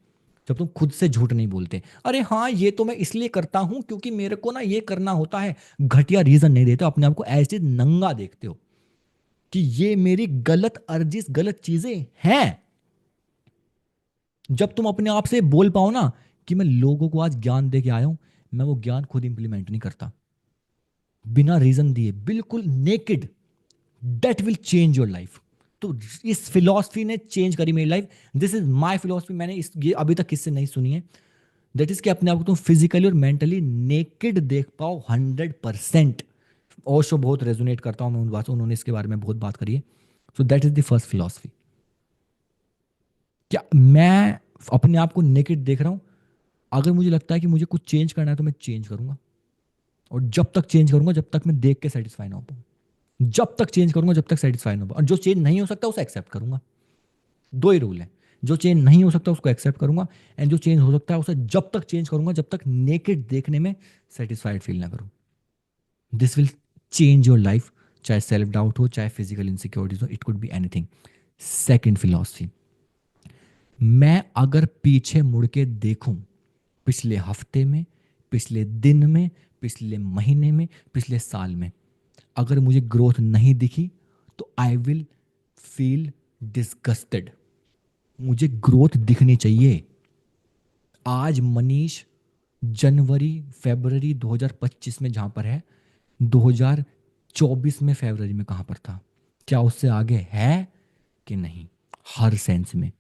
Speaker 1: जब तुम खुद से झूठ नहीं बोलते, अरे हाँ ये तो मैं इसलिए करता हूं क्योंकि मेरे को ना ये करना होता है, घटिया रीजन नहीं देते, अपने आप को ऐसे नंगा देखते हो कि ये मेरी गलत अर्जिस, गलत चीजें हैं। जब तुम अपने आप से बोल पाओ ना कि मैं लोगों को आज ज्ञान दे के आया हूं, मैं वो ज्ञान खुद इंप्लीमेंट नहीं करता, बिना रीजन दिए, बिल्कुल naked, that will change your life. तो इस फिलॉसफी ने चेंज करी मेरी life. This is my philosophy. मैंने इस ये अभी तक किससे नहीं सुनी है। दैट इज कि अपने आप को तुम फिजिकली और मेंटली नेकेड देख पाओ 100%। ओशो बहुत रेजोनेट करता हूं मैं उन बातों, उन्होंने इसके बारे में बहुत बात करी है। So that is the first philosophy. क्या मैं अपने आप को नेकेड देख रहा हूं? अगर मुझे लगता है कि मुझे कुछ चेंज करना है तो मैं चेंज करूंगा, और जब तक चेंज करूंगा जब तक मैं देख के सेटिस्फाई ना हो पाऊं। जब तक चेंज करूंगा जब तक सेटिस्फाई ना हो पाऊं, और जो चेंज नहीं हो सकता उसे एक्सेप्ट करूंगा। दो ही रूल है। जो चेंज नहीं हो सकता उसको एक्सेप्ट करूंगा, एंड जो चेंज हो सकता है उसे जब तक चेंज करूंगा जब तक नेकेड देखने में सेटिस्फाइड फील ना करूं। This will change your life. चाहे सेल्फ डाउट हो, चाहे फिजिकल इनसिक्योरिटीज हो, it could be anything. Second philosophy, मैं अगर पीछे मुड़ के देखूं, पिछले हफ्ते में, पिछले दिन में, पिछले महीने में, पिछले साल में, अगर मुझे ग्रोथ नहीं दिखी तो आई विल फील डिस्गस्टेड। मुझे ग्रोथ दिखनी चाहिए। आज मनीष जनवरी फरवरी 2025 में जहां पर है, 2024 में फरवरी में कहां पर था? क्या उससे आगे है कि नहीं? हर सेंस में,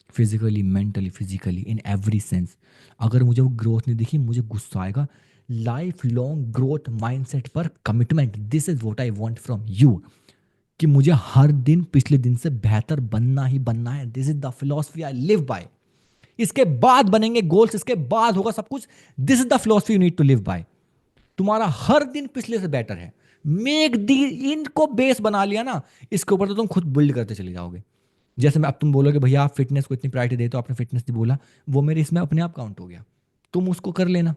Speaker 1: physically, mentally, physically, in every sense. अगर मुझे वो ग्रोथ नहीं दिखी, मुझे गुस्सा आएगा। लाइफ लॉन्ग ग्रोथ माइंडसेट पर commitment, this is what I want from you. कि मुझे हर दिन पिछले दिन से बेहतर बनना ही बनना है। This is the philosophy I live by. इसके बाद बनेंगे गोल्स, इसके बाद होगा सब कुछ। This is the philosophy you need to live by. तुम्हारा हर दिन पिछले से बेटर है। मेक दी, इनको बेस बना लिया ना, इसके ऊपर तो तुम खुद बिल्ड करते चले जाओगे। जैसे मैं अब तुम बोलोगे भैया आप फिटनेस को इतनी प्रायोरिटी देते हो, आपने फिटनेस नहीं बोला, वो मेरे इसमें अपने आप काउंट हो गया। तुम उसको कर लेना।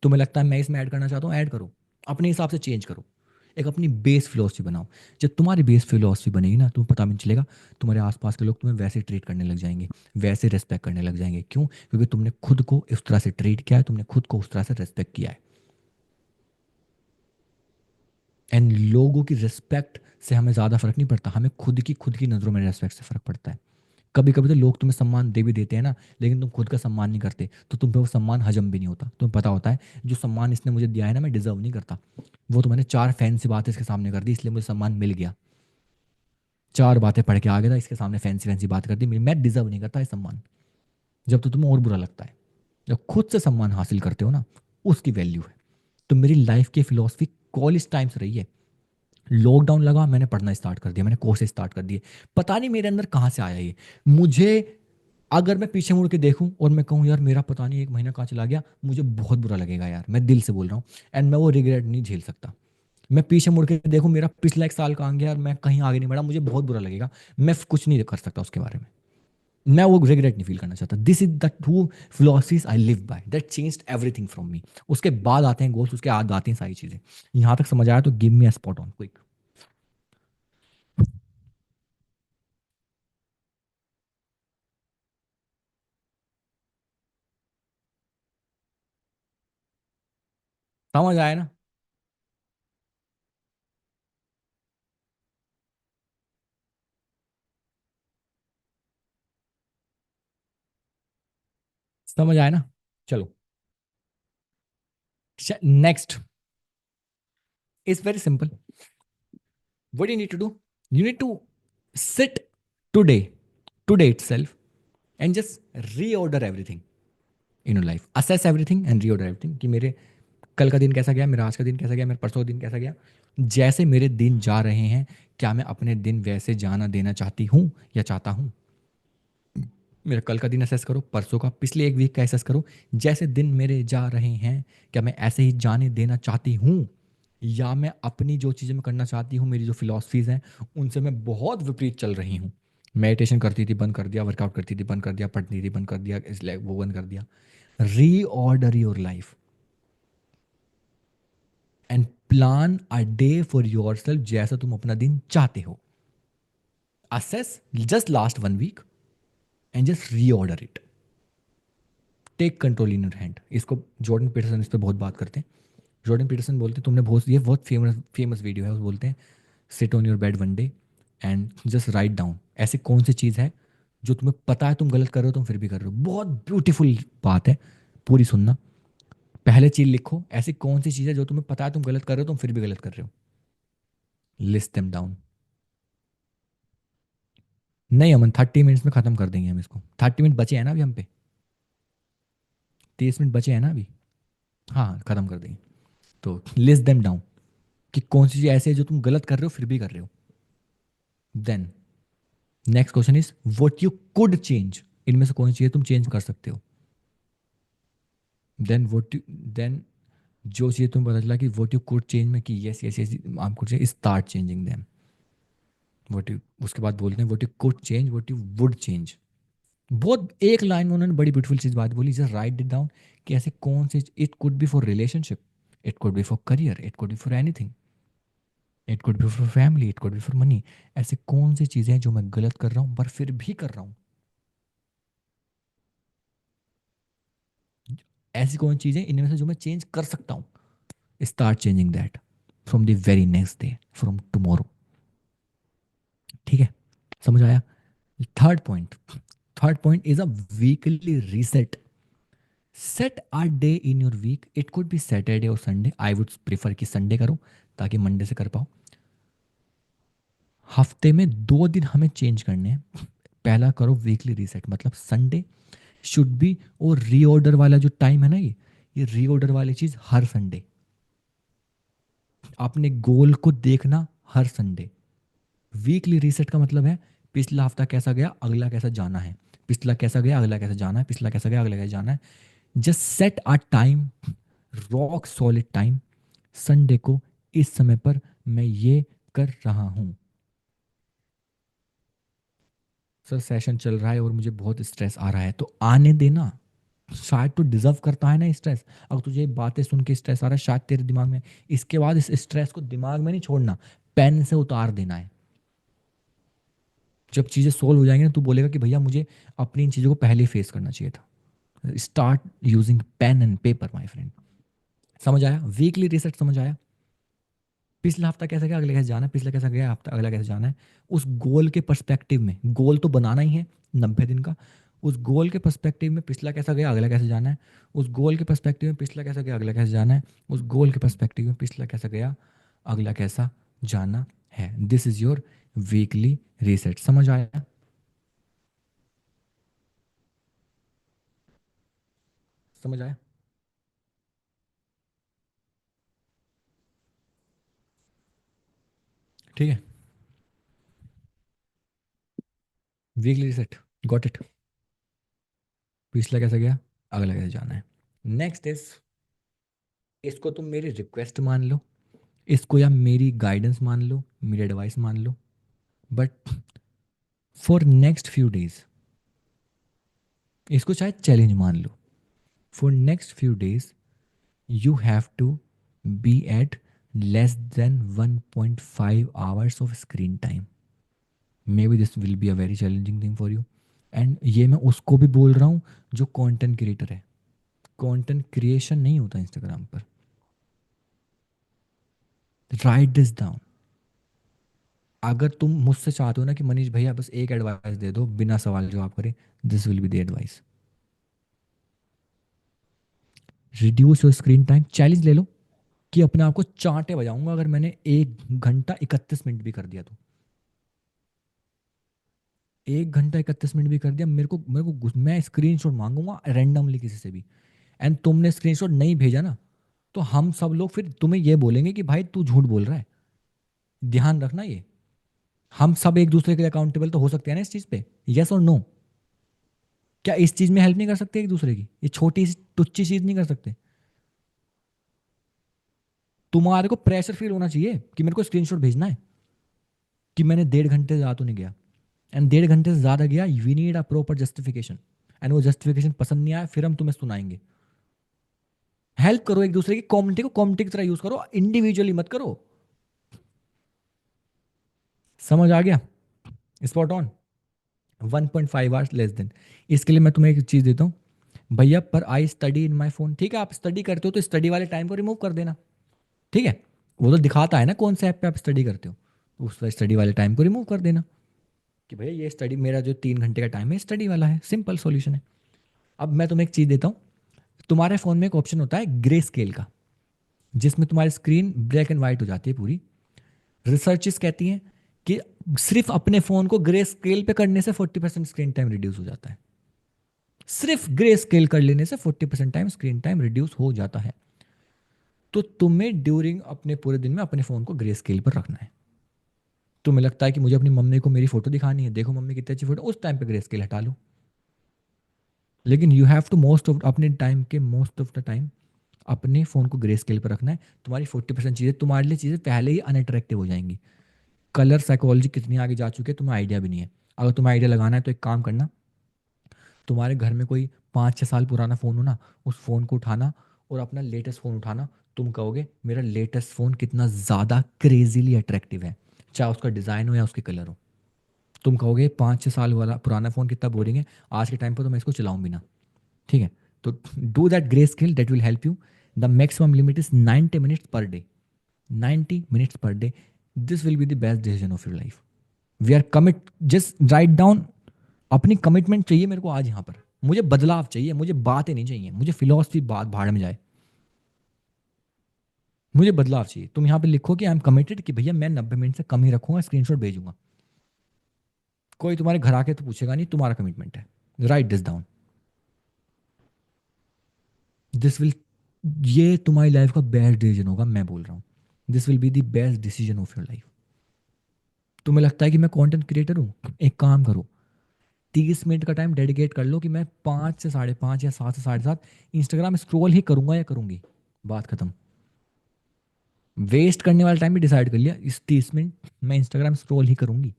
Speaker 1: तुम्हें लगता है मैं इसमें ऐड करना चाहता हूँ, ऐड करो, अपने हिसाब से चेंज करो। एक अपनी बेस फिलोसफी बनाओ। जब तुम्हारी बेस फिलोसफी बनेगी ना, तुम्हें पता नहीं चलेगा, तुम्हारे आसपास के लोग तुम्हें वैसे ट्रीट करने लग जाएंगे, वैसे रेस्पेक्ट करने लग जाएंगे। क्यों? क्योंकि तुमने खुद को इस तरह से ट्रीट किया है, तुमने खुद को उस तरह से रेस्पेक्ट किया है। एंड लोगों की रिस्पेक्ट से हमें ज़्यादा फर्क नहीं पड़ता, हमें खुद की नज़रों में रिस्पेक्ट से फर्क पड़ता है। कभी कभी तो लोग तुम्हें सम्मान दे भी देते हैं ना, लेकिन तुम खुद का सम्मान नहीं करते, तो तुम पे वो सम्मान हजम भी नहीं होता। तुम्हें पता होता है जो सम्मान इसने मुझे दिया है ना, मैं डिजर्व नहीं करता। वो तो मैंने चार फैंसी बातें इसके सामने कर दी, इसलिए मुझे सम्मान मिल गया। चार बातें पढ़ के आ गया था इसके सामने, फैंसी फैंसी बात कर दी, मैं डिजर्व नहीं करता ये सम्मान। जब तो तुम्हें और बुरा लगता है। जब खुद से सम्मान हासिल करते हो ना, उसकी वैल्यू है। तो मेरी लाइफ की फिलोसफी कॉलेज टाइम से रही है। लॉकडाउन लगा, मैंने पढ़ना स्टार्ट कर दिया, मैंने कोर्सेज स्टार्ट कर दिए। पता नहीं मेरे अंदर कहाँ से आया ये। मुझे, अगर मैं पीछे मुड़ के देखूं और मैं कहूं यार मेरा पता नहीं एक महीना कहाँ चला गया, मुझे बहुत बुरा लगेगा यार, मैं दिल से बोल रहा हूँ। एंड मैं वो रिग्रेट नहीं झेल सकता। मैं पीछे मुड़ के देखूं मेरा पिछला एक साल कहाँ गया और मैं कहीं आगे नहीं बढ़ा, मुझे बहुत बुरा लगेगा। मैं कुछ नहीं कर सकता उसके बारे में। मैं वो रिग्रेट नहीं फील करना चाहता। This is the two philosophies I live bye, that changed everything from me. उसके बाद आते हैं गोल्स, उसके बाद आती हैं सारी चीजें। यहां तक समझ आया तो give me a spot on quick. समझ आया ना? समझ आया ना? चलो, next is very simple. What you need to do, you need to sit today, today itself, and just reorder everything in your life, assess everything and reorder everything कि मेरे कल का दिन कैसा गया, मेरा आज का दिन कैसा गया, मेरे परसों का दिन कैसा गया, जैसे मेरे दिन जा रहे हैं क्या मैं अपने दिन वैसे जाना देना चाहती हूँ या चाहता हूँ। मेरा कल का दिन असेस करो, परसों का, पिछले एक वीक का असेस करो, जैसे दिन मेरे जा रहे हैं क्या मैं ऐसे ही जाने देना चाहती हूँ, या मैं अपनी जो चीज़ें मैं करना चाहती हूँ, मेरी जो फिलॉसफीज़ हैं उनसे मैं बहुत विपरीत चल रही हूँ। मेडिटेशन करती थी बंद कर दिया, वर्कआउट करती थी बंद कर दिया, पढ़ती थी बंद कर दिया, इसलिए वो बंद कर दिया। Reorder your life and plan a day for your self जैसा तुम अपना दिन चाहते हो। Assess just last one week and just reorder it. Take control in your hand. इसको जॉर्डन पीटरसन इस पर बहुत बात करते हैं। जॉर्डन पीटरसन बोलते हैं, तुमने बहुत, ये बहुत फेमस फेमस वीडियो है, वो बोलते हैं sit on your bed one day and just write down ऐसी कौन सी चीज़ है जो तुम्हें पता है तुम गलत कर रहे हो, तुम फिर भी कर रहे हो। बहुत ब्यूटीफुल बात है, पूरी सुनना। पहले चीज लिखो, ऐसी कौन सी चीज़ है जो तुम्हें पता है तुम गलत कर रहे हो, तुम फिर भी गलत कर रहे हो। List them down. नहीं अमन, 30 मिनट्स में खत्म कर देंगे हम इसको। 30 मिनट बचे हैं ना अभी हम पे, 30 मिनट बचे हैं ना अभी। हाँ खत्म कर देंगे। तो लिस्ट देम डाउन कि कौन सी चीज़ ऐसी है जो तुम गलत कर रहे हो फिर भी कर रहे हो। Then next question is what you could change. इनमें से कौन सी चीज़ तुम चेंज कर सकते हो। देन व्हाट यू, देन जो चीज़ तुम्हें पता चला कि व्हाट यू कुड चेंज में कि यस यस यस आपको start changing them. What you, उसके बाद बोलते हैं what you could change, what you would change. बहुत एक लाइन में उन्होंने बड़ी ब्यूटीफुल चीज़ बात बोली, जस्ट राइट इट डाउन कि ऐसे कौन सी, it could be for relationship, it could be for career, it could be for anything, it could be for family, it could be for money. ऐसे कौन सी चीज़ें हैं जो मैं गलत कर रहा हूँ पर फिर भी कर रहा हूँ। ऐसी कौन चीज़ें इनमें से जो मैं चेंज कर सकता हूँ। Start changing that from the very next day, from tomorrow. ठीक है, समझ आया। Third point, third point is a weekly reset. Set a day in your week, it could be Saturday और संडे, आई वुड प्रिफर कि Sunday करो ताकि Monday से कर पाओ। हफ्ते में 2 दिन हमें चेंज करने हैं। पहला करो वीकली रीसेट, मतलब संडे शुड बी, और रीऑर्डर वाला जो टाइम है ना, ये रीऑर्डर वाली चीज हर संडे। अपने गोल को देखना हर संडे। वीकली रीसेट का मतलब है पिछला हफ्ता कैसा गया, अगला कैसा जाना है, पिछला कैसा गया, अगला कैसा जाना है, पिछला कैसा गया, अगला कैसा जाना है। Just set a time, rock solid time, Sunday को इस समय पर मैं ये कर रहा हूँ। सर सेशन चल रहा है और मुझे बहुत स्ट्रेस आ रहा है, तो आने देना। शायद तू डिजर्व करता है ना स्ट्रेस। अगर तुझे ये बातें सुन के स्ट्रेस आ रहा है, शायद तेरे दिमाग में, इसके बाद इस स्ट्रेस को दिमाग में नहीं छोड़ना, पेन से उतार देना है। जब चीज़ें सोल्व हो जाएंगी ना, तू बोलेगा कि भैया मुझे अपनी इन चीज़ों को पहले फेस करना चाहिए था। Start using pen and paper my friend. समझ आया वीकली रिसेट, समझ आया। पिछला हफ्ता कैसा गया, अगले कैसे जाना है, पिछला कैसा गया हफ्ता, अगला कैसे जाना है। उस गोल के पर्सपेक्टिव में, गोल तो बनाना ही है 90 दिन का। उस गोल के पर्सपेक्टिव में पिछला कैसा गया, अगला कैसे जाना है। उस गोल के पर्सपेक्टिव में पिछला कैसा गया, अगला कैसे जाना है। उस गोल के पर्सपेक्टिव में पिछला कैसा गया, अगला कैसा जाना है। This is your weekly reset. समझ आया। समझ आया। ठीक है, वीकली रीसेट, गॉट इट। पिछला कैसा गया, अगला कैसे जाना है। नेक्स्ट इज, इसको तुम मेरी रिक्वेस्ट मान लो, इसको या मेरी गाइडेंस मान लो, मेरी एडवाइस मान लो, but for next few days, इसको शायद चैलेंज मान लो। For next few days you have to be at less than 1.5 hours of screen time. Maybe this will be a very challenging thing for you. And ये मैं उसको भी बोल रहा हूँ जो कंटेंट क्रिएटर है। कंटेंट क्रिएशन नहीं होता इंस्टाग्राम पर। Write this down. अगर तुम मुझसे चाहते हो ना कि मनीष भैया बस एक एडवाइस दे दो बिना सवाल जवाब करे, this will be the advice. Reduce your screen time. Challenge ले लो कि अपने आप को चांटे बजाऊंगा अगर मैंने 1 घंटा 31 मिनट भी कर दिया तो। 1 घंटा 31 मिनट भी कर दिया, मैं स्क्रीनशॉट मांगूंगा रैंडमली किसी से भी, एंड तुमने स्क्रीनशॉट नहीं भेजा ना, तो हम सब लोग फिर तुम्हें ये बोलेंगे कि भाई तू झूठ बोल रहा है। ध्यान रखना ये, हम सब एक दूसरे के लिए अकाउंटेबल तो हो सकते हैं ना इस चीज पे, यस और नो? क्या इस चीज में हेल्प नहीं कर सकते एक दूसरे की? ये छोटी सी टुच्ची चीज नहीं कर सकते? तुम्हारे को प्रेशर फील होना चाहिए कि मेरे को स्क्रीनशॉट भेजना है, कि मैंने 1.5 घंटे से ज्यादा तो नहीं गया, एंड 1.5 घंटे से ज्यादा गया, we need a proper justification, and वो जस्टिफिकेशन पसंद नहीं आया फिर हम तुम्हें सुनाएंगे। हेल्प करो एक दूसरे की, कम्युनिटी को कम्युनिटी की तरह यूज करो, इंडिविजुअली मत करो। समझ आ गया? Spot on. 1.5 hours less than. इसके लिए मैं तुम्हें एक चीज देता हूँ भैया, पर I study in my phone. ठीक है, आप स्टडी करते हो तो स्टडी वाले टाइम को रिमूव कर देना। ठीक है, वो तो दिखाता है ना कौन से ऐप पे आप स्टडी करते हो, तो उस स्टडी वाले टाइम को रिमूव कर देना कि भैया ये स्टडी, मेरा जो 3 घंटे का टाइम है स्टडी वाला है। सिंपल सॉल्यूशन है। अब मैं तुम्हें एक चीज देता हूँ, तुम्हारे फोन में एक ऑप्शन होता है ग्रे स्केल का, जिसमें तुम्हारी स्क्रीन ब्लैक एंड व्हाइट हो जाती है पूरी। रिसर्चेस कहती हैं कि सिर्फ अपने फोन को ग्रे स्केल पे करने से 40% स्क्रीन टाइम रिड्यूस हो जाता है। सिर्फ ग्रे स्केल कर लेने से 40% टाइम स्क्रीन टाइम रिड्यूस हो जाता है। तो तुम्हें ड्यूरिंग अपने पूरे दिन में अपने फोन को ग्रे स्केल पर रखना है। तुम्हें लगता है कि मुझे अपनी मम्मी को मेरी फोटो दिखानी है, देखो मम्मी कितनी अच्छी फोटो, उस टाइम पे ग्रे स्केल हटा लो। लेकिन you have to most of अपने टाइम के मोस्ट ऑफ द टाइम अपने फोन को ग्रे स्केल पर रखना है। तुम्हारी 40% चीजें, तुम्हारे लिए चीजें पहले ही अनअट्रैक्टिव हो जाएंगी। कलर साइकोलॉजी कितनी आगे जा चुकी है तुम्हें आइडिया भी नहीं है। अगर तुम्हें आइडिया लगाना है तो एक काम करना, तुम्हारे घर में कोई 5-6 साल पुराना फ़ोन हो ना, उस फ़ोन को उठाना और अपना लेटेस्ट फ़ोन उठाना। तुम कहोगे मेरा लेटेस्ट फ़ोन कितना ज़्यादा क्रेजीली अट्रैक्टिव है, चाहे उसका डिज़ाइन हो या उसके कलर हो। तुम कहोगे 5-6 साल वाला पुराना फ़ोन कितना बोरिंग है, आज के टाइम पर तो मैं इसको चलाऊं भी ना। ठीक है, तो do that grey scale, that will help you. The maximum limit is 90 minutes per day. 90 minutes per day, this will be the best decision of your life. We are commit, just write down. अपनी commitment चाहिए मेरे को आज यहाँ पर। मुझे बदलाव चाहिए, मुझे बातें नहीं चाहिए, मुझे फिलॉसफी बात भाड़ में जाए, मुझे बदलाव चाहिए। तुम यहाँ पे लिखो कि आई एम कमिटेड, कि भैया मैं 90 मिनट से कम ही रखूंगा, स्क्रीनशॉट भेजूंगा। कोई तुम्हारे घर आके तो पूछेगा नहीं, तुम्हारा कमिटमेंट है। Right this down. This will, ये तुम्हारी लाइफ का बेस्ट डिसीजन होगा, मैं बोल रहा हूँ। This will be the best decision of your life. तुम्हें लगता है कि मैं कंटेंट क्रिएटर हूँ, एक काम करो, 30 मिनट का टाइम डेडिकेट कर लो कि मैं 5 से 5:30 या 7 से 7:30 इंस्टाग्राम स्क्रॉल ही करूंगा या करूंगी। बात खत्म। वेस्ट करने वाला टाइम भी डिसाइड कर लिया, इस 30 मिनट मैं इंस्टाग्राम स्क्रॉल ही करूंगी।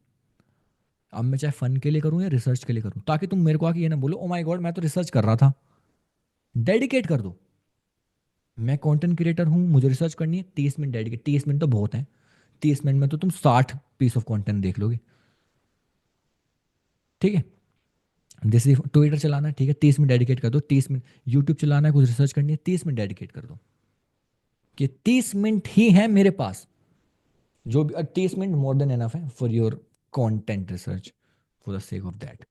Speaker 1: अब मैं चाहे फन के लिए करूं या रिसर्च के लिए करूं, ताकि तुम मेरे को आके ये ना बोलो ओ माय गॉड मैं तो रिसर्च कर रहा था। डेडिकेट कर दो, मैं कंटेंट क्रिएटर हूं, मुझे रिसर्च करनी है, 30 मिनट डेडिकेट। 30 मिनट तो बहुत है, 30 मिनट में तो तुम 60 पीस ऑफ कंटेंट देख लोगे। ठीक है, जैसे ट्विटर चलाना है, ठीक है 30 मिनट डेडिकेट कर दो। 30 मिनट यूट्यूब चलाना है, कुछ रिसर्च करनी है, 30 मिनट डेडिकेट कर दो, कि 30 मिनट ही है मेरे पास। जो भी 30 मिनट मोर देन एनफ है for your content research, for the sake of that.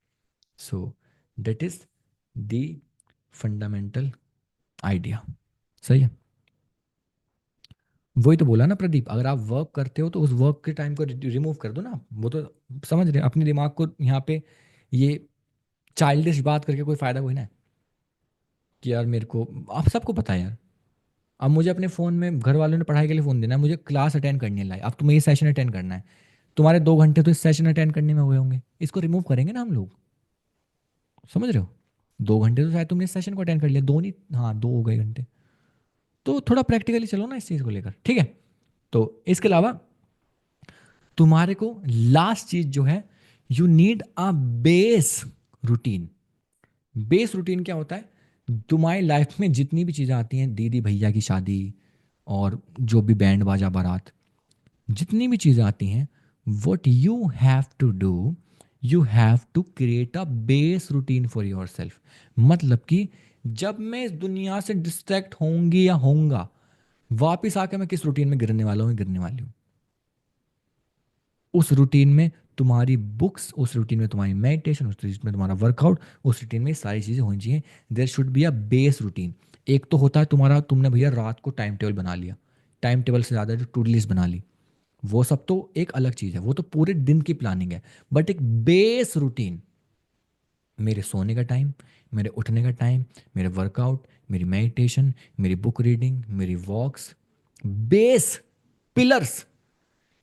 Speaker 1: So that is the fundamental idea. सही है। वही तो बोला ना प्रदीप, अगर आप वर्क करते हो तो उस वर्क के टाइम को रिमूव कर दो ना। वो तो समझ रहे हैं, अपने दिमाग को यहाँ पे ये चाइल्डिश बात करके कोई फायदा कोई ना है। कि यार मेरे को, आप सबको पता है यार, अब मुझे अपने फ़ोन में घर वालों ने पढ़ाई के लिए फ़ोन देना है, मुझे क्लास अटेंड करनी है लाइव, अब तुम्हें ये सेशन अटेंड करना है, तुम्हारे 2 घंटे तो इस सेशन अटेंड करने में हुए होंगे, इसको रिमूव करेंगे ना हम लोग। समझ रहे हो? 2 घंटे तो शायद तुमने इस सेशन को अटेंड कर लिया, दो नहीं, हाँ 2 हो गए घंटे। तो थोड़ा प्रैक्टिकली चलो ना इस चीज़ को लेकर, ठीक है? तो इसके अलावा तुम्हारे को लास्ट चीज जो है, you need a base routine. Base routine क्या होता है? तुम्हारी लाइफ में जितनी भी चीज़ें आती हैं, दीदी भैया की शादी और जो भी बैंड बाजा बारात, जितनी भी चीज़ें आती हैं, what you have to do, you have to create a base routine for your self. मतलब कि जब मैं इस दुनिया से डिस्ट्रैक्ट होंगी या होऊंगा, वापिस आके मैं किस रूटीन में गिरने वाला हूँ, गिरने वाली हूँ। उस रूटीन में तुम्हारी बुक्स, उस रूटीन में तुम्हारी मेडिटेशन, उस रूटीन में तुम्हारा वर्कआउट, उस रूटीन में ये सारी चीज़ें होनी चाहिए। There should be a base routine. एक तो होता है तुम्हारा, तुमने भैया रात को टाइम टेबल बना लिया, टाइम टेबल से ज़्यादा जो टू डू लिस्ट बना ली, वो सब तो एक अलग चीज़ है, वो तो पूरे दिन की प्लानिंग है। बट एक बेस रूटीन, मेरे सोने का टाइम, मेरे उठने का टाइम, मेरे वर्कआउट, मेरी मेडिटेशन, मेरी बुक रीडिंग, मेरी वॉक्स, बेस पिलर्स,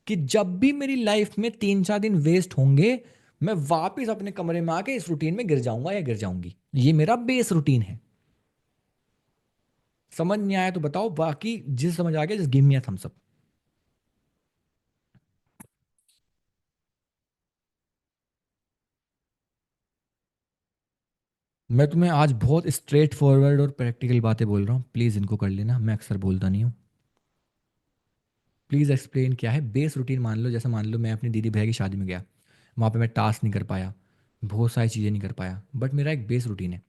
Speaker 1: कि जब भी मेरी लाइफ में 3-4 दिन वेस्ट होंगे, मैं वापस अपने कमरे में आके इस रूटीन में गिर जाऊंगा या गिर जाऊंगी। ये मेरा बेस रूटीन है। समझ नहीं आया तो बताओ, बाकी जिस समझ आ गया just give me a thumbs up. मैं तुम्हें आज बहुत स्ट्रेट फॉरवर्ड और प्रैक्टिकल बातें बोल रहा हूँ, प्लीज़ इनको कर लेना, मैं अक्सर बोलता नहीं हूँ। प्लीज़ एक्सप्लेन क्या है बेस रूटीन। मान लो, जैसे मान लो मैं अपनी दीदी भैया की शादी में गया, वहाँ पे मैं टास्क नहीं कर पाया, बहुत सारी चीज़ें नहीं कर पाया, बट मेरा एक बेस रूटीन है।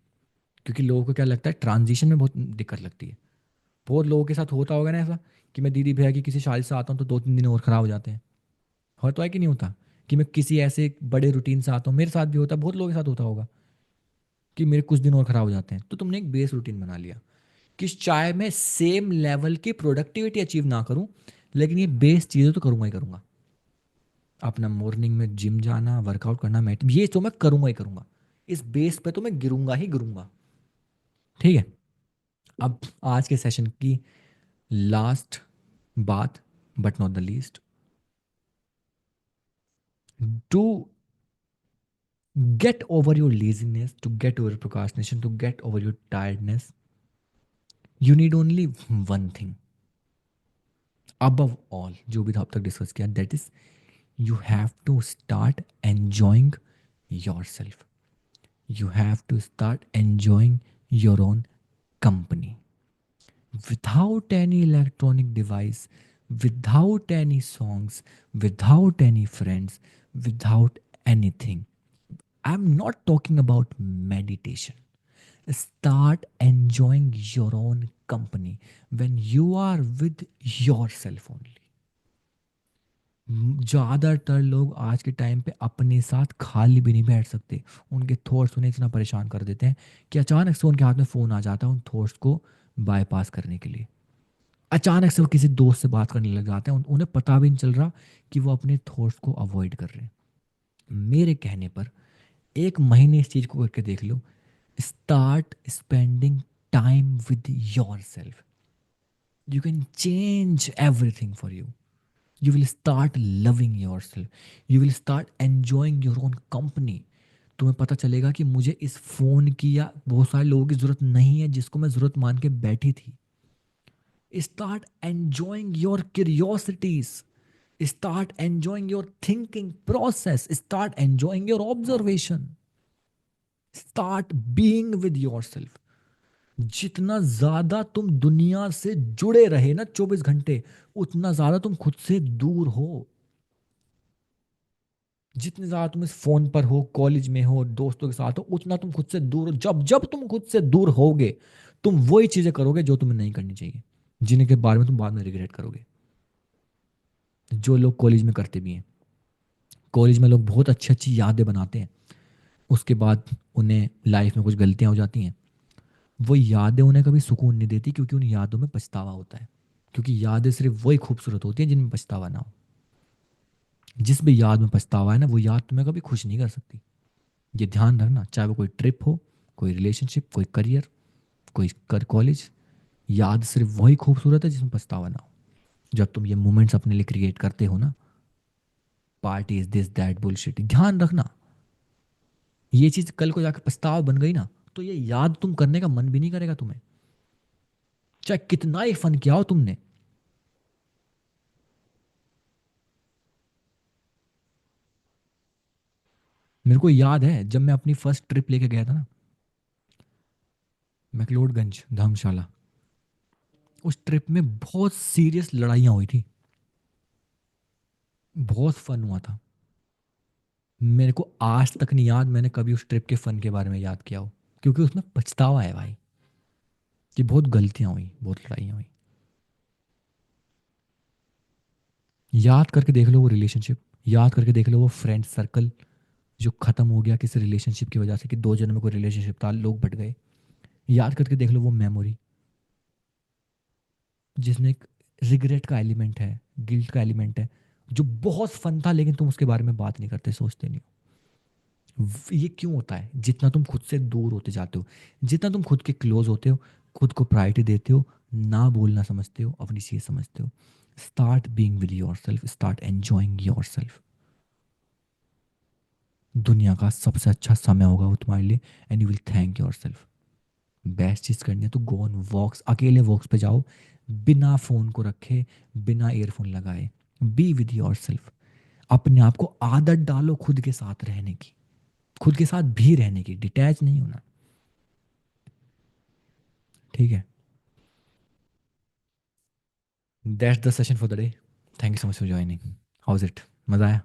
Speaker 1: क्योंकि लोगों को क्या लगता है, ट्रांजिशन में बहुत दिक्कत लगती है। बहुत लोगों के साथ होता होगा ना ऐसा, कि मैं दीदी भैया की किसी शादी से आता हूँ तो 2-3 दिन और ख़राब हो जाते हैं। होता है कि नहीं होता? कि मैं किसी ऐसे बड़े रूटीन से आता हूँ, मेरे साथ भी होता है, बहुत लोगों के साथ होता होगा, कि मेरे कुछ दिन और ख़राब हो जाते हैं। तो तुमने एक बेस रूटीन बना लिया कि चाहे मैं सेम लेवल की प्रोडक्टिविटी अचीव ना करूं, लेकिन ये बेस चीज़ें तो करूंगा ही करूंगा। अपना मॉर्निंग में जिम जाना, वर्कआउट करना, मैं ये तो मैं करूंगा ही करूंगा। इस बेस पे तो मैं गिरूंगा ही गिरूंगा। ठीक है। अब आज के सेशन की लास्ट बात, but not the least, to get over your laziness, to get over procrastination, to get over your tiredness, you need only one thing above all, जो भी अब तक डिस्कस किया, that is you have to start enjoying yourself. You have to start enjoying your own company without any electronic device, without any songs, without any friends, without anything. I'm not talking about meditation. Start enjoying your own company when you are with yourself only. ज़्यादातर लोग आज के time पे अपने साथ खाली भी नहीं बैठ सकते। उनके थॉट्स उन्हें इतना परेशान कर देते हैं कि अचानक से उनके हाथ में फ़ोन आ जाता है उन थॉट्स को बाईपास करने के लिए। अचानक से वो किसी दोस्त से बात करने लग जाते हैं, उन्हें पता भी नहीं चल रहा कि वो अपने थॉट्स को अवॉइड कर रहे हैं। मेरे कहने पर 1 महीने इस चीज़ को करके देख लो। Start spending time with yourself, you can change everything for you. You will start loving yourself, you will start enjoying your own company. तुम्हें पता चलेगा कि मुझे इस फोन की या बहुत सारे लोगों की जरूरत नहीं है जिसको मैं जरूरत मान के बैठी थी। Start enjoying your curiosities, start enjoying your thinking process, start enjoying your observation, start being with yourself. जितना ज्यादा तुम दुनिया से जुड़े रहे ना 24 घंटे, उतना ज्यादा तुम खुद से दूर हो। जितने ज्यादा तुम इस फोन पर हो, कॉलेज में हो, दोस्तों के साथ हो, उतना तुम खुद से दूर हो। जब जब तुम खुद से दूर होगे, तुम वही चीजें करोगे जो तुम्हें नहीं करनी चाहिए, जिनके बारे में तुम बाद में रिग्रेट करोगे। जो लोग कॉलेज में करते भी हैं, कॉलेज में लोग बहुत अच्छी अच्छी यादें बनाते हैं, उसके बाद उन्हें लाइफ में कुछ गलतियां हो जाती हैं। वो यादें उन्हें कभी सुकून नहीं देती, क्योंकि उन यादों में पछतावा होता है। क्योंकि यादें सिर्फ वही खूबसूरत होती हैं जिनमें पछतावा ना हो। जिस भी याद में पछतावा है ना, वो याद तुम्हें कभी खुश नहीं कर सकती। ये ध्यान रखना, चाहे वो कोई ट्रिप हो, कोई रिलेशनशिप, कोई करियर, कोई कर कॉलेज, याद सिर्फ वही खूबसूरत है जिसमें पछतावा ना हो। जब तुम ये मोमेंट्स अपने लिए क्रिएट करते हो ना, party is this that bullshit, ध्यान रखना, ये चीज कल को जाकर पछतावा बन गई ना, तो ये याद तुम करने का मन भी नहीं करेगा तुम्हें, चाहे कितना ही फन किया हो तुमने। मेरे को याद है जब मैं अपनी फर्स्ट ट्रिप लेके गया था ना, मैक्लोडगंज धर्मशाला, उस ट्रिप में बहुत सीरियस लड़ाइयाँ हुई थी, बहुत फन हुआ था। मेरे को आज तक नहीं याद मैंने कभी उस ट्रिप के फन के बारे में याद किया हो, क्योंकि उसमें पछतावा है भाई, कि बहुत गलतियां हुई, बहुत लड़ाइयाँ हुई। याद करके देख लो वो रिलेशनशिप, याद करके देख लो वो फ्रेंड सर्कल जो खत्म हो गया किसी रिलेशनशिप की वजह से, कि 2 जन में कोई रिलेशनशिप था, लोग बट गए। याद करके देख लो वो मेमोरी जिसमें एक रिग्रेट का एलिमेंट है, गिल्ट का एलिमेंट है, जो बहुत फन था लेकिन तुम उसके बारे में बात नहीं करते, सोचते नहीं हो। ये क्यों होता है? जितना तुम खुद से दूर होते जाते हो, जितना तुम खुद के क्लोज होते हो, खुद को प्रायोरिटी देते हो, ना बोलना समझते हो, अपनी चीज समझते हो। Start being with yourself, start enjoying yourself. दुनिया का सबसे अच्छा समय होगा वो तुम्हारे लिए, and you will thank yourself. Best चीज़ करनी है तो गो ऑन वॉक्स, अकेले वॉक्स पे जाओ, बिना फ़ोन को रखे, बिना ईयरफोन लगाए। Be with your self. अपने आप को आदत डालो खुद के साथ रहने की, खुद के साथ भी रहने की, डिटैच नहीं होना। ठीक है, that's the session for the day. Thank you so much for joining. How is it? मज़ा आया?